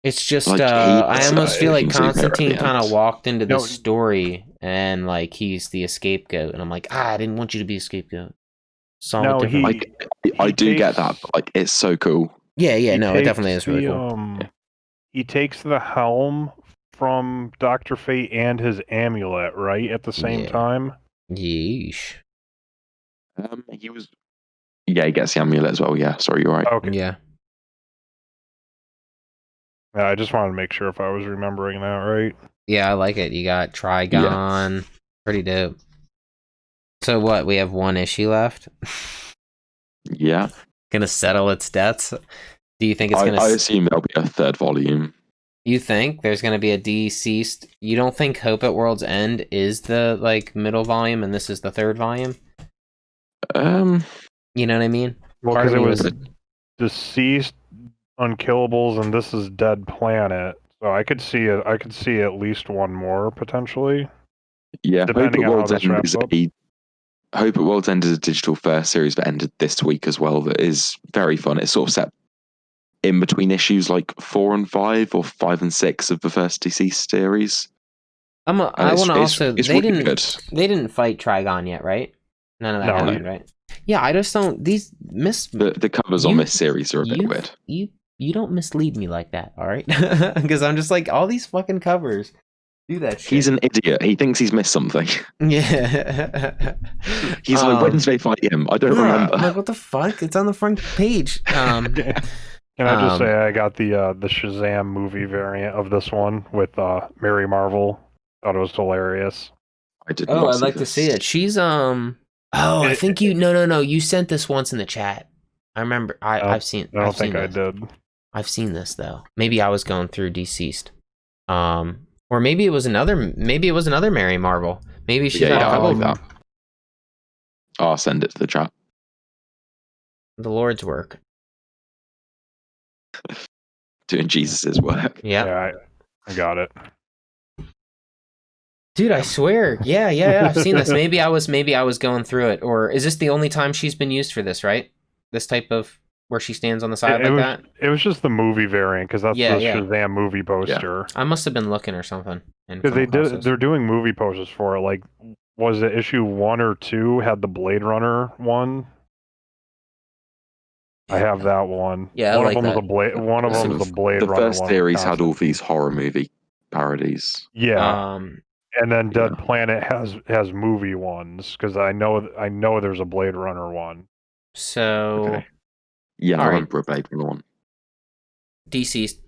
A: It's just like, I almost feel like Constantine kind of walked into this story and like he's the scapegoat, and I'm like, I didn't want you to be a scapegoat.
B: I do get that, but like, it's so cool.
A: Yeah, it definitely is really cool.
E: He takes the helm from Dr. Fate and his amulet, right, at the same time?
A: Yeesh.
B: He was. Yeah, he gets the amulet as well. Yeah, sorry, you're right.
E: Okay.
A: Yeah.
E: Yeah, I just wanted to make sure if I was remembering that right.
A: Yeah, I like it. You got Trigon. Pretty dope. So what? We have one issue left.
B: Yeah.
A: Gonna settle its debts. Do you think it's gonna?
B: I assume there'll be a third volume.
A: You think there's gonna be a deceased? You don't think Hope at World's End is the like middle volume, and this is the third volume? You know what I mean?
E: Well,
A: Part
E: because
A: of
E: it
A: me
E: was Deceased, Unkillables, and this is Dead Planet. So I could see it. I could see at least one more potentially.
B: Yeah,
E: Depending
B: Hope at
E: on how
B: World's
E: this
B: End
E: wraps
B: is
E: up.
B: Hope at World's End is a digital first series that ended this week as well. That is very fun. It's sort of set in between issues like 4 and 5 or 5 and 6 of the first Deceased series.
A: I want to also.
B: It's
A: They
B: really
A: didn't.
B: good.
A: They didn't fight Trigon yet, right? None of that
E: No,
A: happened, right? Yeah, I just don't. These
B: The covers on this series are a bit weird.
A: You don't mislead me like that, all right? Because I'm just like all these fucking covers do that shit.
B: He's an idiot. He thinks he's missed something.
A: Yeah.
B: He's like, when did they fight him? I don't remember.
A: I'm like, what the fuck? It's on the front page.
E: Can I just say I got the Shazam movie variant of this one with Mary Marvel. Thought it was hilarious.
B: I did.
A: Oh,
B: not
A: I'd like to see it. She's Oh, I think you. No. You sent this once in the chat. I remember. I've seen.
E: I don't think I did.
A: I've seen this though. Maybe I was going through Deceased. Or maybe it was another. Maybe it was another Mary Marvel. Maybe she's got a
B: I
A: couple.
B: like that. I'll send it to the chat.
A: The Lord's work.
B: Doing Jesus's work.
A: Yeah.
E: Yeah, I got it.
A: Dude, I swear. Yeah. I've seen this. Maybe I was going through it. Or is this the only time she's been used for this? Right? This type of where she stands on the side that.
E: It was just the movie variant because that's the Shazam movie poster.
A: I must have been looking or something.
E: Because they're doing movie posters for it. Like, was it issue 1 or 2 had the Blade Runner one? I have that one.
A: Yeah,
E: one
A: I like
E: of them
A: that.
E: was a Blade. One of them was the Blade
B: The
E: Runner
B: first
E: one.
B: series had all these horror movie parodies.
E: Yeah. And then Dead Planet has movie ones because I know there's a Blade Runner one.
A: So.
B: Okay. Yeah, I remember a Blade Runner one.
A: Deceased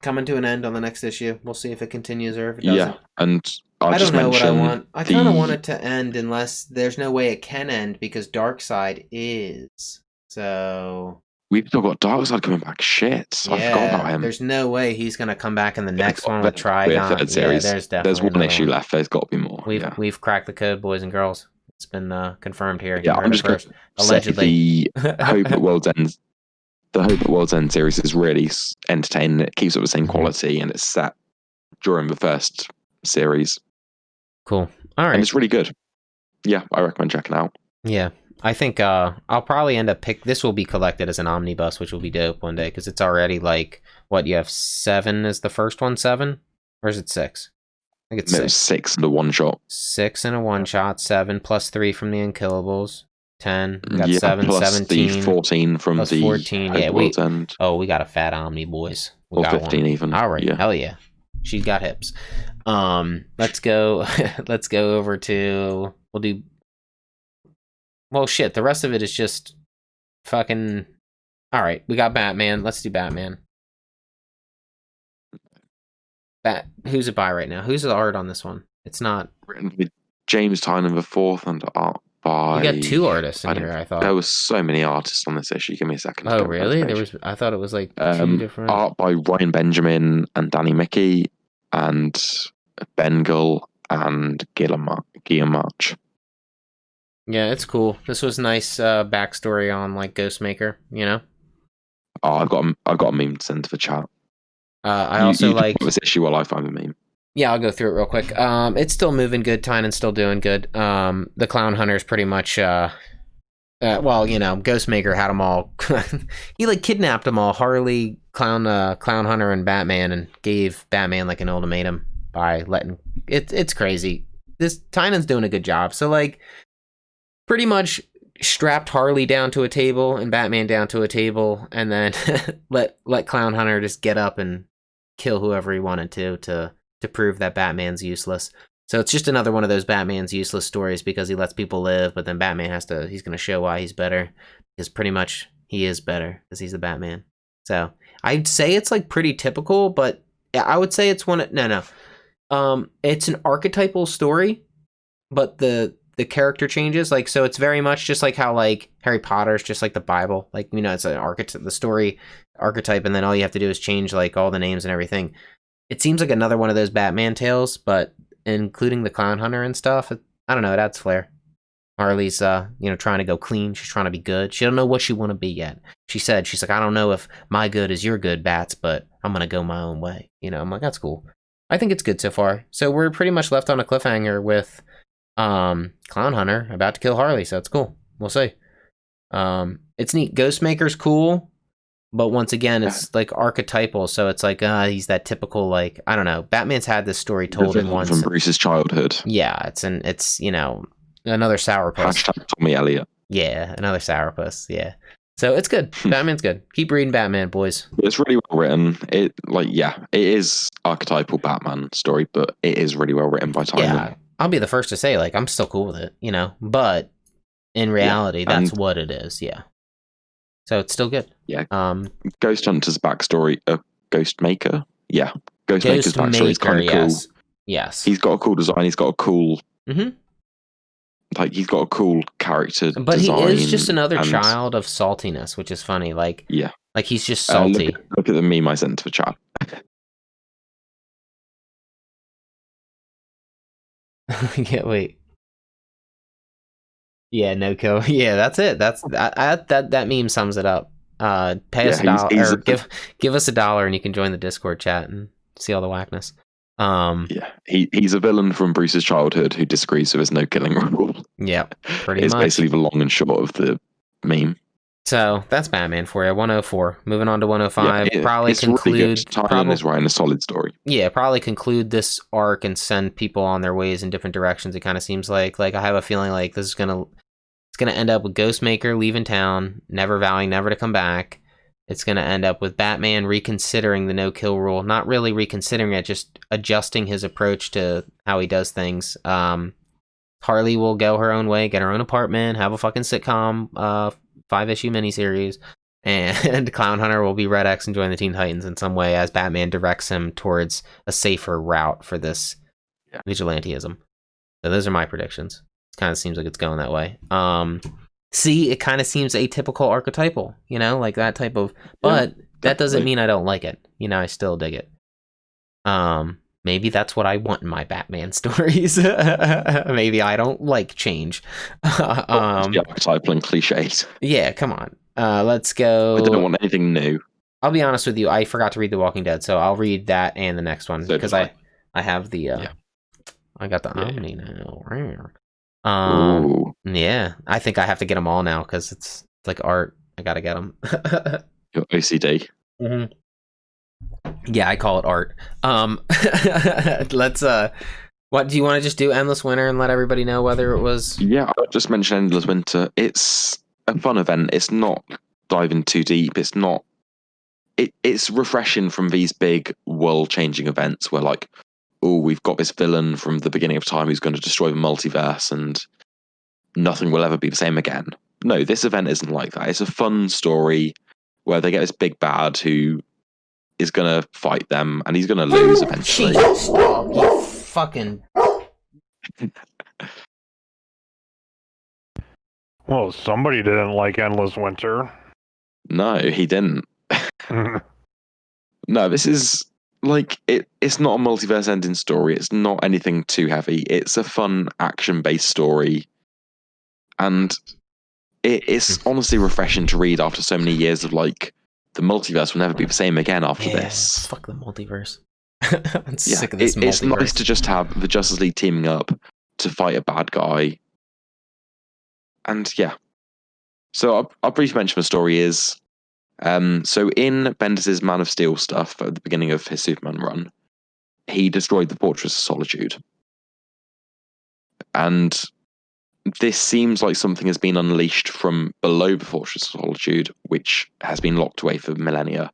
A: coming to an end on the next issue. We'll see if it continues or if it doesn't.
B: Yeah, and
A: I
B: just
A: don't know what I
B: mention
A: want. I kind of want it to end unless there's no way it can end because Darkseid is. So
B: we've still got Darkseid coming back. Shit, I forgot about him.
A: There's no way he's gonna come back in the next one with Trigon.
B: Third series.
A: Yeah, there's
B: one issue left. There's got to be more.
A: We've cracked the code, boys and girls. It's been confirmed here.
B: Yeah, I'm just going to allegedly. The Hope at World's End. The Hope at World's End series is really entertaining. It keeps up the same quality, and it's set during the first series.
A: Cool. All right.
B: And it's really good. Yeah, I recommend checking out.
A: Yeah. I think I'll probably end up this will be collected as an omnibus, which will be dope one day because it's already like what you have 7 is the first one 7 or is it 6? I think it's
B: 6 in the one shot.
A: 6 in a one shot, 7 plus 3 from the Unkillables, 10. We got 7,
B: plus
A: 17,
B: the 14 from
A: plus
B: the
A: 14.
B: Hope
A: Yeah,
B: World's End.
A: We got a fat omni, boys. We
B: or
A: got
B: 15
A: one.
B: even.
A: All right,
B: yeah.
A: hell yeah, she's got hips. Let's go. Let's go over to. We'll do. Well, shit. The rest of it is just fucking. All right, we got Batman. Let's do Batman. Who's it by right now? Who's the art on this one? It's not
B: written with James Tynan the fourth and art by.
A: You got 2 artists in here. I thought
B: there was so many artists on this issue. Give me a second.
A: Oh, really? There was. I thought it was like 2 different.
B: Art by Ryan Benjamin and Danny Mickey and Bengal and Guillaume March.
A: Yeah, it's cool. This was nice backstory on like Ghostmaker, you know?
B: Oh, I've got a meme to send to the chat.
A: I also like
B: this issue while I find the meme.
A: Yeah, I'll go through it real quick. It's still moving good. Tynan's still doing good. The Clown Hunter's pretty much well, you know, Ghostmaker had them all. He like kidnapped them all. Harley, Clown Hunter, and Batman, and gave Batman like an ultimatum by letting it's crazy. This Tynan's doing a good job. So like pretty much strapped Harley down to a table and Batman down to a table, and then let Clown Hunter just get up and kill whoever he wanted to prove that Batman's useless. So it's just another one of those Batman's useless stories because he lets people live, but then Batman he's going to show why he's better. Because pretty much he is better because he's the Batman. So I'd say it's like pretty typical, but I would say it's no. It's an archetypal story, but the character changes. Like, so it's very much just like how like Harry Potter's just like the Bible. Like, you know, it's an archetype, the story archetype, and then all you have to do is change like all the names and everything. It seems like another one of those Batman tales, but including the Clown Hunter and stuff. I don't know. It adds flair. Harley's, trying to go clean. She's trying to be good. She don't know what she want to be yet. She's like, I don't know if my good is your good, Bats, but I'm going to go my own way. You know, I'm like, that's cool. I think it's good so far. So we're pretty much left on a cliffhanger with Clown Hunter about to kill Harley. So it's cool. We'll see. It's neat. Ghostmaker's cool. But once again, it's like archetypal. So it's like, he's that typical, like, I don't know. Batman's had this story told in once.
B: From Bruce's childhood.
A: Yeah, it's another sourpuss.
B: Hashtag Tommy Elliot.
A: Yeah, another sourpuss. Yeah. So it's good. Batman's good. Keep reading Batman, boys.
B: It's really well written. It is archetypal Batman story, but it is really well written by Tynan.
A: Yeah, I'll be the first to say, like, I'm still cool with it, you know. But in reality, that's what it is. Yeah. So it's still good.
B: Yeah. Ghost Hunter's backstory, Ghostmaker. Yeah. Ghostmaker's backstory is kind of cool.
A: Yes.
B: He's got a cool design. He's got a cool.
A: Mm-hmm.
B: Like, he's got a cool character
A: but
B: design.
A: He is just another child of saltiness, which is funny. Like,
B: yeah.
A: Like, he's just salty.
B: Look at the meme I sent to the chat.
A: Yeah, wait. Yeah, no kill. Yeah, that's it. That meme sums it up. Pay us $1 or give us $1 and you can join the Discord chat and see all the whackness.
B: Yeah, he's a villain from Bruce's childhood who disagrees with his no killing rule.
A: Yeah, pretty
B: it's
A: much.
B: It's basically the long and short of the meme.
A: So that's Batman for you. 104. Moving on to 105.
B: Yeah,
A: probably conclude.
B: Really Tynan is writing a solid story.
A: Yeah, probably conclude this arc and send people on their ways in different directions. It kind of seems like I have a feeling like this is gonna end up with Ghostmaker leaving town, never vowing never to come back. It's gonna end up with Batman reconsidering the no kill rule. Not really reconsidering it, just adjusting his approach to how he does things. Harley will go her own way, get her own apartment, have a fucking sitcom, 5-issue miniseries, and Clown Hunter will be Red X and join the Teen Titans in some way as Batman directs him towards a safer route for this vigilantism. So those are my predictions. It kind of seems like it's going that way. See, it kind of seems atypical archetypal, you know, like that type of, but that doesn't mean I don't like it. You know, I still dig it. Maybe that's what I want in my Batman stories. Maybe I don't like change.
B: Archetypal and cliches.
A: Yeah, come on. Let's go.
B: I don't want anything new.
A: I'll be honest with you. I forgot to read The Walking Dead, so I'll read that and the next one because I have the. I got the Omni now. Yeah, I think I have to get them all now because it's like art. I gotta get them.
B: Your OCD.
A: Mm-hmm. Yeah, I call it art. Let's. What do you want to just do? Endless Winter and let everybody know whether it was.
B: Yeah, I'll just mention Endless Winter. It's a fun event. It's not diving too deep. It's not. It's refreshing from these big world-changing events where, like, oh, we've got this villain from the beginning of time who's going to destroy the multiverse and nothing will ever be the same again. No, this event isn't like that. It's a fun story where they get this big bad who is going to fight them and he's going to lose eventually.
A: Stop, you fucking...
E: Well, somebody didn't like Endless Winter.
B: No, he didn't. No, this is... Like, it's not a multiverse ending story. It's not anything too heavy. It's a fun, action-based story. And it's honestly refreshing to read after so many years of, like, the multiverse will never be the same again after this.
A: Fuck the multiverse. I'm sick of this multiverse.
B: It's nice to just have the Justice League teaming up to fight a bad guy. And, yeah. So, I'll briefly mention the story is... So in Bendis' Man of Steel stuff at the beginning of his Superman run, he destroyed the Fortress of Solitude. And this seems like something has been unleashed from below the Fortress of Solitude, which has been locked away for millennia.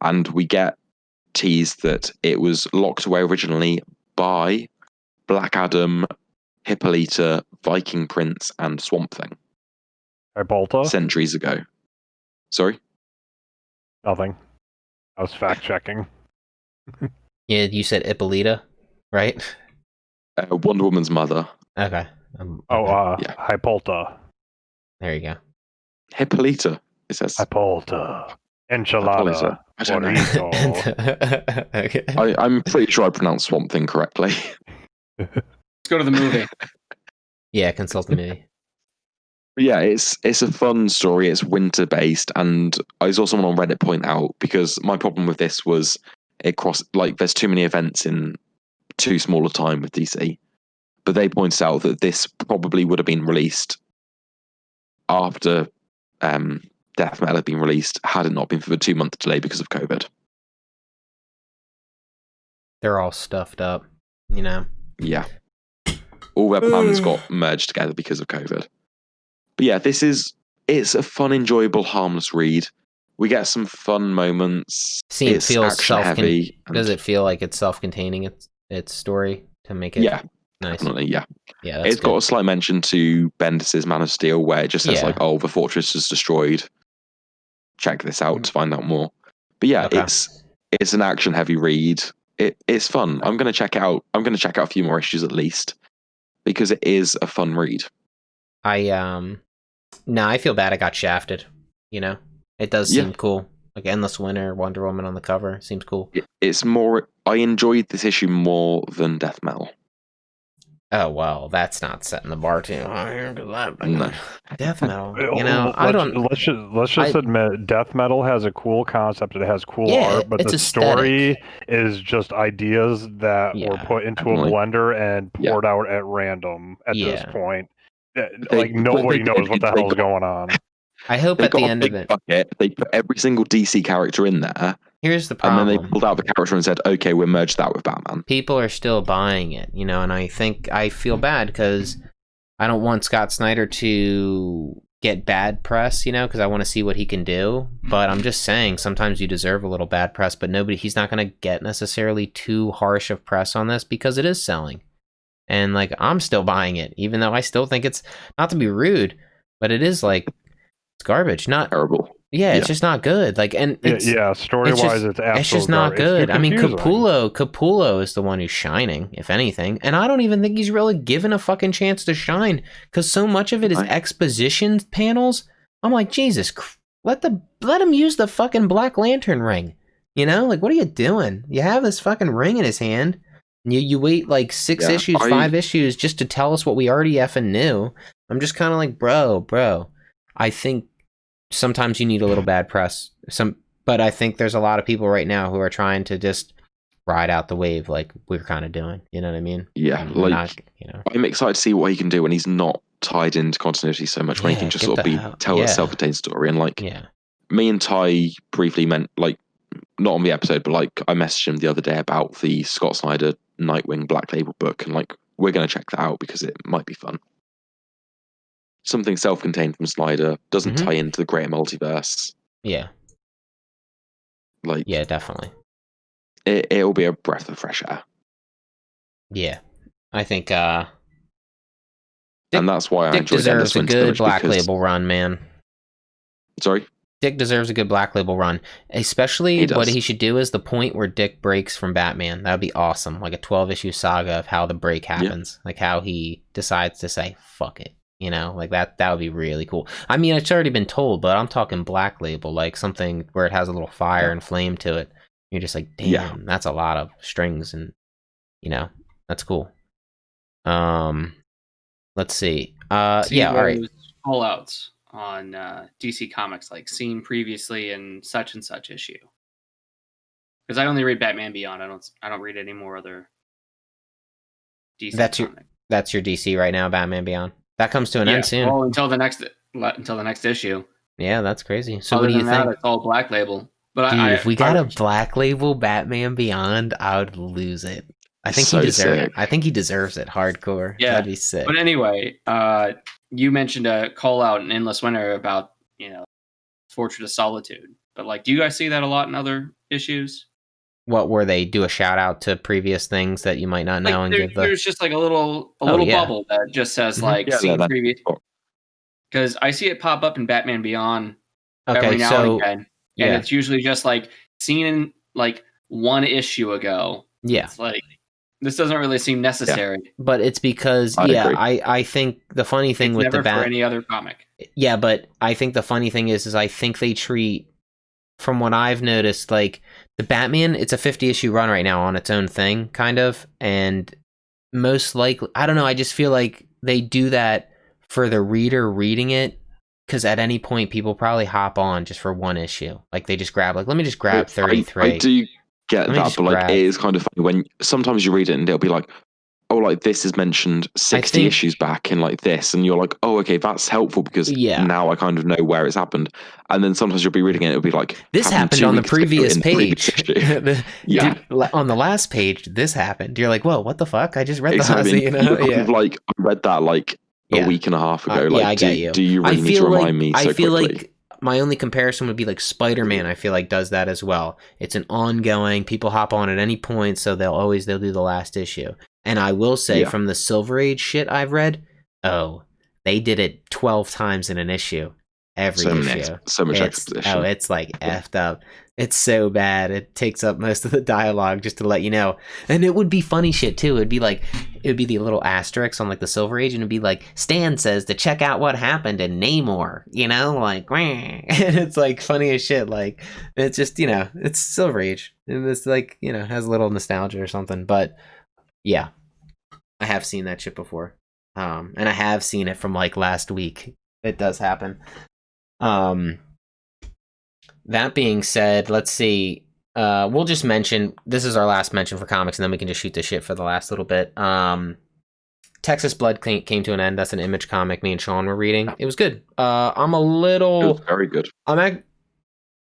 B: And we get teased that it was locked away originally by Black Adam, Hippolyta, Viking Prince, and Swamp Thing.
E: Hippolyta?
B: Centuries ago. Sorry?
E: Nothing. I was fact checking.
A: Yeah, you said Ippolita, right?
B: Wonder Woman's mother.
A: Okay.
B: Yeah.
E: Hippolyta.
A: There you go.
B: Hippolyta, it says.
E: Hippolyta. Enchilada.
B: Hippolyta. I don't know.
A: Okay.
B: I'm pretty sure I pronounced Swamp Thing correctly.
C: Let's go to the movie.
A: Yeah, consult the movie.
B: But yeah, it's a fun story. It's winter based, and I saw someone on Reddit point out, because my problem with this was there's too many events in too small a time with DC. But they pointed out that this probably would have been released after Death Metal had been released, had it not been for the 2-month delay because of COVID.
A: They're all stuffed up, you know.
B: Yeah. All their plans got merged together because of COVID. But yeah, it's a fun, enjoyable, harmless read. We get some fun moments. It's action heavy.
A: Does it feel like it's self-containing, its story, to make it nice?
B: Definitely, yeah.
A: Yeah,
B: it's got a slight mention to Bendis' Man of Steel, where it just says the fortress is destroyed. Check this out to find out more. But yeah, it's an action heavy read. It's fun. I'm gonna check it out. I'm gonna check out a few more issues at least, because it is a fun read.
A: I feel bad I got shafted. You know, it does seem cool. Like Endless Winter, Wonder Woman on the cover seems cool.
B: It's more. I enjoyed this issue more than Death Metal.
A: Oh well, that's not setting the bar too high.
B: No.
A: Death Metal. You know,
E: let's just admit, Death Metal has a cool concept. It has cool art, but the story is just ideas that were put into a blender and poured out at random. At this point, nobody knows what the hell's going on.
A: I hope at the end of it,
B: they put every single DC character in there.
A: Here's the problem.
B: And then they pulled out the character and said, okay, we'll merge that with Batman.
A: People are still buying it, you know, and I think I feel bad because I don't want Scott Snyder to get bad press, you know, because I want to see what he can do. But I'm just saying, sometimes you deserve a little bad press, but he's not going to get necessarily too harsh of press on this because it is selling. And, like, I'm still buying it, even though I still think it's, not to be rude, but it is, like, it's garbage. Not
B: terrible.
A: Yeah, it's just not good. Like, and
E: story-wise,
A: it's just not good. I mean, Capullo is the one who's shining, if anything, and I don't even think he's really given a fucking chance to shine because so much of it is exposition panels. I'm like, Jesus, let him use the fucking Black Lantern ring. You know, like, what are you doing? You have this fucking ring in his hand. You wait like 5 issues just to tell us what we already effing knew. I'm just kind of like, bro. I think sometimes you need a little bad press. But I think there's a lot of people right now who are trying to just ride out the wave, like we're kind of doing. You know what I mean?
B: Yeah, I'm excited to see what he can do when he's not tied into continuity so much. When he can just sort of tell a self-contained story. And me and Ty briefly not on the episode, but like I messaged him the other day about the Scott Snyder Nightwing Black Label book, and like we're going to check that out because it might be fun. Something self-contained from Snyder, doesn't tie into the greater multiverse.
A: Yeah. Yeah, definitely.
B: It'll be a breath of fresh air.
A: Yeah. I think
B: and that's why I
A: Dick
B: enjoyed
A: deserves a good Black Label run, man.
B: Sorry?
A: Dick deserves a good Black Label run. Especially what he should do is the point where Dick breaks from Batman. That would be awesome. Like a 12-issue saga of how the break happens. Like how he decides to say, fuck it. You know, like that would be really cool. I mean, it's already been told, but I'm talking Black Label, like something where it has a little fire and flame to it. You're just like, damn, that's a lot of strings, and you know, that's cool. Let's see. All right.
C: Call outs on DC Comics, like seen previously in such and such issue. Because I only read Batman Beyond. I don't read any more other DC.
A: That's your DC right now, Batman Beyond. That comes to an end soon.
C: Well, until the next issue.
A: Yeah, that's crazy. So
C: other
A: what do you think?
C: It's all Black Label. But
A: dude, if we got a Black Label Batman Beyond, I would lose it. I think he deserves it. I think he deserves it hardcore. Yeah, that'd be sick.
C: But anyway, you mentioned a call out in Endless Winter about, you know, Fortress of Solitude. But like, do you guys see that a lot in other issues?
A: What were they? Do a shout out to previous things that you might not know and give the.
C: There's just like a little bubble that just says like seen previous. Because I see it pop up in Batman Beyond every now and again, and it's usually just like seen like one issue ago.
A: Yeah,
C: it's like this doesn't really seem necessary.
A: Yeah. But it's because I think the funny thing with the
C: for any other comic.
A: Yeah, but I think the funny thing is I think they treat, from what I've noticed, like the Batman, it's a 50 issue run right now on its own thing, kind of, and most likely, I don't know, I just feel like they do that for the reader reading it, because at any point people probably hop on just for one issue, like they just grab, like, let me just grab 33.
B: I do get that, but like it is kind of funny when sometimes you read it and it'll be like, oh, like this is mentioned 60 issues back in like this, and you're like, oh, okay, that's helpful because now I kind of know where it's happened. And then sometimes you'll be reading it, it'll be like,
A: this happened on the previous page. On the last page, this happened. You're like, whoa, what the fuck? I just read
B: the you know? Kind of like I read that like a week and a half ago. Like,
A: I get you.
B: Do you really need to remind me?
A: I feel like my only comparison would be like Spider-Man. I feel like does that as well. It's an ongoing. People hop on at any point, so they'll do the last issue. And I will say, from the Silver Age shit I've read, they did it 12 times in an issue. Every issue.
B: So much exposition.
A: It's like effed up. It's so bad. It takes up most of the dialogue just to let you know. And it would be funny shit too. It would be the little asterisks on like the Silver Age, and it'd be like, Stan says to check out what happened in Namor, you know, like, and it's like funny as shit. Like, it's just, you know, it's Silver Age. And it's like, you know, has a little nostalgia or something. But yeah, I have seen that shit before. And I have seen it from like last week. It does happen. That being said, let's see. We'll just mention, this is our last mention for comics, and then we can just shoot the shit for the last little bit. Texas Blood came to an end. That's an Image comic me and Sean were reading. It was good. I'm a little...
B: It was very good.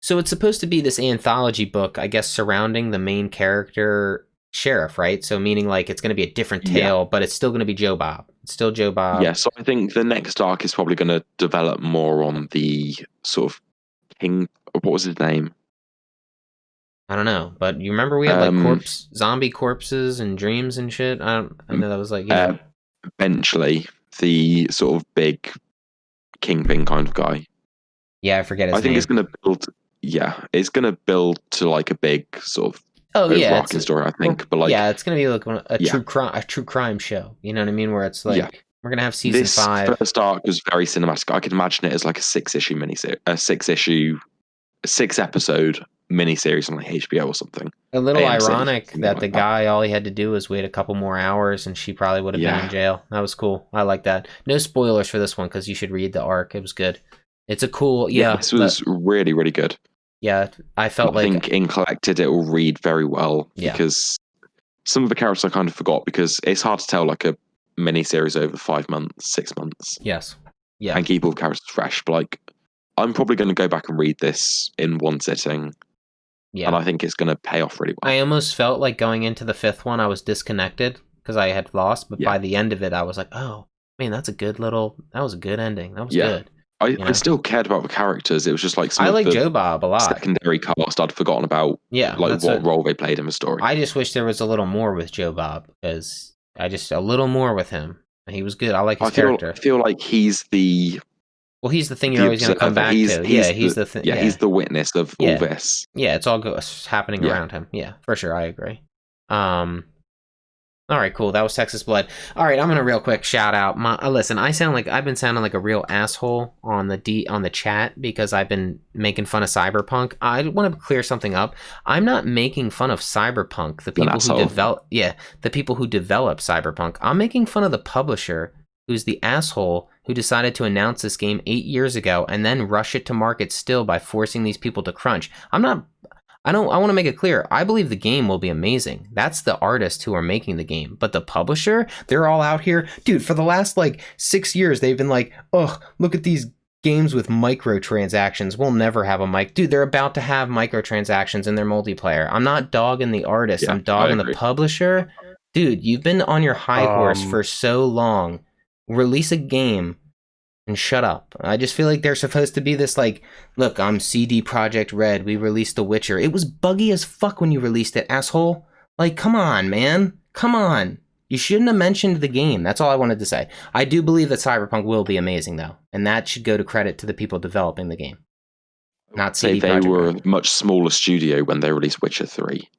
A: So it's supposed to be this anthology book, I guess, surrounding the main character sheriff, right? So meaning like it's going to be a different tale, but it's still going to be Joe Bob. It's still Joe Bob.
B: Yeah, so I think the next arc is probably going to develop more on the sort of King... What was his name?
A: I don't know, but you remember we had like zombie corpses and dreams and shit? I know that was like,
B: eventually, the sort of big kingpin kind of guy.
A: Yeah, I forget his name.
B: I think it's going to build... Yeah, it's going to build to like a big sort of overarching story, I think. But like,
A: yeah, it's going to be like a true crime show. You know what I mean? Where it's like, we're going to have season 5.
B: This first arc was very cinematic. I could imagine it as like a 6-issue miniseries, a 6-episode miniseries on like HBO or something.
A: A little ironic that the guy, all he had to do was wait a couple more hours, and she probably would have been in jail. That was cool. I like that. No spoilers for this one because you should read the arc. It was good. It's a cool,
B: this was really, really good.
A: Yeah, I think
B: in Collected it will read very well because some of the characters I kind of forgot because it's hard to tell like a miniseries over 5 months, 6 months.
A: Yes. Yeah.
B: And keep all the characters fresh. But like, I'm probably going to go back and read this in one sitting. Yeah. And I think it's going to pay off really well.
A: I almost felt like going into the 5th one, I was disconnected because I had lost. But by the end of it, I was like, oh, man, that was a good ending. That was good.
B: I still cared about the characters. It was just like
A: I like Joe Bob a lot.
B: Secondary cast I'd forgotten about.
A: Yeah,
B: like what role they played in the story.
A: I just wish there was a little more with Joe Bob because a little more with him. He was good. I like his character.
B: I feel like he's the.
A: Well, he's the thing you're always going to come back to. He's the thing.
B: Yeah, he's the witness of all this.
A: Yeah, it's all happening around him. Yeah, for sure. I agree. All right, cool. That was Texas Blood. All right, I'm gonna real quick shout out. Listen, I've been sounding like a real asshole on the chat because I've been making fun of Cyberpunk. I want to clear something up. I'm not making fun of Cyberpunk. The people who develop Cyberpunk. I'm making fun of the publisher, who's the asshole who decided to announce this game 8 years ago and then rush it to market still by forcing these people to crunch. I want to make it clear. I believe the game will be amazing. That's the artists who are making the game. But the publisher, they're all out here. Dude, for the last 6 years, they've been like, oh, look at these games with microtransactions. We'll never have a mic. Dude, they're about to have microtransactions in their multiplayer. I'm not dogging the artist. I'm dogging the publisher. Dude, you've been on your high horse for so long. Release a game and shut up. I just feel like they're supposed to be this like, look, I'm CD Projekt Red. We released The Witcher. It was buggy as fuck when you released it, asshole. Like, come on, man. Come on. You shouldn't have mentioned the game. That's all I wanted to say. I do believe that Cyberpunk will be amazing, though, and that should go to credit to the people developing the game. Not
B: Say
A: CD
B: they
A: Projekt
B: were
A: Red.
B: a much smaller studio when they released Witcher 3.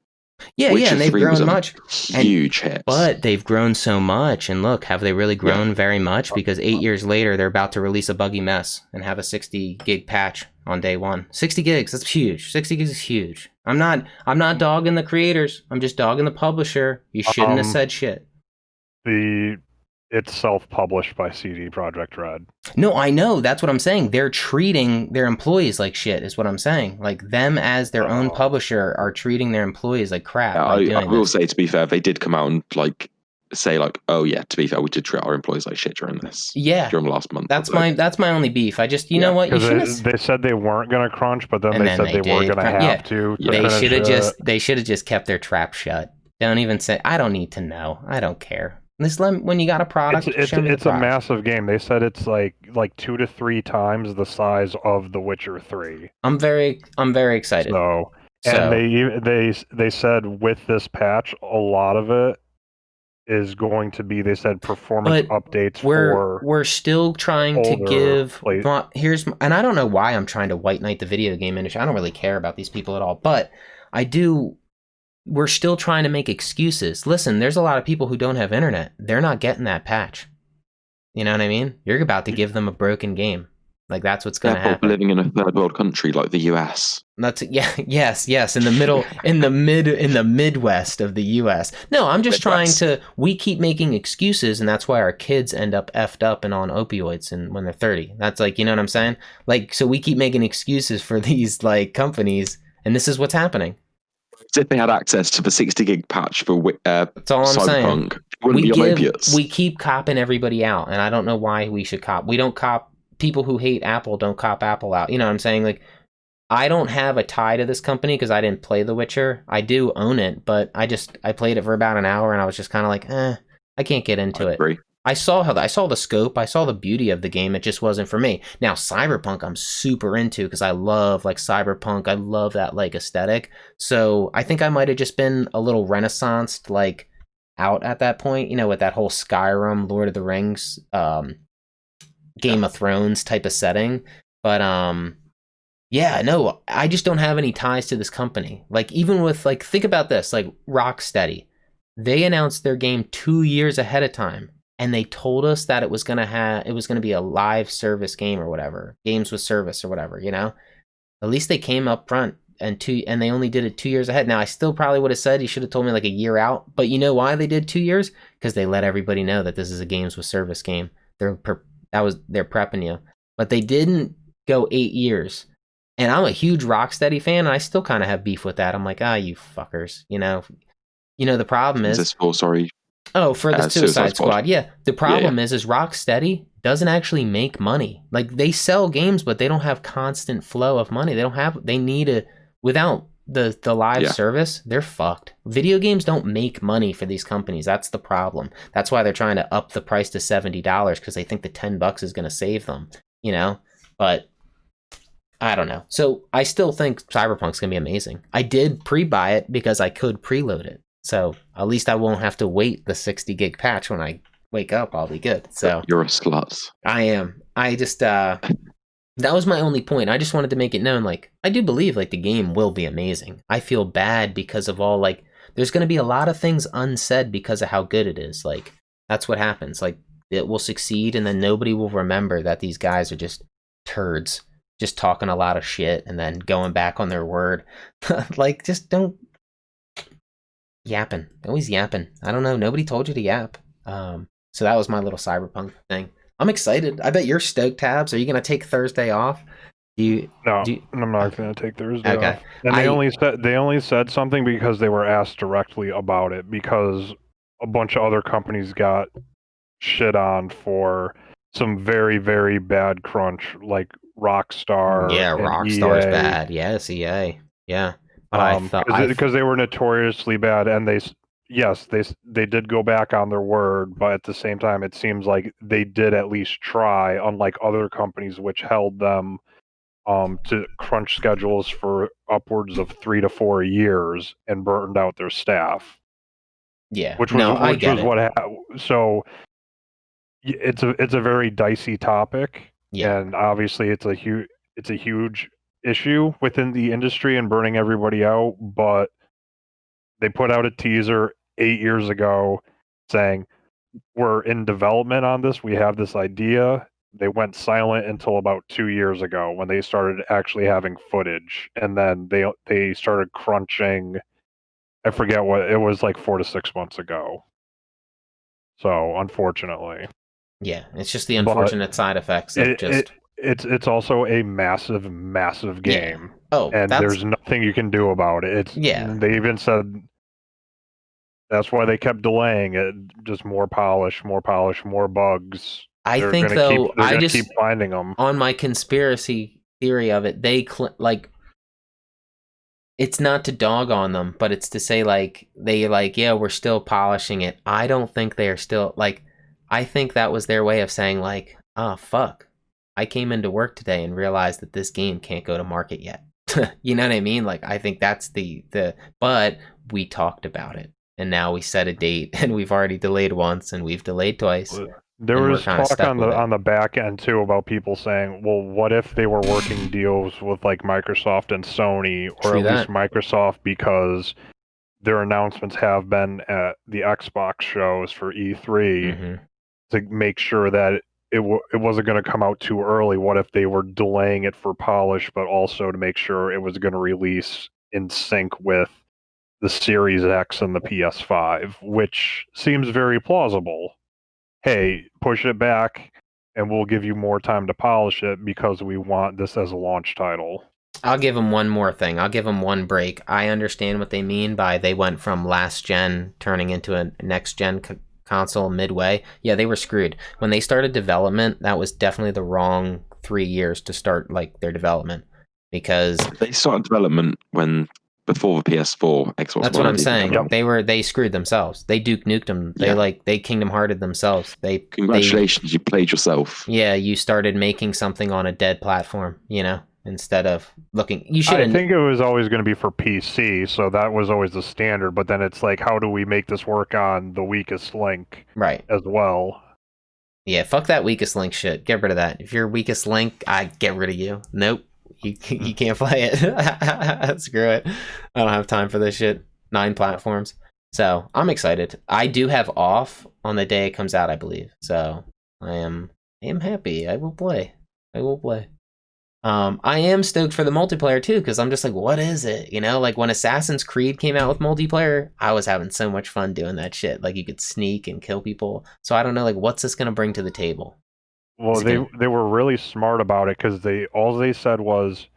A: Yeah,
B: Witcher
A: and they've
B: 3 was
A: grown
B: a
A: much.
B: huge hit.
A: But they've grown so much, and look, have they really grown very much? Because 8 years later, they're about to release a buggy mess and have a 60 gig patch on day one. 60 gigs, that's huge. 60 gigs is huge. I'm not dogging the creators. I'm just dogging the publisher. You shouldn't have said shit.
E: It's self-published by CD Projekt Red.
A: No, I know. That's what I'm saying. They're treating their employees like shit, is what I'm saying. Like, them as their own publisher are treating their employees like crap.
B: I will say, to be fair, they did come out and say oh yeah, to be fair, we did treat our employees like shit during this.
A: Yeah,
B: during the last month.
A: That's my only beef. I just, you know what? You should.
E: They said they weren't going to crunch, but then they said they were going to have to.
A: They should have just kept their trap shut. Don't even say. I don't need to know. I don't care. When you got a product,
E: it's a massive game. They said it's like 2 to 3 times the size of The Witcher 3.
A: I'm very excited.
E: And they said with this patch, a lot of it is going to be, they said, performance updates
A: we're still trying to give and I don't know why I'm trying to white knight the video game industry. I don't really care about these people at all, but we're still trying to make excuses. Listen, there's a lot of people who don't have internet. They're not getting that patch. You know what I mean? You're about to give them a broken game. Like, that's what's going to happen.
B: Living in a third world country like the US.
A: Yes. In the Midwest of the US. No, I'm just trying to. We keep making excuses, and that's why our kids end up effed up and on opioids when they're 30. That's like, you know what I'm saying? Like, so we keep making excuses for these like companies, and this is what's happening.
B: If they had access to the 60 gig patch for
A: that's all I'm
B: Cyberpunk,
A: saying.
B: It wouldn't be on opiates.
A: We keep copping everybody out, and I don't know why we should cop. We don't cop. People who hate Apple don't cop Apple out. You know what I'm saying? Like, I don't have a tie to this company because I didn't play The Witcher. I do own it, but I played it for about an hour, and I was just kind of like, I can't get into it.
B: Agree.
A: I saw the scope, I saw the beauty of the game. It just wasn't for me. Now, Cyberpunk, I'm super into because I love like Cyberpunk. I love that like aesthetic. So I think I might have just been a little renaissanced, like out at that point, you know, with that whole Skyrim, Lord of the Rings, Game of Thrones type of setting. But yeah, no, I just don't have any ties to this company. Like, even with like, think about this, like Rocksteady, they announced their game 2 years ahead of time. And they told us that it was gonna be a live service game or whatever, games with service or whatever, you know. At least they came up front and they only did it 2 years ahead. Now I still probably would have said you should have told me like a year out, but you know why they did 2 years? Because they let everybody know that this is a games with service game. They're prepping you, but they didn't go 8 years. And I'm a huge Rocksteady fan, and I still kind of have beef with that. I'm like, you fuckers, you know. The problem is
B: sorry.
A: Oh, for the Suicide Squad. Yeah. The problem is Rocksteady doesn't actually make money. Like, they sell games, but they don't have constant flow of money. Without the live service, they're fucked. Video games don't make money for these companies. That's the problem. That's why they're trying to up the price to $70 because they think the $10 is going to save them, you know? But I don't know. So I still think Cyberpunk's going to be amazing. I did pre-buy it because I could preload it. So at least I won't have to wait the 60 gig patch when I wake up. I'll be good. So
B: you're a slut.
A: I am. I just that was my only point. I just wanted to make it known, like, I do believe like the game will be amazing. I feel bad because of all like there's going to be a lot of things unsaid because of how good it is. Like, that's what happens. Like, it will succeed, and then nobody will remember that these guys are just turds, just talking a lot of shit and then going back on their word. Like, just don't. Yapping. Always yapping. I don't know. Nobody told you to yap. So that was my little Cyberpunk thing. I'm excited. I bet you're stoked, Tabs. Are you going to take Thursday off?
E: I'm not going to take Thursday off. And they only said something because they were asked directly about it, because a bunch of other companies got shit on for some very, very bad crunch, like Rockstar.
A: Yeah, Rockstar's bad. Yes, EA. Yeah.
E: Because they were notoriously bad, and yes, they did go back on their word, but at the same time, it seems like they did at least try, unlike other companies which held them to crunch schedules for upwards of 3 to 4 years and burned out their staff.
A: Yeah.
E: Which
A: No, I
E: was
A: get it.
E: so it's a very dicey topic,
A: Yeah.
E: and obviously it's a huge issue within the industry and burning everybody out. But they put out a teaser 8 years ago saying we're in development on this. We have this idea. They went silent until about 2 years ago when they started actually having footage, and then they started crunching. I forget what it was, like 4 to 6 months ago. So unfortunately,
A: Yeah. It's just the
E: But
A: unfortunate side effects of just.
E: it's also a massive game,
A: Oh,
E: and
A: that's
E: there's nothing you can do about it.
A: Yeah.
E: They even said that's why they kept delaying it. Just more polish, more bugs.
A: I
E: They're
A: think
E: gonna
A: though
E: they're
A: I
E: gonna
A: just
E: keep finding them.
A: on my conspiracy theory of it, like it's not to dog on them, but it's to say like they like, yeah, we're still polishing it. I don't think they are still like I think that was their way of saying like, oh fuck. I came into work today and realized that this game can't go to market yet. You know what I mean? Like I think that's the but we talked about it and now we set a date and we've already delayed once and we've delayed twice.
E: There
A: and we're
E: was
A: kinda
E: talk
A: stuck
E: on
A: with it.
E: the back end too about people saying, well, what if they were working deals with like Microsoft and Sony, or
A: True
E: at least
A: that.
E: Microsoft, because their announcements have been at the Xbox shows for E3
A: Mhm.
E: to make sure that it wasn't going to come out too early. What if they were delaying it for polish, but also to make sure it was going to release in sync with the Series X and the PS5, which seems very plausible. Hey, push it back and we'll give you more time to polish it because we want this as a launch title.
A: I'll give them one more thing. I'll give them one break. I understand what they mean by they went from last gen turning into a next gen console midway. Yeah, they were screwed. When they started development, that was definitely the wrong 3 years to start like their development because
B: They started development before the PS4, Xbox
A: that's
B: One
A: what I'm
B: had even
A: saying.
B: come out.
A: They screwed themselves. They Duke nuked them. They Kingdom Hearted themselves.
B: Congratulations, you played yourself.
A: Yeah, you started making something on a dead platform, instead of looking. You should
E: I
A: have.
E: think it was always going to be for PC, so that was always the standard. But then it's like, how do we make this work on the weakest link
A: Right.
E: as well?
A: Yeah, fuck that weakest link shit. Get rid of that. If you're weakest link, I get rid of you. Nope. You can't play it. Screw it. I don't have time for this shit. 9 platforms. So I'm excited. I do have off on the day it comes out, I believe. So I am happy. I will play. I am stoked for the multiplayer too, because I'm just like, what is it? Like when Assassin's Creed came out with multiplayer, I was having so much fun doing that shit. Like you could sneak and kill people. So I don't know, like what's this gonna bring to the table?
E: Well, they were really smart about it because all they said was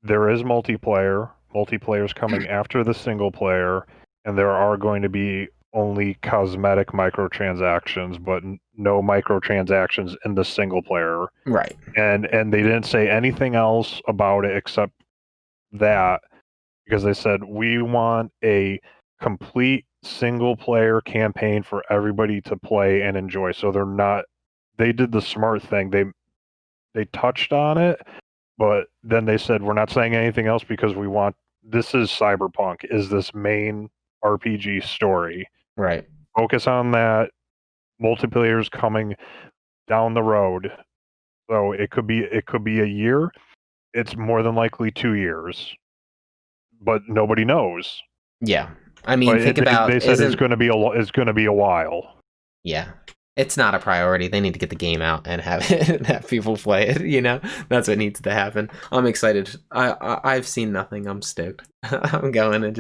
E: there is multiplayer. Multiplayer's coming after the single player, and there are going to be only cosmetic microtransactions, but no microtransactions in the single player.
A: Right.
E: And they didn't say anything else about it except that, because they said we want a complete single player campaign for everybody to play and enjoy. So they did the smart thing. They touched on it, but then they said we're not saying anything else because this is Cyberpunk, is this main RPG story.
A: Right.
E: Focus on that. Multiplayer's coming down the road. So it could be a year. It's more than likely 2 years. But nobody knows.
A: Yeah. I mean,
E: But
A: think about
E: they said it's going to be a while.
A: Yeah. It's not a priority. They need to get the game out and have it, have people play it, That's what needs to happen. I'm excited. I've seen nothing. I'm stoked. I'm going and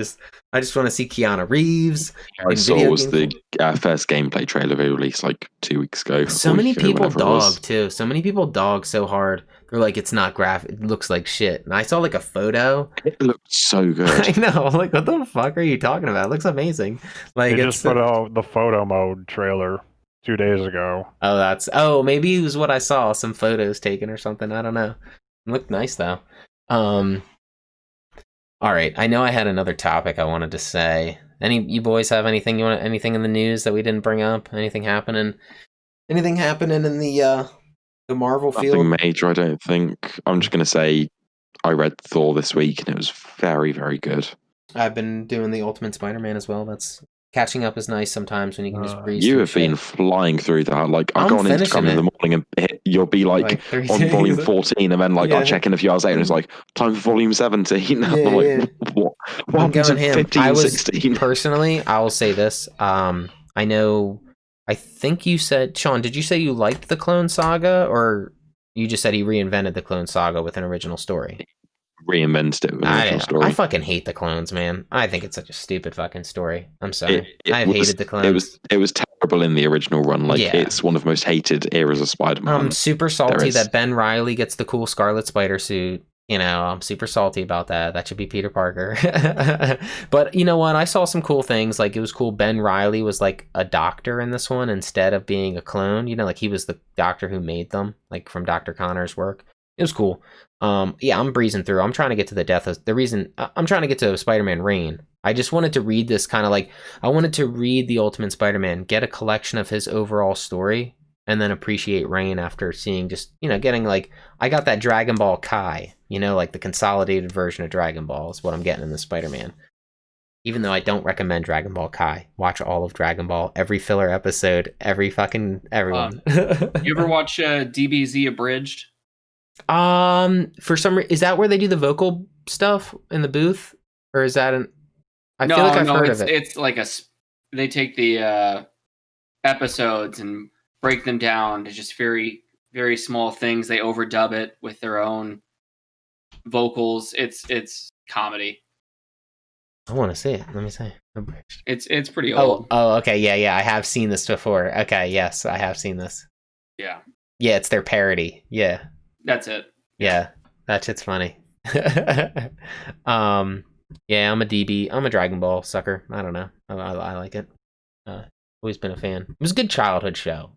A: I just want to see Keanu Reeves.
B: I saw was the first gameplay trailer they released like 2 weeks ago.
A: So many people dog too. So many people dog so hard. They're like, it's not graphic. It looks like shit. And I saw like a photo.
B: It looked so good.
A: I know. Like, what the fuck are you talking about? It looks amazing. Like,
E: they just put out the photo mode trailer 2 days ago.
A: Oh, maybe it was what I saw. Some photos taken or something. I don't know. It looked nice though. All right. I know I had another topic I wanted to say. You boys have anything anything in the news that we didn't bring up? Anything happening in the Marvel field?
B: Nothing major, I don't think. I'm just gonna say I read Thor this week and it was very, very good.
A: I've been doing the Ultimate Spider-Man as well. That's catching up is nice sometimes when you can just breeze.
B: You
A: through
B: have been
A: shit.
B: flying through that. Like I go on
A: finishing
B: Instagram in the morning and you'll be like
A: 3
B: on
A: days.
B: volume 14, and then like
A: Yeah.
B: I'll check in a few hours later and it's like time for volume 17.
A: Yeah,
B: I'm like,
A: yeah.
B: what
A: I'm
B: happened to
A: going ham.
B: 15, 16?
A: Personally, I will say this. I know. I think you said, Sean, did you say you liked the Clone Saga, or you just said he reinvented the Clone Saga with an original story?
B: Reinvented it with an original story.
A: I fucking hate the clones, man. I think it's such a stupid fucking story. I'm sorry. I've hated the clones.
B: It was terrible in the original run. Like
A: Yeah.
B: it's one of the most hated eras of Spider-Man.
A: I'm super salty
B: is.
A: that Ben Reilly gets the cool Scarlet Spider suit. You know, I'm super salty about that. That should be Peter Parker. But you know what? I saw some cool things. Like, it was cool. Ben Reilly was like a doctor in this one instead of being a clone. You know, like he was the doctor who made them, like from Dr. Connor's work. It was cool. Yeah, I'm breezing through. I'm trying to get to the death of the reason. I'm trying to get to Spider-Man Reign. I just wanted to read this kind of like, I wanted to read the Ultimate Spider-Man, get a collection of his overall story, and then appreciate Reign after seeing just, you know, getting like, I got that Dragon Ball Kai, you know, like the consolidated version of Dragon Ball is what I'm getting in the Spider-Man. Even though I don't recommend Dragon Ball Kai. Watch all of Dragon Ball, every filler episode, everyone.
C: You ever watch DBZ Abridged?
A: For some reason, is that where they do the vocal stuff in the booth, or is that an? I feel like I've heard of it.
C: It's like they take the episodes and break them down to just very, very small things. They overdub it with their own vocals. It's comedy.
A: I want to see it. Let me see.
C: It's pretty old.
A: Oh, okay, yeah. I have seen this before. Okay, yes, I have seen this.
C: Yeah,
A: it's their parody. Yeah.
C: That's it.
A: Yeah, that shit's funny. Yeah, I'm a DB. I'm a Dragon Ball sucker. I don't know. I like it. Always been a fan. It was a good childhood show.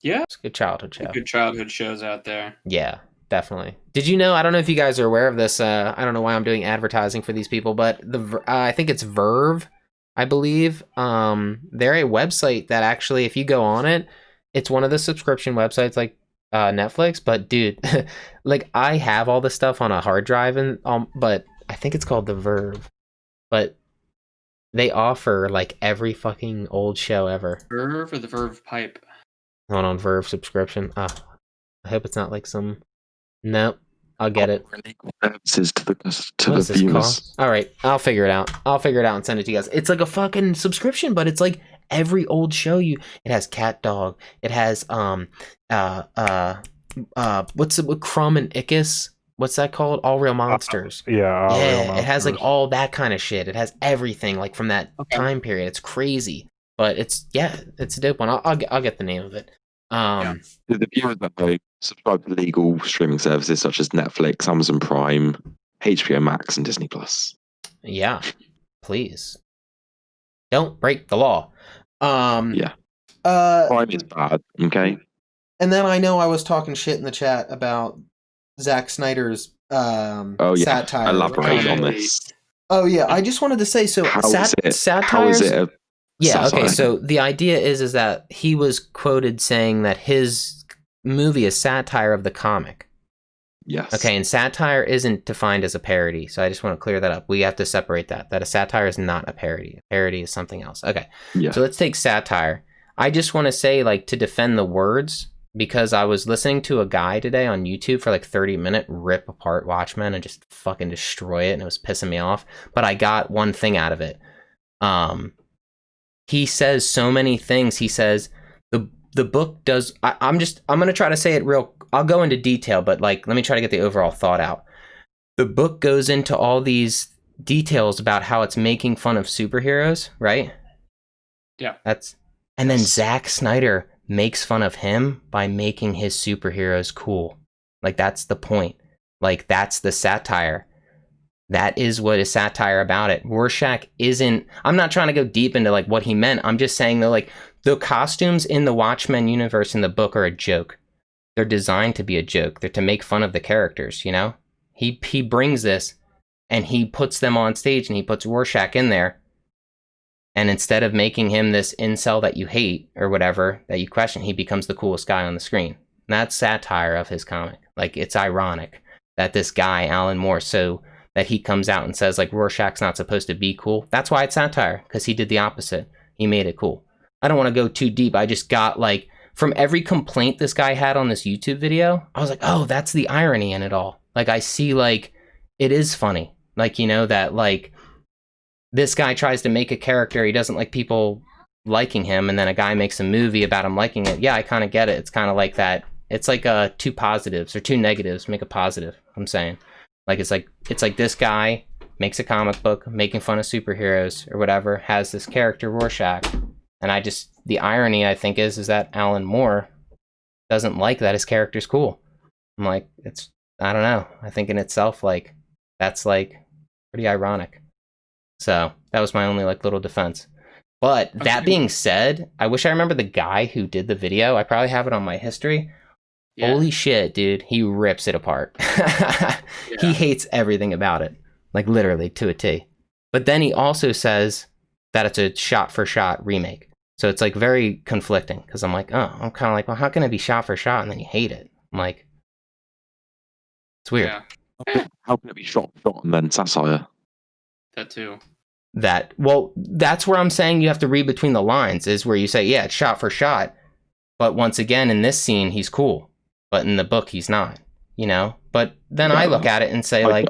C: Yeah,
A: it's a good childhood show.
C: Good childhood shows out there.
A: Yeah, definitely. Did you know? I don't know if you guys are aware of this. I don't know why I'm doing advertising for these people, but I think it's Verve, I believe. They're a website that actually, if you go on it, it's one of the subscription websites like Netflix, but dude, like I have all this stuff on a hard drive, and but I think it's called the Verve, but they offer like every fucking old show ever.
C: Verve or the Verve pipe?
A: Hold on, Verve subscription. I hope it's not like some. Nope, I'll get it.
B: Services to the viewers.
A: All right, I'll figure it out. and send it to you guys. It's like a fucking subscription, but it's like every old show it has Cat Dog. It has what's it with Crumb and Ickus? What's that called? All Real Monsters.
E: Real Monsters.
A: It has like all that kind of shit. It has everything like from that time period. It's crazy, but it's a dope one. I'll get the name of it.
B: The viewers that subscribe to legal streaming services such as Netflix, Amazon Prime, HBO Max, and Disney Plus.
A: Yeah, please don't break the law.
B: Crime is bad. Okay.
A: And then I know I was talking shit in the chat about Zack Snyder's satire.
B: Elaborate on this.
A: Oh yeah, I just wanted to say satire.
B: How is it?
A: Okay. So the idea is that he was quoted saying that his movie is satire of the comic.
B: Yes.
A: Okay, and satire isn't defined as a parody, so I just want to clear that up. We have to separate that. That a satire is not a parody. A parody is something else. Okay.
B: Yeah.
A: So let's take satire. I just want to say, like, to defend the words, because I was listening to a guy today on YouTube for like 30-minute rip apart Watchmen and just fucking destroy it, and it was pissing me off. But I got one thing out of it. He says so many things. He says the book does. I'm gonna try to say it real. I'll go into detail, but like, let me try to get the overall thought out. The book goes into all these details about how it's making fun of superheroes, right?
C: Yeah.
A: And then Zack Snyder makes fun of him by making his superheroes cool. Like, that's the point. Like, that's the satire. That is what is satire about it. Rorschach isn't... I'm not trying to go deep into, like, what he meant. I'm just saying that, like, the costumes in the Watchmen universe in the book are a joke. They're designed to be a joke. They're to make fun of the characters, you know? He brings this, and he puts them on stage, and he puts Rorschach in there And instead of making him this incel that you hate or whatever, that you question, he becomes the coolest guy on the screen. And that's satire of his comic. Like, it's ironic that this guy, Alan Moore, so that he comes out and says, like, Rorschach's not supposed to be cool. That's why it's satire, because he did the opposite. He made it cool. I don't want to go too deep. I just got, like, from every complaint this guy had on this YouTube video, I was like, oh, that's the irony in it all. Like, I see, like, it is funny. Like, you know, that, like, this guy tries to make a character, he doesn't like people liking him, and then a guy makes a movie about him liking it. Yeah, I kind of get it. It's kind of like that. It's like two positives or two negatives make a positive, I'm saying. Like, it's like this guy makes a comic book making fun of superheroes or whatever, has this character Rorschach, and the irony, I think, is that Alan Moore doesn't like that his character's cool. I'm like, I don't know. I think in itself, like, that's, like, pretty ironic. So that was my only, like, little defense. But that being said, I wish I remember the guy who did the video. I probably have it on my history. Yeah. Holy shit, dude. He rips it apart. He hates everything about it. Like, literally, to a T. But then he also says that it's a shot-for-shot remake. So it's, like, very conflicting. Because I'm like, oh, I'm kind of like, well, how can it be shot-for-shot and then you hate it? I'm like, it's weird.
B: Yeah. How can it be shot-for-shot and then satire?
C: That too.
A: That's where I'm saying you have to read between the lines, is where you say, yeah, it's shot for shot, but once again, in this scene, he's cool, but in the book, he's not, you know? But then I look at it and say, I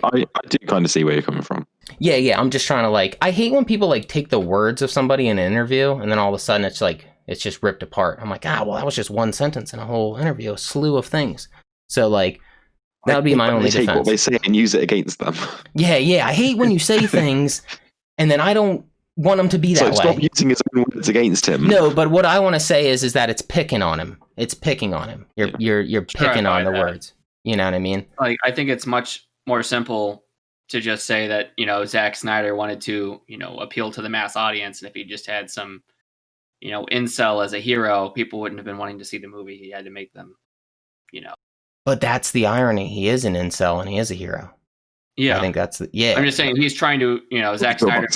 B: do kind of see where you're coming from.
A: Yeah, I'm just trying to, like, I hate when people, like, take the words of somebody in an interview, and then all of a sudden, it's like, it's just ripped apart. I'm like, well, that was just one sentence in a whole interview, a slew of things. So, like, that would be my only defense.
B: Take what they say and use it against them.
A: Yeah. I hate when you say things, and then I don't want them to be that way.
B: Stop using his own words against him.
A: No, but what I want to say is that it's picking on him. It's picking on him. You're picking on the words. You know what I mean?
C: Like, I think it's much more simple to just say that, you know, Zack Snyder wanted to, you know, appeal to the mass audience, and if he just had some, you know, incel as a hero, people wouldn't have been wanting to see the movie. He had to make them, you know.
A: But that's the irony. He is an incel and he is a hero.
C: Yeah,
A: I think that's I'm
C: just saying he's trying to, you know, Zack Snyder,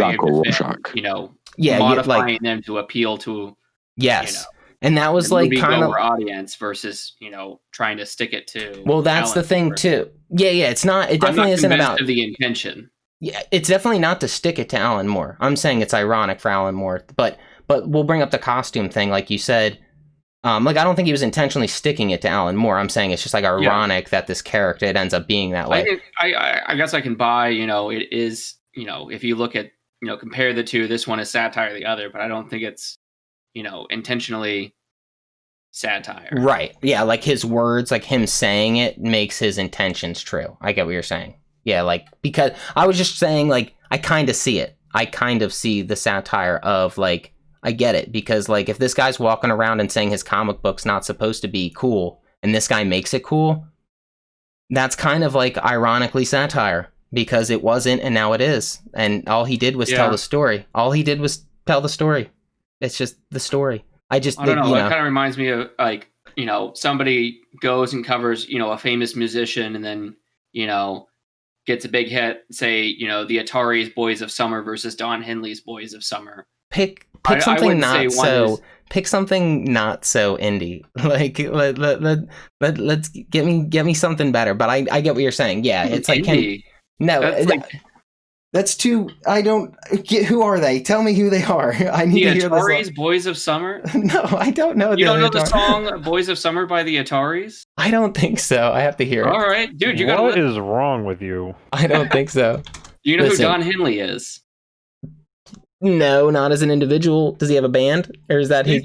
C: you know, modifying them to appeal to.
A: Yes,
C: you know,
A: and that was like kind of
C: audience versus, you know, trying to stick it to.
A: Well, that's the thing too. Yeah, it's not. It definitely isn't about
C: the intention.
A: Yeah, it's definitely not to stick it to Alan Moore. I'm saying it's ironic for Alan Moore, but we'll bring up the costume thing, like you said. Like, I don't think he was intentionally sticking it to Alan Moore. I'm saying it's just, like, ironic that this character, it ends up being that way.
C: I guess I can buy, you know, it is, you know, if you look at, you know, compare the two, this one is satire, the other, but I don't think it's, you know, intentionally satire.
A: Right. Yeah, like his words, like him saying it makes his intentions true. I get what you're saying. Yeah, like, because I was just saying, like, I kind of see it. I kind of see the satire of, like, I get it, because, like, if this guy's walking around and saying his comic book's not supposed to be cool, and this guy makes it cool, that's kind of, like, ironically satire, because it wasn't, and now it is. And all he did was tell the story. It's just the story. I don't know.
C: It kind of reminds me of, like, you know, somebody goes and covers, you know, a famous musician, and then, you know, gets a big hit, say, you know, the Atari's Boys of Summer versus Don Henley's Boys of Summer.
A: Pick something pick something not so indie. Like, let's get me something better. But I get what you're saying. Yeah, it's like that's too. I don't get. Who are they? Tell me who they are. I need to hear this.
C: Atari's Boys of Summer.
A: No, I don't know.
C: You don't know the song "Boys of Summer" by the Ataris?
A: I don't think so. I have to hear it.
C: All right, dude.
E: What is wrong with you?
A: I don't think so.
C: Do you know who Don Henley is?
A: No, not as an individual. Does he have a band, or is that
C: he's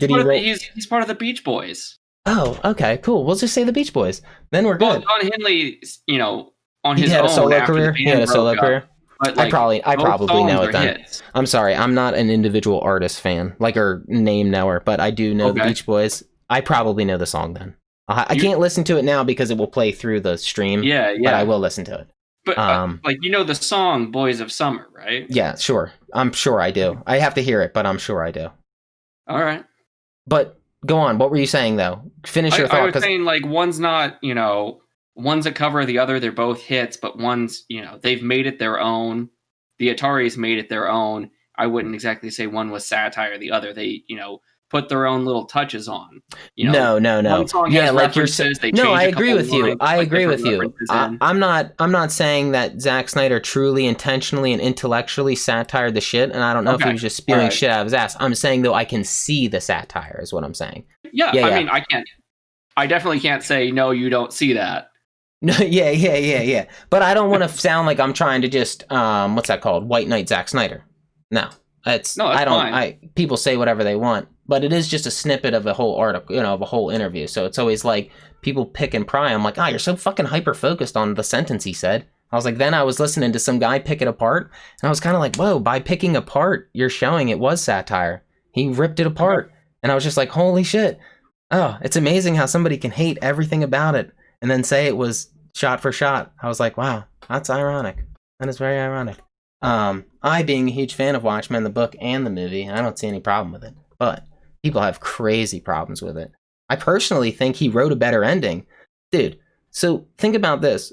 C: part of the Beach Boys?
A: Oh, okay, cool. We'll just say the Beach Boys. Then we're good.
C: Don Henley, you know, on his own,
A: he had a solo career.
C: But, like,
A: I probably know it then. Hits. I'm sorry, I'm not an individual artist fan, like, or name knower, but I do know the Beach Boys. I probably know the song then. I can't listen to it now because it will play through the stream.
C: Yeah.
A: But I will listen to it.
C: But like, you know the song "Boys of Summer," right?
A: Yeah, sure. I'm sure I do. I have to hear it, but I'm sure I do.
C: All right.
A: But go on. What were you saying though? Finish your thought.
C: I was saying, like, one's not, you know, one's a cover of the other. They're both hits, but one's, you know, they've made it their own. The Ataris made it their own. I wouldn't exactly say one was satire or the other. They, put their own little touches on.
A: No.
C: One song has references. They
A: no,
C: change
A: I
C: a
A: agree
C: couple
A: with you.
C: lines,
A: I agree with you.
C: references in.
A: I'm not saying that Zack Snyder truly intentionally and intellectually satired the shit, and I don't know if he was just spewing shit out of his ass. I'm saying though I can see the satire is what I'm saying.
C: Yeah, I mean, I definitely can't say no, you don't see that.
A: No, yeah. But I don't want to sound like I'm trying to just what's that called? White knight Zack Snyder. No. That's fine. People say whatever they want, but it is just a snippet of a whole article, of a whole interview. So it's always like people pick and pry. I'm like, you're so fucking hyper focused on the sentence he said. I was like, then I was listening to some guy pick it apart, and I was kind of like, whoa, by picking apart, you're showing it was satire. He ripped it apart, and I was just like, holy shit. Oh, it's amazing how somebody can hate everything about it and then say it was shot for shot. I was like, wow, that's ironic. That is very ironic. I being a huge fan of Watchmen, the book and the movie, I don't see any problem with it. But people have crazy problems with it. I personally think he wrote a better ending. Dude, so think about this.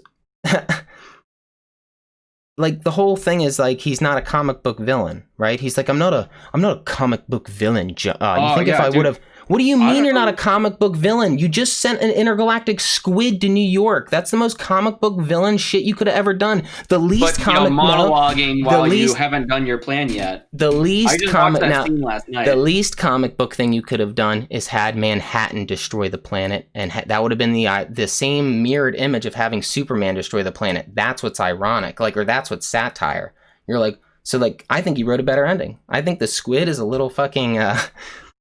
A: Like, the whole thing is like he's not a comic book villain, right? He's like, I'm not a comic book villain. You think if I would have... What do you mean you're not a comic book villain? You just sent an intergalactic squid to New York. That's the most comic book villain shit you could have ever done. The least
C: monologuing while you haven't done your plan yet.
A: The least comic
C: scene last night.
A: The least comic book thing you could have done is had Manhattan destroy the planet, and that would have been the same mirrored image of having Superman destroy the planet. That's what's ironic, or that's what's satire. You're like, so like, I think he wrote a better ending. I think the squid is a little fucking.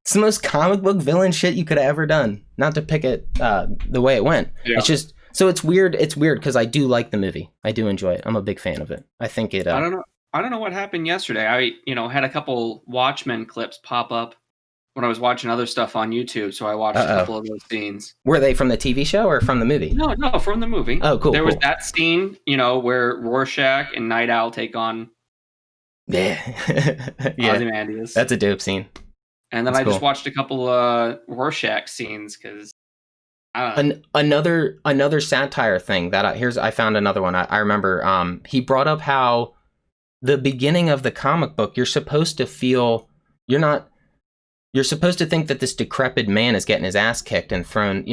A: It's the most comic book villain shit you could have ever done. Not to pick it the way it went. Yeah. It's just, so it's weird. It's weird because I do like the movie. I do enjoy it. I'm a big fan of it. I think it.
C: I don't know what happened yesterday. I had a couple Watchmen clips pop up when I was watching other stuff on YouTube. So I watched a couple of those scenes.
A: Were they from the TV show or from the movie?
C: No, from the movie.
A: Oh, cool.
C: There was that scene, where Rorschach and Night Owl take on.
A: Yeah.
C: Ozymandias.
A: That's a dope scene.
C: And then I just watched a couple Rorschach scenes because
A: another satire thing that I found another one. I remember he brought up how the beginning of the comic book, you're supposed to feel you're supposed to think that this decrepit man is getting his ass kicked and thrown,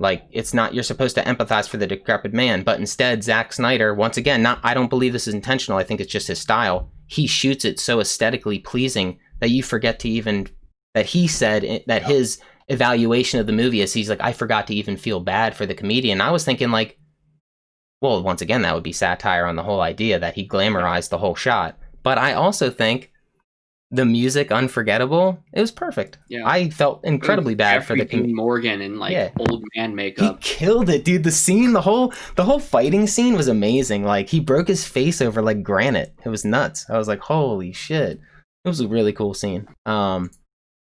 A: like it's not, you're supposed to empathize for the decrepit man, but instead Zack Snyder, once again, I don't believe this is intentional. I think it's just his style. He shoots it so aesthetically pleasing that you forget to even that he said that his evaluation of the movie is he's like, I forgot to even feel bad for the comedian. I was thinking like, well, once again, that would be satire on the whole idea that he glamorized the whole shot. But I also think the music, Unforgettable, it was perfect. Yeah. I felt incredibly bad for the comedian.
C: Morgan in old man makeup.
A: He killed it, dude. The scene, the whole fighting scene was amazing. Like he broke his face over like granite. It was nuts. I was like, holy shit. It was a really cool scene.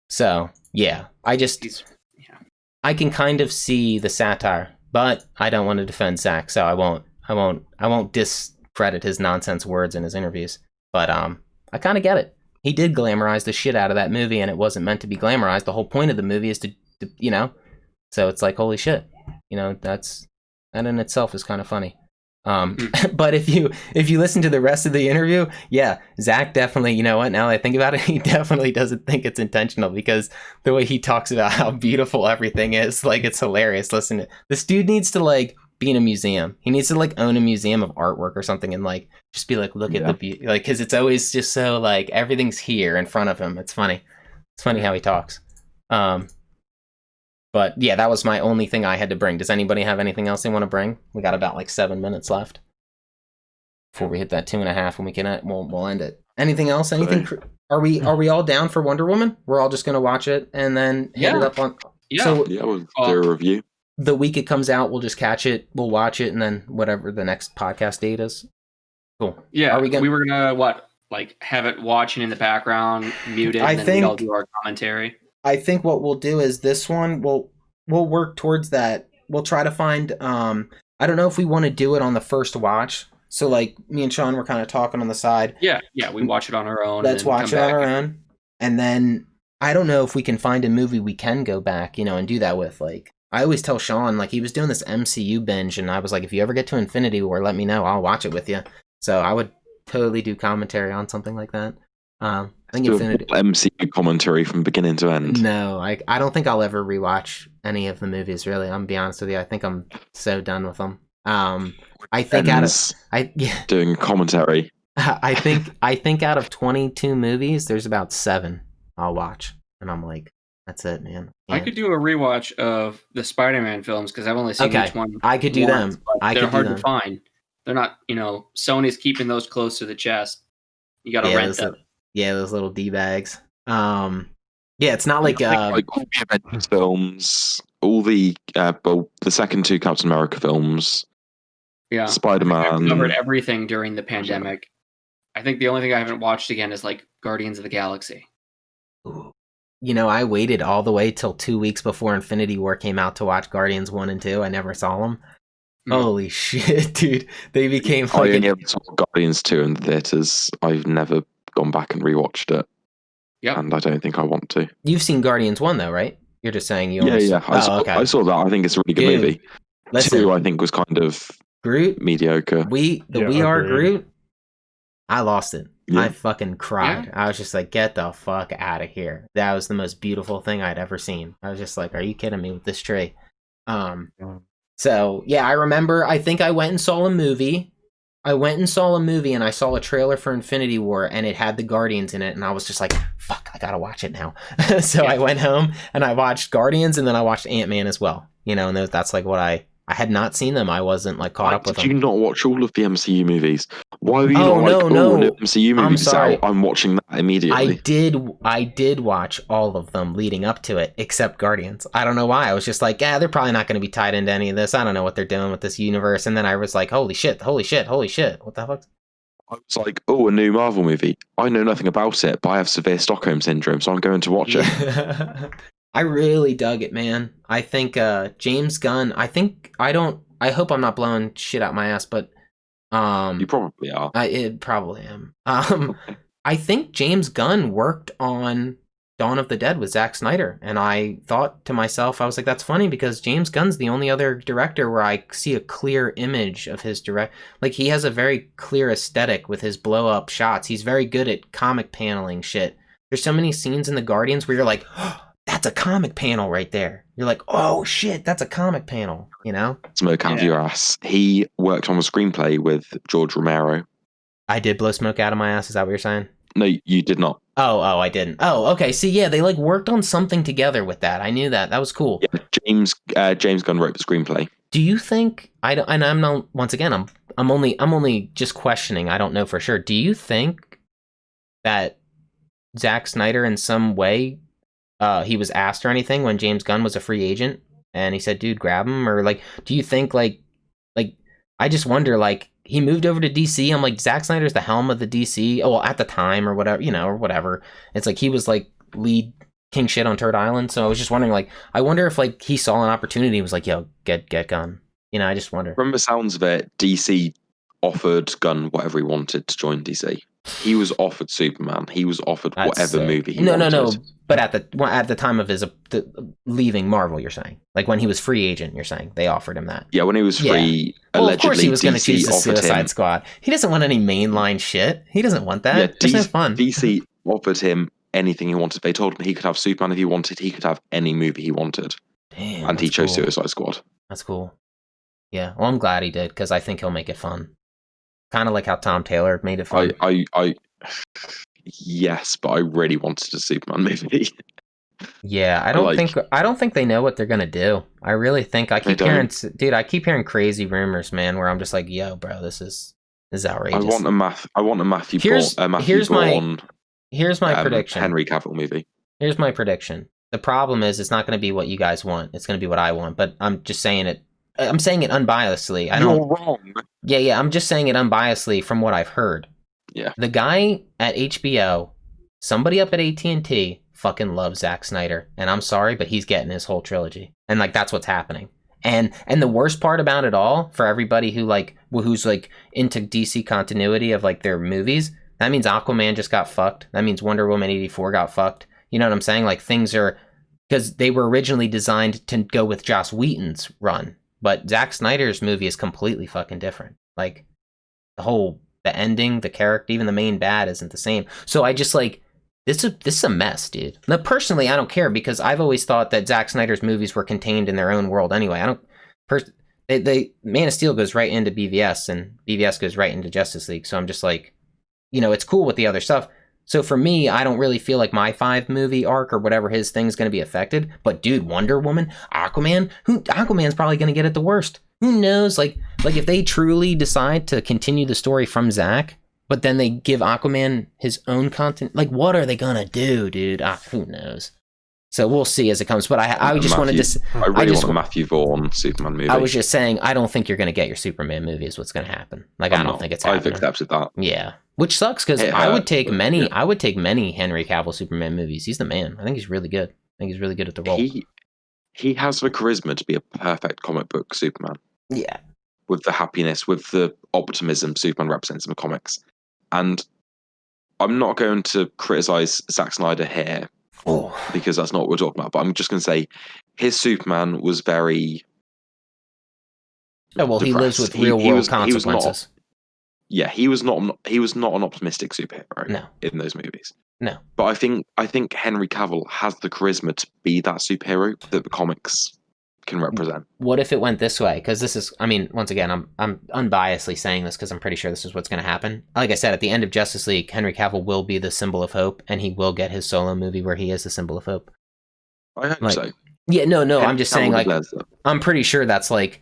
A: So yeah, I can kind of see the satire, but I don't want to defend Zack, so I won't discredit his nonsense words in his interviews. But I kind of get it. He did glamorize the shit out of that movie, and it wasn't meant to be glamorized. The whole point of the movie is to so it's like, holy shit, that in itself is kind of funny. But if you listen to the rest of the interview, yeah, Zack definitely, you know what, now that I think about it, he definitely doesn't think it's intentional, because the way he talks about how beautiful everything is, like, it's hilarious. Listen, this dude needs to like be in a museum. He needs to like own a museum of artwork or something and like just be like, look at the beauty, like, because it's always just so like everything's here in front of him. It's funny how he talks. But yeah, that was my only thing I had to bring. Does anybody have anything else they want to bring? We got about like 7 minutes left before we hit that 2.5, and we can we'll end it. Anything else? Anything? Are we all down for Wonder Woman? We're all just gonna watch it and then hit it up on.
C: Yeah.
A: So
B: we'll do a review.
A: The week it comes out, we'll just catch it. We'll watch it, and then whatever the next podcast date is. Cool.
C: Yeah. We were gonna have it watching in the background, muted, and then we'll do our commentary.
A: I think what we'll do is this one, we'll work towards that. We'll try to find, I don't know if we want to do it on the first watch. So like me and Sean were kind of talking on the side.
C: Yeah, we watch it on our own.
A: Let's watch it on our own. And then I don't know if we can find a movie we can go back, and do that with. Like, I always tell Sean, like, he was doing this MCU binge, and I was like, if you ever get to Infinity War, let me know. I'll watch it with you. So I would totally do commentary on something like that. I think
B: Do
A: Infinity.
B: a MCU commentary from beginning to end.
A: No, I don't think I'll ever rewatch any of the movies. Really, I'm gonna be honest with you. I think I'm so done with them. I think
B: Ends doing commentary.
A: I think out of 22 movies, there's about 7 I'll watch, and I'm like, that's it, man.
C: I could do a rewatch of the Spider-Man films because I've only seen each one.
A: I could do
C: once,
A: them.
C: They're hard to find. They're not, Sony's keeping those close to the chest. You got to rent them.
A: Those little D-bags. It's not like
B: all the Avengers films, all the second 2 Captain America films.
C: Yeah,
B: Spider-Man.
C: I've covered everything during the pandemic. I think the only thing I haven't watched again is like Guardians of the Galaxy.
A: I waited all the way till 2 weeks before Infinity War came out to watch Guardians 1 and 2. I never saw them. Holy shit, dude. They became
B: I only ever saw Guardians 2 in the theaters. I've never gone back and rewatched it.
C: Yeah.
B: And I don't think I want to.
A: You've seen Guardians 1 though, right? You're just saying you
B: Yeah. I saw that. I think it's a really good movie.
A: Listen,
B: 2 I think was kind of
A: Groot
B: mediocre.
A: We Are Groot. I lost it.
B: Yeah.
A: I fucking cried.
C: Yeah.
A: I was just like, get the fuck out of here. That was the most beautiful thing I'd ever seen. I was just like, are you kidding me with this tree? So yeah, I remember, I think I went and saw a movie. And I saw a trailer for Infinity War and it had the Guardians in it. And I was just like, fuck, I gotta watch it now. So I went home and I watched Guardians and then I watched Ant-Man as well. And that's like what I had not seen them. I wasn't like caught up with them.
B: Did you not watch all of the MCU movies? Why were you new MCU movies out? I'm watching that immediately.
A: I did watch all of them leading up to it, except Guardians. I don't know why. I was just like, they're probably not going to be tied into any of this. I don't know what they're doing with this universe. And then I was like, holy shit. What the fuck?
B: I was like, a new Marvel movie. I know nothing about it, but I have severe Stockholm syndrome, so I'm going to watch it.
A: I really dug it, man. I think James Gunn, I hope I'm not blowing shit out my ass, but
B: you probably are.
A: I probably am. I think James Gunn worked on Dawn of the Dead with Zack Snyder, and I thought to myself, I was like, that's funny because James Gunn's the only other director where I see a clear image of his like he has a very clear aesthetic with his blow up shots. He's very good at comic paneling shit. There's so many scenes in the Guardians where you're like, oh, that's a comic panel right there. You're like, oh shit, that's a comic panel,
B: Smoke out of your ass. He worked on the screenplay with George Romero.
A: I did blow smoke out of my ass, is that what you're saying?
B: No, you did not.
A: Oh, I didn't. Oh, okay. See, yeah, they like worked on something together with that. I knew that. That was cool.
B: Yeah, James Gunn wrote the screenplay.
A: Do you think I'm not, once again, I'm only just questioning. I don't know for sure. Do you think that Zack Snyder in some way he was asked or anything when James Gunn was a free agent and he said, dude, grab him? Or like, do you think like I just wonder, like, he moved over to DC. I'm like, Zack Snyder's the helm of the DC. Oh, well, at the time or whatever, or whatever. It's like he was like lead king shit on Turd Island. So I was just wondering, like, I wonder if like he saw an opportunity and was like, yo, get Gunn. I just wonder.
B: From the sounds of it, DC offered Gunn whatever he wanted to join DC. He was offered Superman. He was offered whatever movie he wanted. No.
A: But at the time of his leaving Marvel, you're saying, like when he was free agent, you're saying they offered him that.
B: Yeah, when he was free, allegedly,
A: of course he was going to choose the
B: DC
A: Suicide Squad. He doesn't want any mainline shit. He doesn't want that.
B: Yeah,
A: There's no fun.
B: DC offered him anything he wanted. They told him he could have Superman if he wanted. He could have any movie he wanted.
A: Damn,
B: and he chose
A: cool.
B: Suicide Squad.
A: That's cool. Yeah, well, I'm glad he did because I think he'll make it fun. Kind of like how Tom Taylor made it fun.
B: Yes, but I really wanted a Superman movie.
A: Yeah, I don't think they know what they're gonna do. I really think I keep hearing crazy rumors, man, where I'm just like, yo, bro, this is outrageous.
B: I want a Matthew
A: Here's my prediction.
B: Henry Cavill movie.
A: Here's my prediction. The problem is it's not going to be what you guys want. It's going to be what I want. But I'm just saying it. I'm saying it unbiasedly.
B: You're wrong.
A: Yeah. I'm just saying it unbiasedly from what I've heard.
B: Yeah.
A: The guy at HBO, somebody up at AT&T, fucking loves Zack Snyder, and I'm sorry, but he's getting his whole trilogy, and like that's what's happening. And the worst part about it all, for everybody who's like into DC continuity of like their movies, that means Aquaman just got fucked. That means Wonder Woman 84 got fucked. You know what I'm saying? Like things are, because they were originally designed to go with Joss Whedon's run, but Zack Snyder's movie is completely fucking different. Like the whole the ending, the character, even the main bad isn't the same. So I just like, this is a mess, dude. Now, personally, I don't care because I've always thought that Zack Snyder's movies were contained in their own world anyway. I don't, Man of Steel goes right into BVS and BVS goes right into Justice League. So I'm just like, it's cool with the other stuff. So for me, I don't really feel like my 5 movie arc or whatever his thing's going to be affected. But dude, Wonder Woman, Aquaman's probably going to get it the worst. Who knows? Like if they truly decide to continue the story from Zack, but then they give Aquaman his own content, like what are they going to do, dude? Who knows? So we'll see as it comes. But I just wanted to.
B: I really want the Matthew Vaughn Superman movie.
A: I was just saying, I don't think you're going to get your Superman movie. Is what's going to happen. Like I don't think it's happening.
B: I've accepted that.
A: Yeah, which sucks because I would take many. I would take many Henry Cavill Superman movies. He's the man. I think he's really good. I think he's really good at the role.
B: He has the charisma to be a perfect comic book Superman.
A: Yeah,
B: with the happiness, with the optimism Superman represents in the comics, and I'm not going to criticize Zack Snyder here. Because that's not what we're talking about. But I'm just going to say his Superman was very.
A: Oh well,
B: depressed.
A: He lives with real world consequences.
B: He was not an optimistic superhero. In those movies.
A: No.
B: But I think Henry Cavill has the charisma to be that superhero that the comics can represent.
A: What if it went this way? Because this is, once again, I'm unbiasedly saying this because I'm pretty sure this is what's going to happen. Like I said, at the end of Justice League, Henry Cavill will be the symbol of hope, and he will get his solo movie where he is the symbol of hope.
B: I hope so.
A: Yeah, no, I'm just saying, like, I'm pretty sure that's like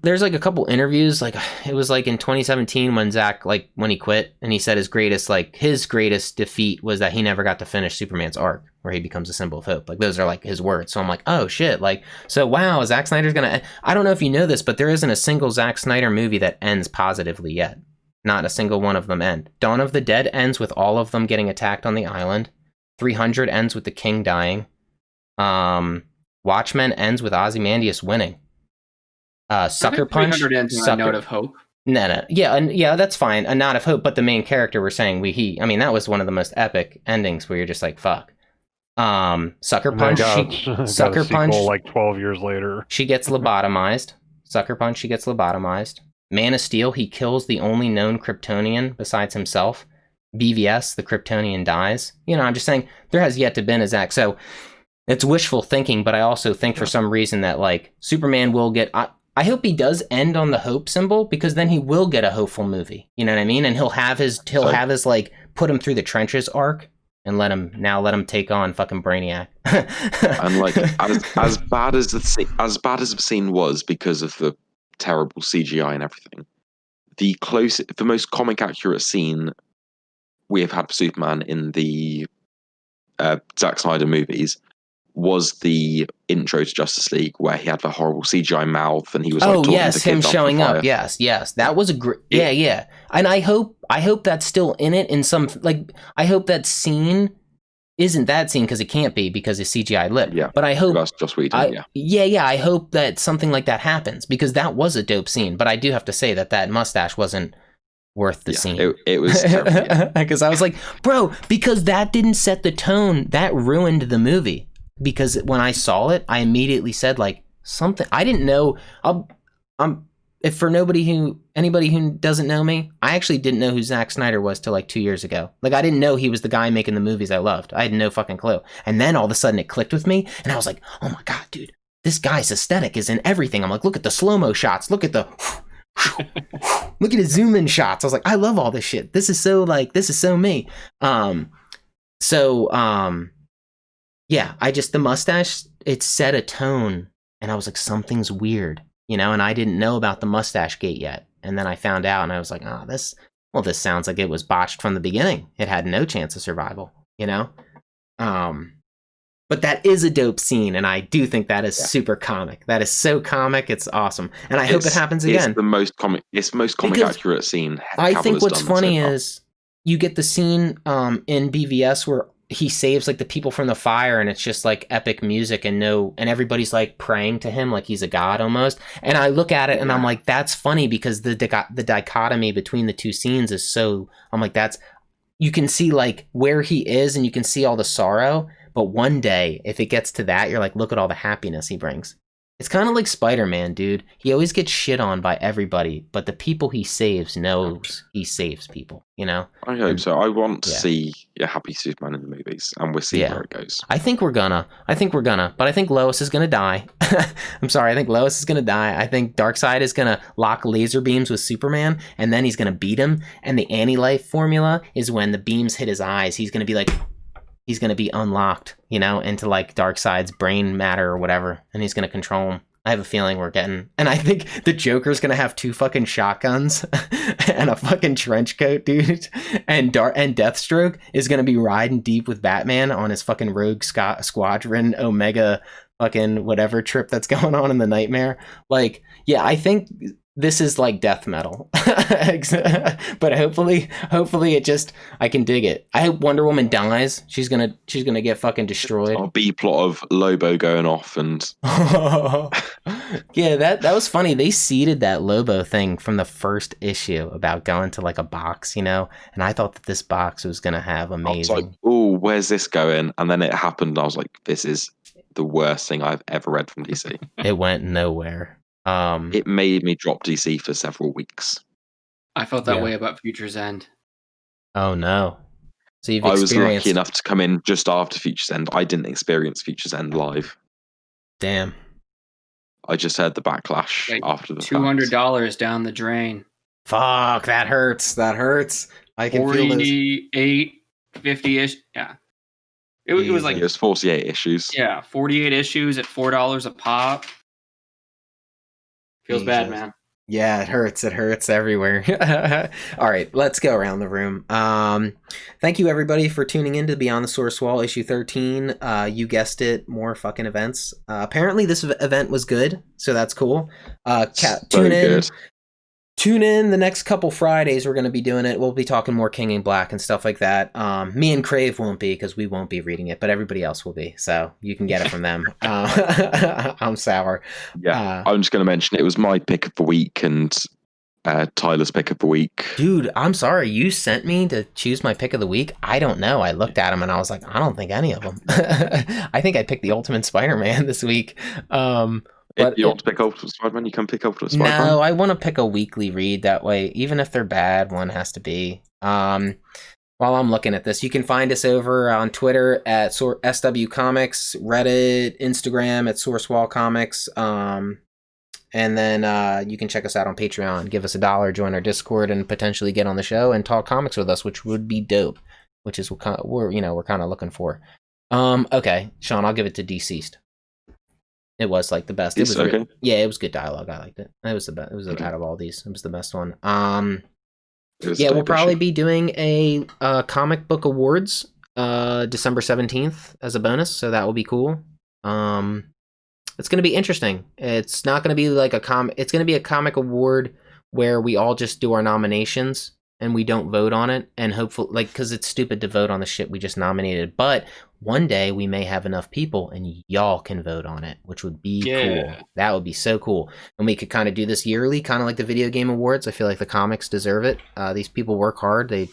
A: there's like a couple interviews, like it was like in 2017 when Zack, like when he quit, and he said his greatest defeat was that he never got to finish Superman's arc where he becomes a symbol of hope. Like those are like his words. So I'm like, oh shit. Like, so wow, Zack Snyder's gonna, I don't know if you know this, but there isn't a single Zack Snyder movie that ends positively yet. Not a single one of them end. Dawn of the Dead ends with all of them getting attacked on the island. 300 ends with the king dying. Watchmen ends with Ozymandias winning. Sucker Punch.
C: 300 ends on a note of hope.
A: No. Yeah, that's fine. A nod of hope, but the main character we're saying that was one of the most epic endings where you're just like, fuck. Sucker Punch. Sucker Punch.
E: Like 12 years later.
A: She gets lobotomized. Sucker Punch. She gets lobotomized. Man of Steel. He kills the only known Kryptonian besides himself. BVS. The Kryptonian dies. I'm just saying there has yet to been a Zack. So it's wishful thinking, but I also think for some reason that like Superman will get. I hope he does end on the hope symbol because then he will get a hopeful movie. You know what I mean? And he'll have his like put him through the trenches arc and let him take on fucking Brainiac.
B: And like as bad as the scene was because of the terrible CGI and everything, the most comic accurate scene we have had for Superman in the Zack Snyder movies was the intro to Justice League where he had the horrible CGI mouth and he was like talking to
A: him showing up. Yes, that was a great. Yeah. And I hope that's still in it in some, like, I hope that scene isn't that scene because it can't be because it's CGI lip.
B: Yeah,
A: but I hope
B: that's just what
A: I hope that something like that happens because that was a dope scene. But I do have to say that mustache wasn't worth the scene.
B: It was terrible.
A: Because I was like, bro, because that didn't set the tone. That ruined the movie. Because when I saw it, I immediately said like something I didn't know. If for anybody who doesn't know me, I actually didn't know who Zack Snyder was till like 2 years ago. Like I didn't know he was the guy making the movies I loved. I had no fucking clue. And then all of a sudden it clicked with me, and I was like, oh my god, dude, this guy's aesthetic is in everything. I'm like, look at the slow-mo shots, look at the look at his zoom in shots. I was like, I love all this shit. This is so me. Yeah, the mustache, it set a tone, and I was like, something's weird, and I didn't know about the mustache gate yet. And then I found out, and I was like, this sounds like it was botched from the beginning. It had no chance of survival, But that is a dope scene, and I do think that is super comic. That is so comic, it's awesome. And I hope it happens again.
B: It's the most comic accurate scene.
A: I think what's funny is you get the scene in BVS where he saves like the people from the fire, and it's just like epic music and everybody's like praying to him like he's a god almost. And I look at it and I'm like, that's funny because the dichotomy between the two scenes is so, I'm like, you can see like where he is and you can see all the sorrow, but one day if it gets to that, you're like, look at all the happiness he brings. It's kind of like Spider-Man, dude. He always gets shit on by everybody, but the people he saves knows he saves people, you know?
B: I hope so. I want to
A: yeah.
B: see a happy Superman in the movies, and we'll see where it goes.
A: I think we're gonna. But I think Lois is gonna die. I'm sorry, I think Lois is gonna die. I think Darkseid is gonna lock laser beams with Superman, and then he's gonna beat him. And the anti-life formula is when the beams hit his eyes, he's gonna be unlocked, you know, into like Darkseid's brain matter or whatever, and he's gonna control him. I have a feeling we're getting, and I think the Joker's gonna have 2 fucking shotguns and a fucking trench coat, dude. And Deathstroke is gonna be riding deep with Batman on his fucking Rogue Squadron Omega fucking whatever trip that's going on in the Nightmare. Like, yeah, I think this is like death metal, but hopefully it just, I can dig it. I hope Wonder Woman dies. She's gonna get fucking destroyed.
B: A B plot of Lobo going off and
A: yeah, that was funny. They seeded that Lobo thing from the first issue about going to like a box, you know. And I thought that this box was gonna have amazing.
B: I was like, oh, where's this going? And then it happened. And I was like, this is the worst thing I've ever read from DC.
A: It went nowhere.
B: It made me drop DC for several weeks.
C: I felt that way about Future's End.
A: Oh no! So
B: I was lucky enough to come in just after Future's End. I didn't experience Future's End live.
A: Damn.
B: I just heard the backlash after the
C: $200 down the drain.
A: Fuck, that hurts. I can feel this.
C: 48, 50-ish. Yeah. It was like...
B: It was 48 issues.
C: Yeah, 48 issues at $4 a pop. Feels bad, man.
A: Yeah, it hurts everywhere. All right, let's go around the room. Thank you everybody for tuning in to Beyond the Source Wall issue 13. You guessed it, more fucking events. Apparently this event was good, so that's cool. Tune in the next couple Fridays. We're going to be doing it. We'll be talking more King in Black and stuff like that. Me and Crave won't be, because we won't be reading it, but everybody else will be. So you can get it from them. I'm sour.
B: Yeah, I'm just going to mention it was my pick of the week and Tyler's pick of the week.
A: Dude, I'm sorry. You sent me to choose my pick of the week. I don't know. I looked at them and I was like, I don't think any of them. I think I picked the Ultimate Spider-Man this week.
B: If you want to pick Ultimate Spider-Man, you can pick Ultimate Spider-Man.
A: No, I want to pick a weekly read. That way, even if they're bad, one has to be. While I'm looking at this, you can find us over on Twitter at SW Comics, Reddit, Instagram at Sourcewall Comics. And then you can check us out on Patreon. Give us $1, join our Discord, and potentially get on the show and talk comics with us, which would be dope. Which is what we're kind of looking for. Okay, Sean, I'll give it to Deceased. It was like the best. It was okay. It was good dialogue. I liked it. It was the best. It was out of all these. It was the best one. We'll probably be doing a comic book awards December 17th as a bonus, so that will be cool. It's going to be interesting. It's not going to be like it's going to be a comic award where we all just do our nominations and we don't vote on it, and hopefully, like, because it's stupid to vote on the shit we just nominated. But one day we may have enough people and y'all can vote on it, which would be cool. That would be so cool. And we could kind of do this yearly, kind of like the video game awards. I feel like the comics deserve it. These people work hard. They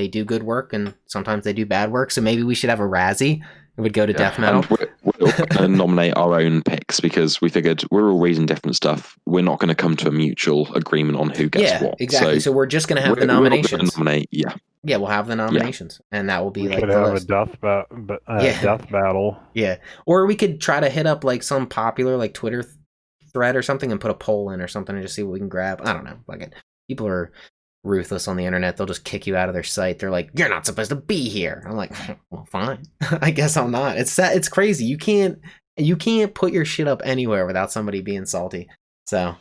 A: do good work, and sometimes they do bad work. So maybe we should have a Razzie. It would go to death metal.
B: We're going to nominate our own picks because we figured we're all reading different stuff. We're not going to come to a mutual agreement on who gets what.
A: Exactly. So we're just going to have the nominations.
B: We'll
A: have the nominations, and that will be
E: we could have a death battle.
A: Yeah, or we could try to hit up like some popular like Twitter thread or something and put a poll in or something and just see what we can grab. I don't know. Like, people are ruthless on the internet. They'll just kick you out of their site. They're like, you're not supposed to be here. I'm like, well, fine. I guess I'm not. It's crazy. You can't put your shit up anywhere without somebody being salty. So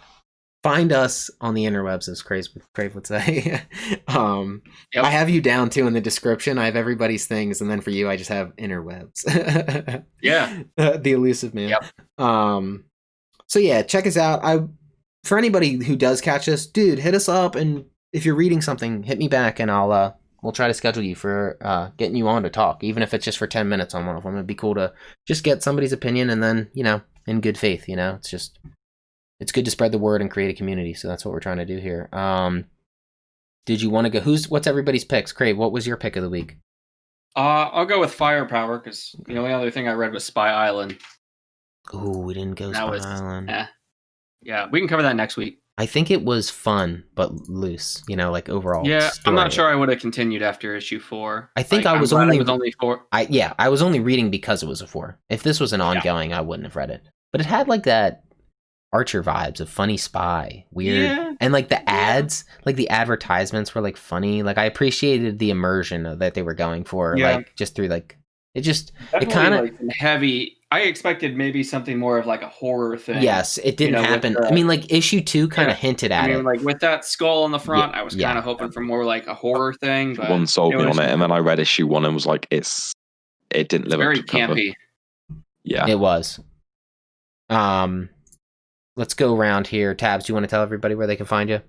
A: find us on the interwebs, as Crave would say. I have you down too in the description. I have everybody's things, and then for you I just have interwebs. The elusive man. So yeah, check us out. For anybody who does catch us, dude, hit us up, and if you're reading something, hit me back, and we'll try to schedule you for getting you on to talk, even if it's just for 10 minutes on one of them. It'd be cool to just get somebody's opinion, and then, in good faith, it's good to spread the word and create a community. So that's what we're trying to do here. Did you want to go? What's everybody's picks? Crave, what was your pick of the week?
C: I'll go with Firepower, because the only other thing I read was Spy Island.
A: Ooh, we didn't go
C: That
A: Spy
C: was
A: Island.
C: Yeah, we can cover that next week.
A: I think it was fun, but loose. You know, like overall.
C: Yeah, I'm not
A: story.
C: sure I would have continued after issue 4.
A: I think
C: Like,
A: I was
C: I'm glad
A: only
C: it was only 4.
A: I was only reading because it was a 4. If this was an ongoing, I wouldn't have read it. But it had like that Archer vibes of funny spy, weird, and like the ads, like the advertisements were like funny. Like I appreciated the immersion that they were going for, like just through like it just
C: Definitely,
A: it kind of
C: like heavy. I expected maybe something more of like a horror thing.
A: Yes, it didn't happen. I mean, like issue 2 kind of hinted at it.
C: Like with that skull on the front, I was kind of hoping for more like a horror thing. But
B: one sold me on it, and then I read issue 1 and was like, it didn't live up to cover.
C: Very campy.
B: Yeah,
A: it was. Let's go around here. Tabs, do you want to tell everybody where they can find you?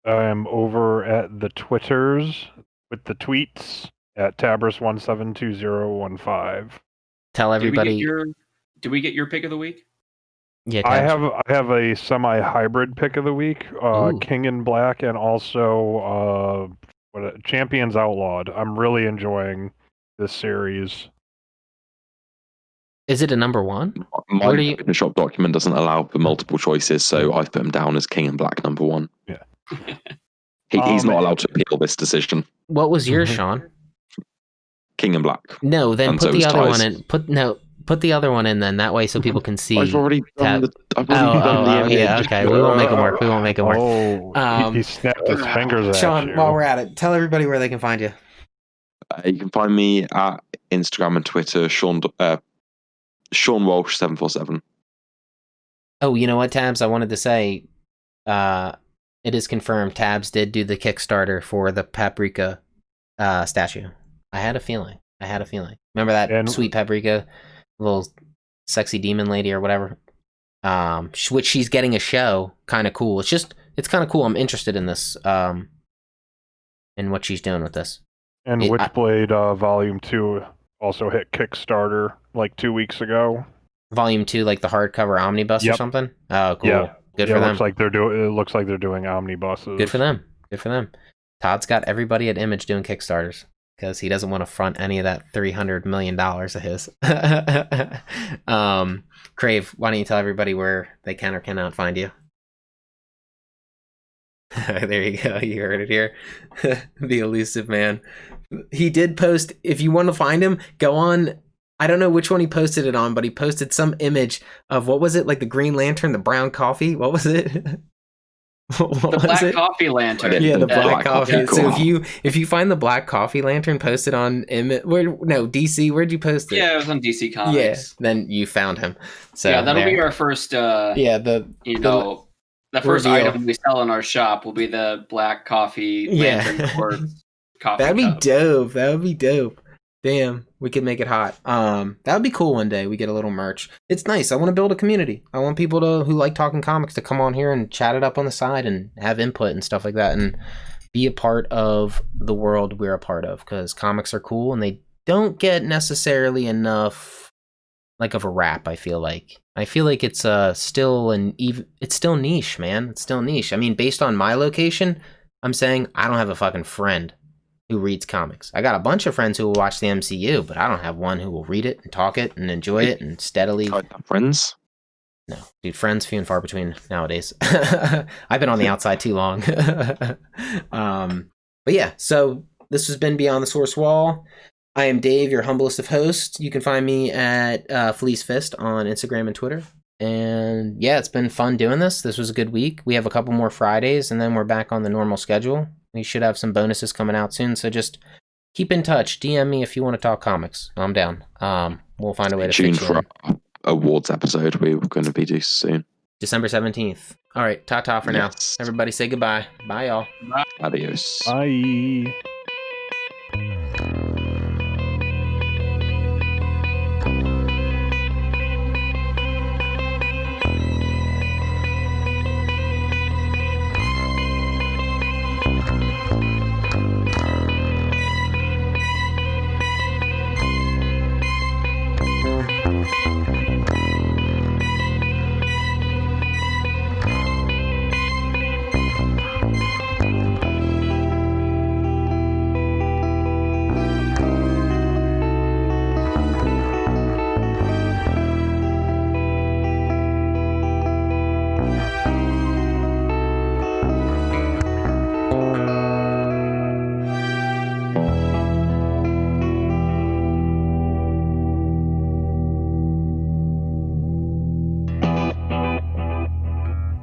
E: I'm over at the Twitters with the tweets at Tabris172015.
A: Tell everybody.
E: Did
C: we get your pick of the week?
A: Yeah, Tabs.
E: I have a semi-hybrid pick of the week, King in Black, and also Champions Outlawed. I'm really enjoying this series.
A: Is it a number 1?
B: My the shop document doesn't allow for multiple choices, so I've put him down as King in Black number 1.
E: Yeah.
B: He's not allowed to appeal this decision.
A: What was yours, Sean?
B: King in Black.
A: No, then put the other one in. Put the other one in then. That way, so people can see.
B: I've already done the image.
A: Yeah, okay. We won't make them work.
E: Oh, he snapped his fingers at
A: Sean,
E: you.
A: while we're at it, tell everybody where they can find you.
B: You can find me at Instagram and Twitter, Sean Walsh 747.
A: Oh, you know what, Tabs? I wanted to say, it is confirmed. Tabs did do the Kickstarter for the Paprika statue. I had a feeling. Remember that sweet Paprika, little sexy demon lady or whatever? Which she's getting a show. Kind of cool. It's kind of cool. I'm interested in this. In what she's doing with this.
E: And Witchblade Volume 2 also hit Kickstarter like 2 weeks ago.
A: Volume 2, like the hardcover omnibus or something? Oh, cool.
E: Yeah.
A: Good for them.
E: It looks like they're doing omnibuses.
A: Good for them. Todd's got everybody at Image doing Kickstarters because he doesn't want to front any of that $300 million of his. Crave, why don't you tell everybody where they can or cannot find you? There you go. You heard it here. The elusive man. He did post, if you want to find him, go on. I don't know which one he posted it on, but he posted some image of, what was it? Like the Green Lantern, the brown coffee? What was it?
C: The black coffee lantern.
A: Yeah, the black coffee.
B: Cool.
A: So if you find the black coffee lantern posted on DC, where'd you post it?
C: Yeah, it was on DC Comics.
A: Yeah, then you found him. So
C: yeah, that'll be our first the first item we sell in our shop will be the black coffee lantern or coffee.
A: That'd be dope. Damn, we could make it hot. That would be cool one day. We get a little merch. It's nice. I want to build a community. I want people who like talking comics to come on here and chat it up on the side and have input and stuff like that and be a part of the world we're a part of, because comics are cool and they don't get necessarily enough like of a rap. I feel like it's still niche, man. It's still niche. I mean, based on my location, I'm saying I don't have a fucking friend who reads comics. I got a bunch of friends who will watch the MCU, but I don't have one who will read it and talk it and enjoy it and steadily.
B: Friends?
A: No, dude, friends few and far between nowadays. I've been on the outside too long. But yeah, so this has been Beyond the Source Wall. I am Dave, your humblest of hosts. You can find me at Fleece Fist on Instagram and Twitter. And yeah, it's been fun doing this. This was a good week. We have a couple more Fridays, and then we're back on the normal schedule. We should have some bonuses coming out soon, so just keep in touch. DM me if you want to talk comics. I'm down. We'll find a way to fit you
B: for our awards episode we're going to be due soon.
A: December 17th. All right, ta-ta for now. Everybody say goodbye. Bye, y'all.
B: Adios.
E: Bye.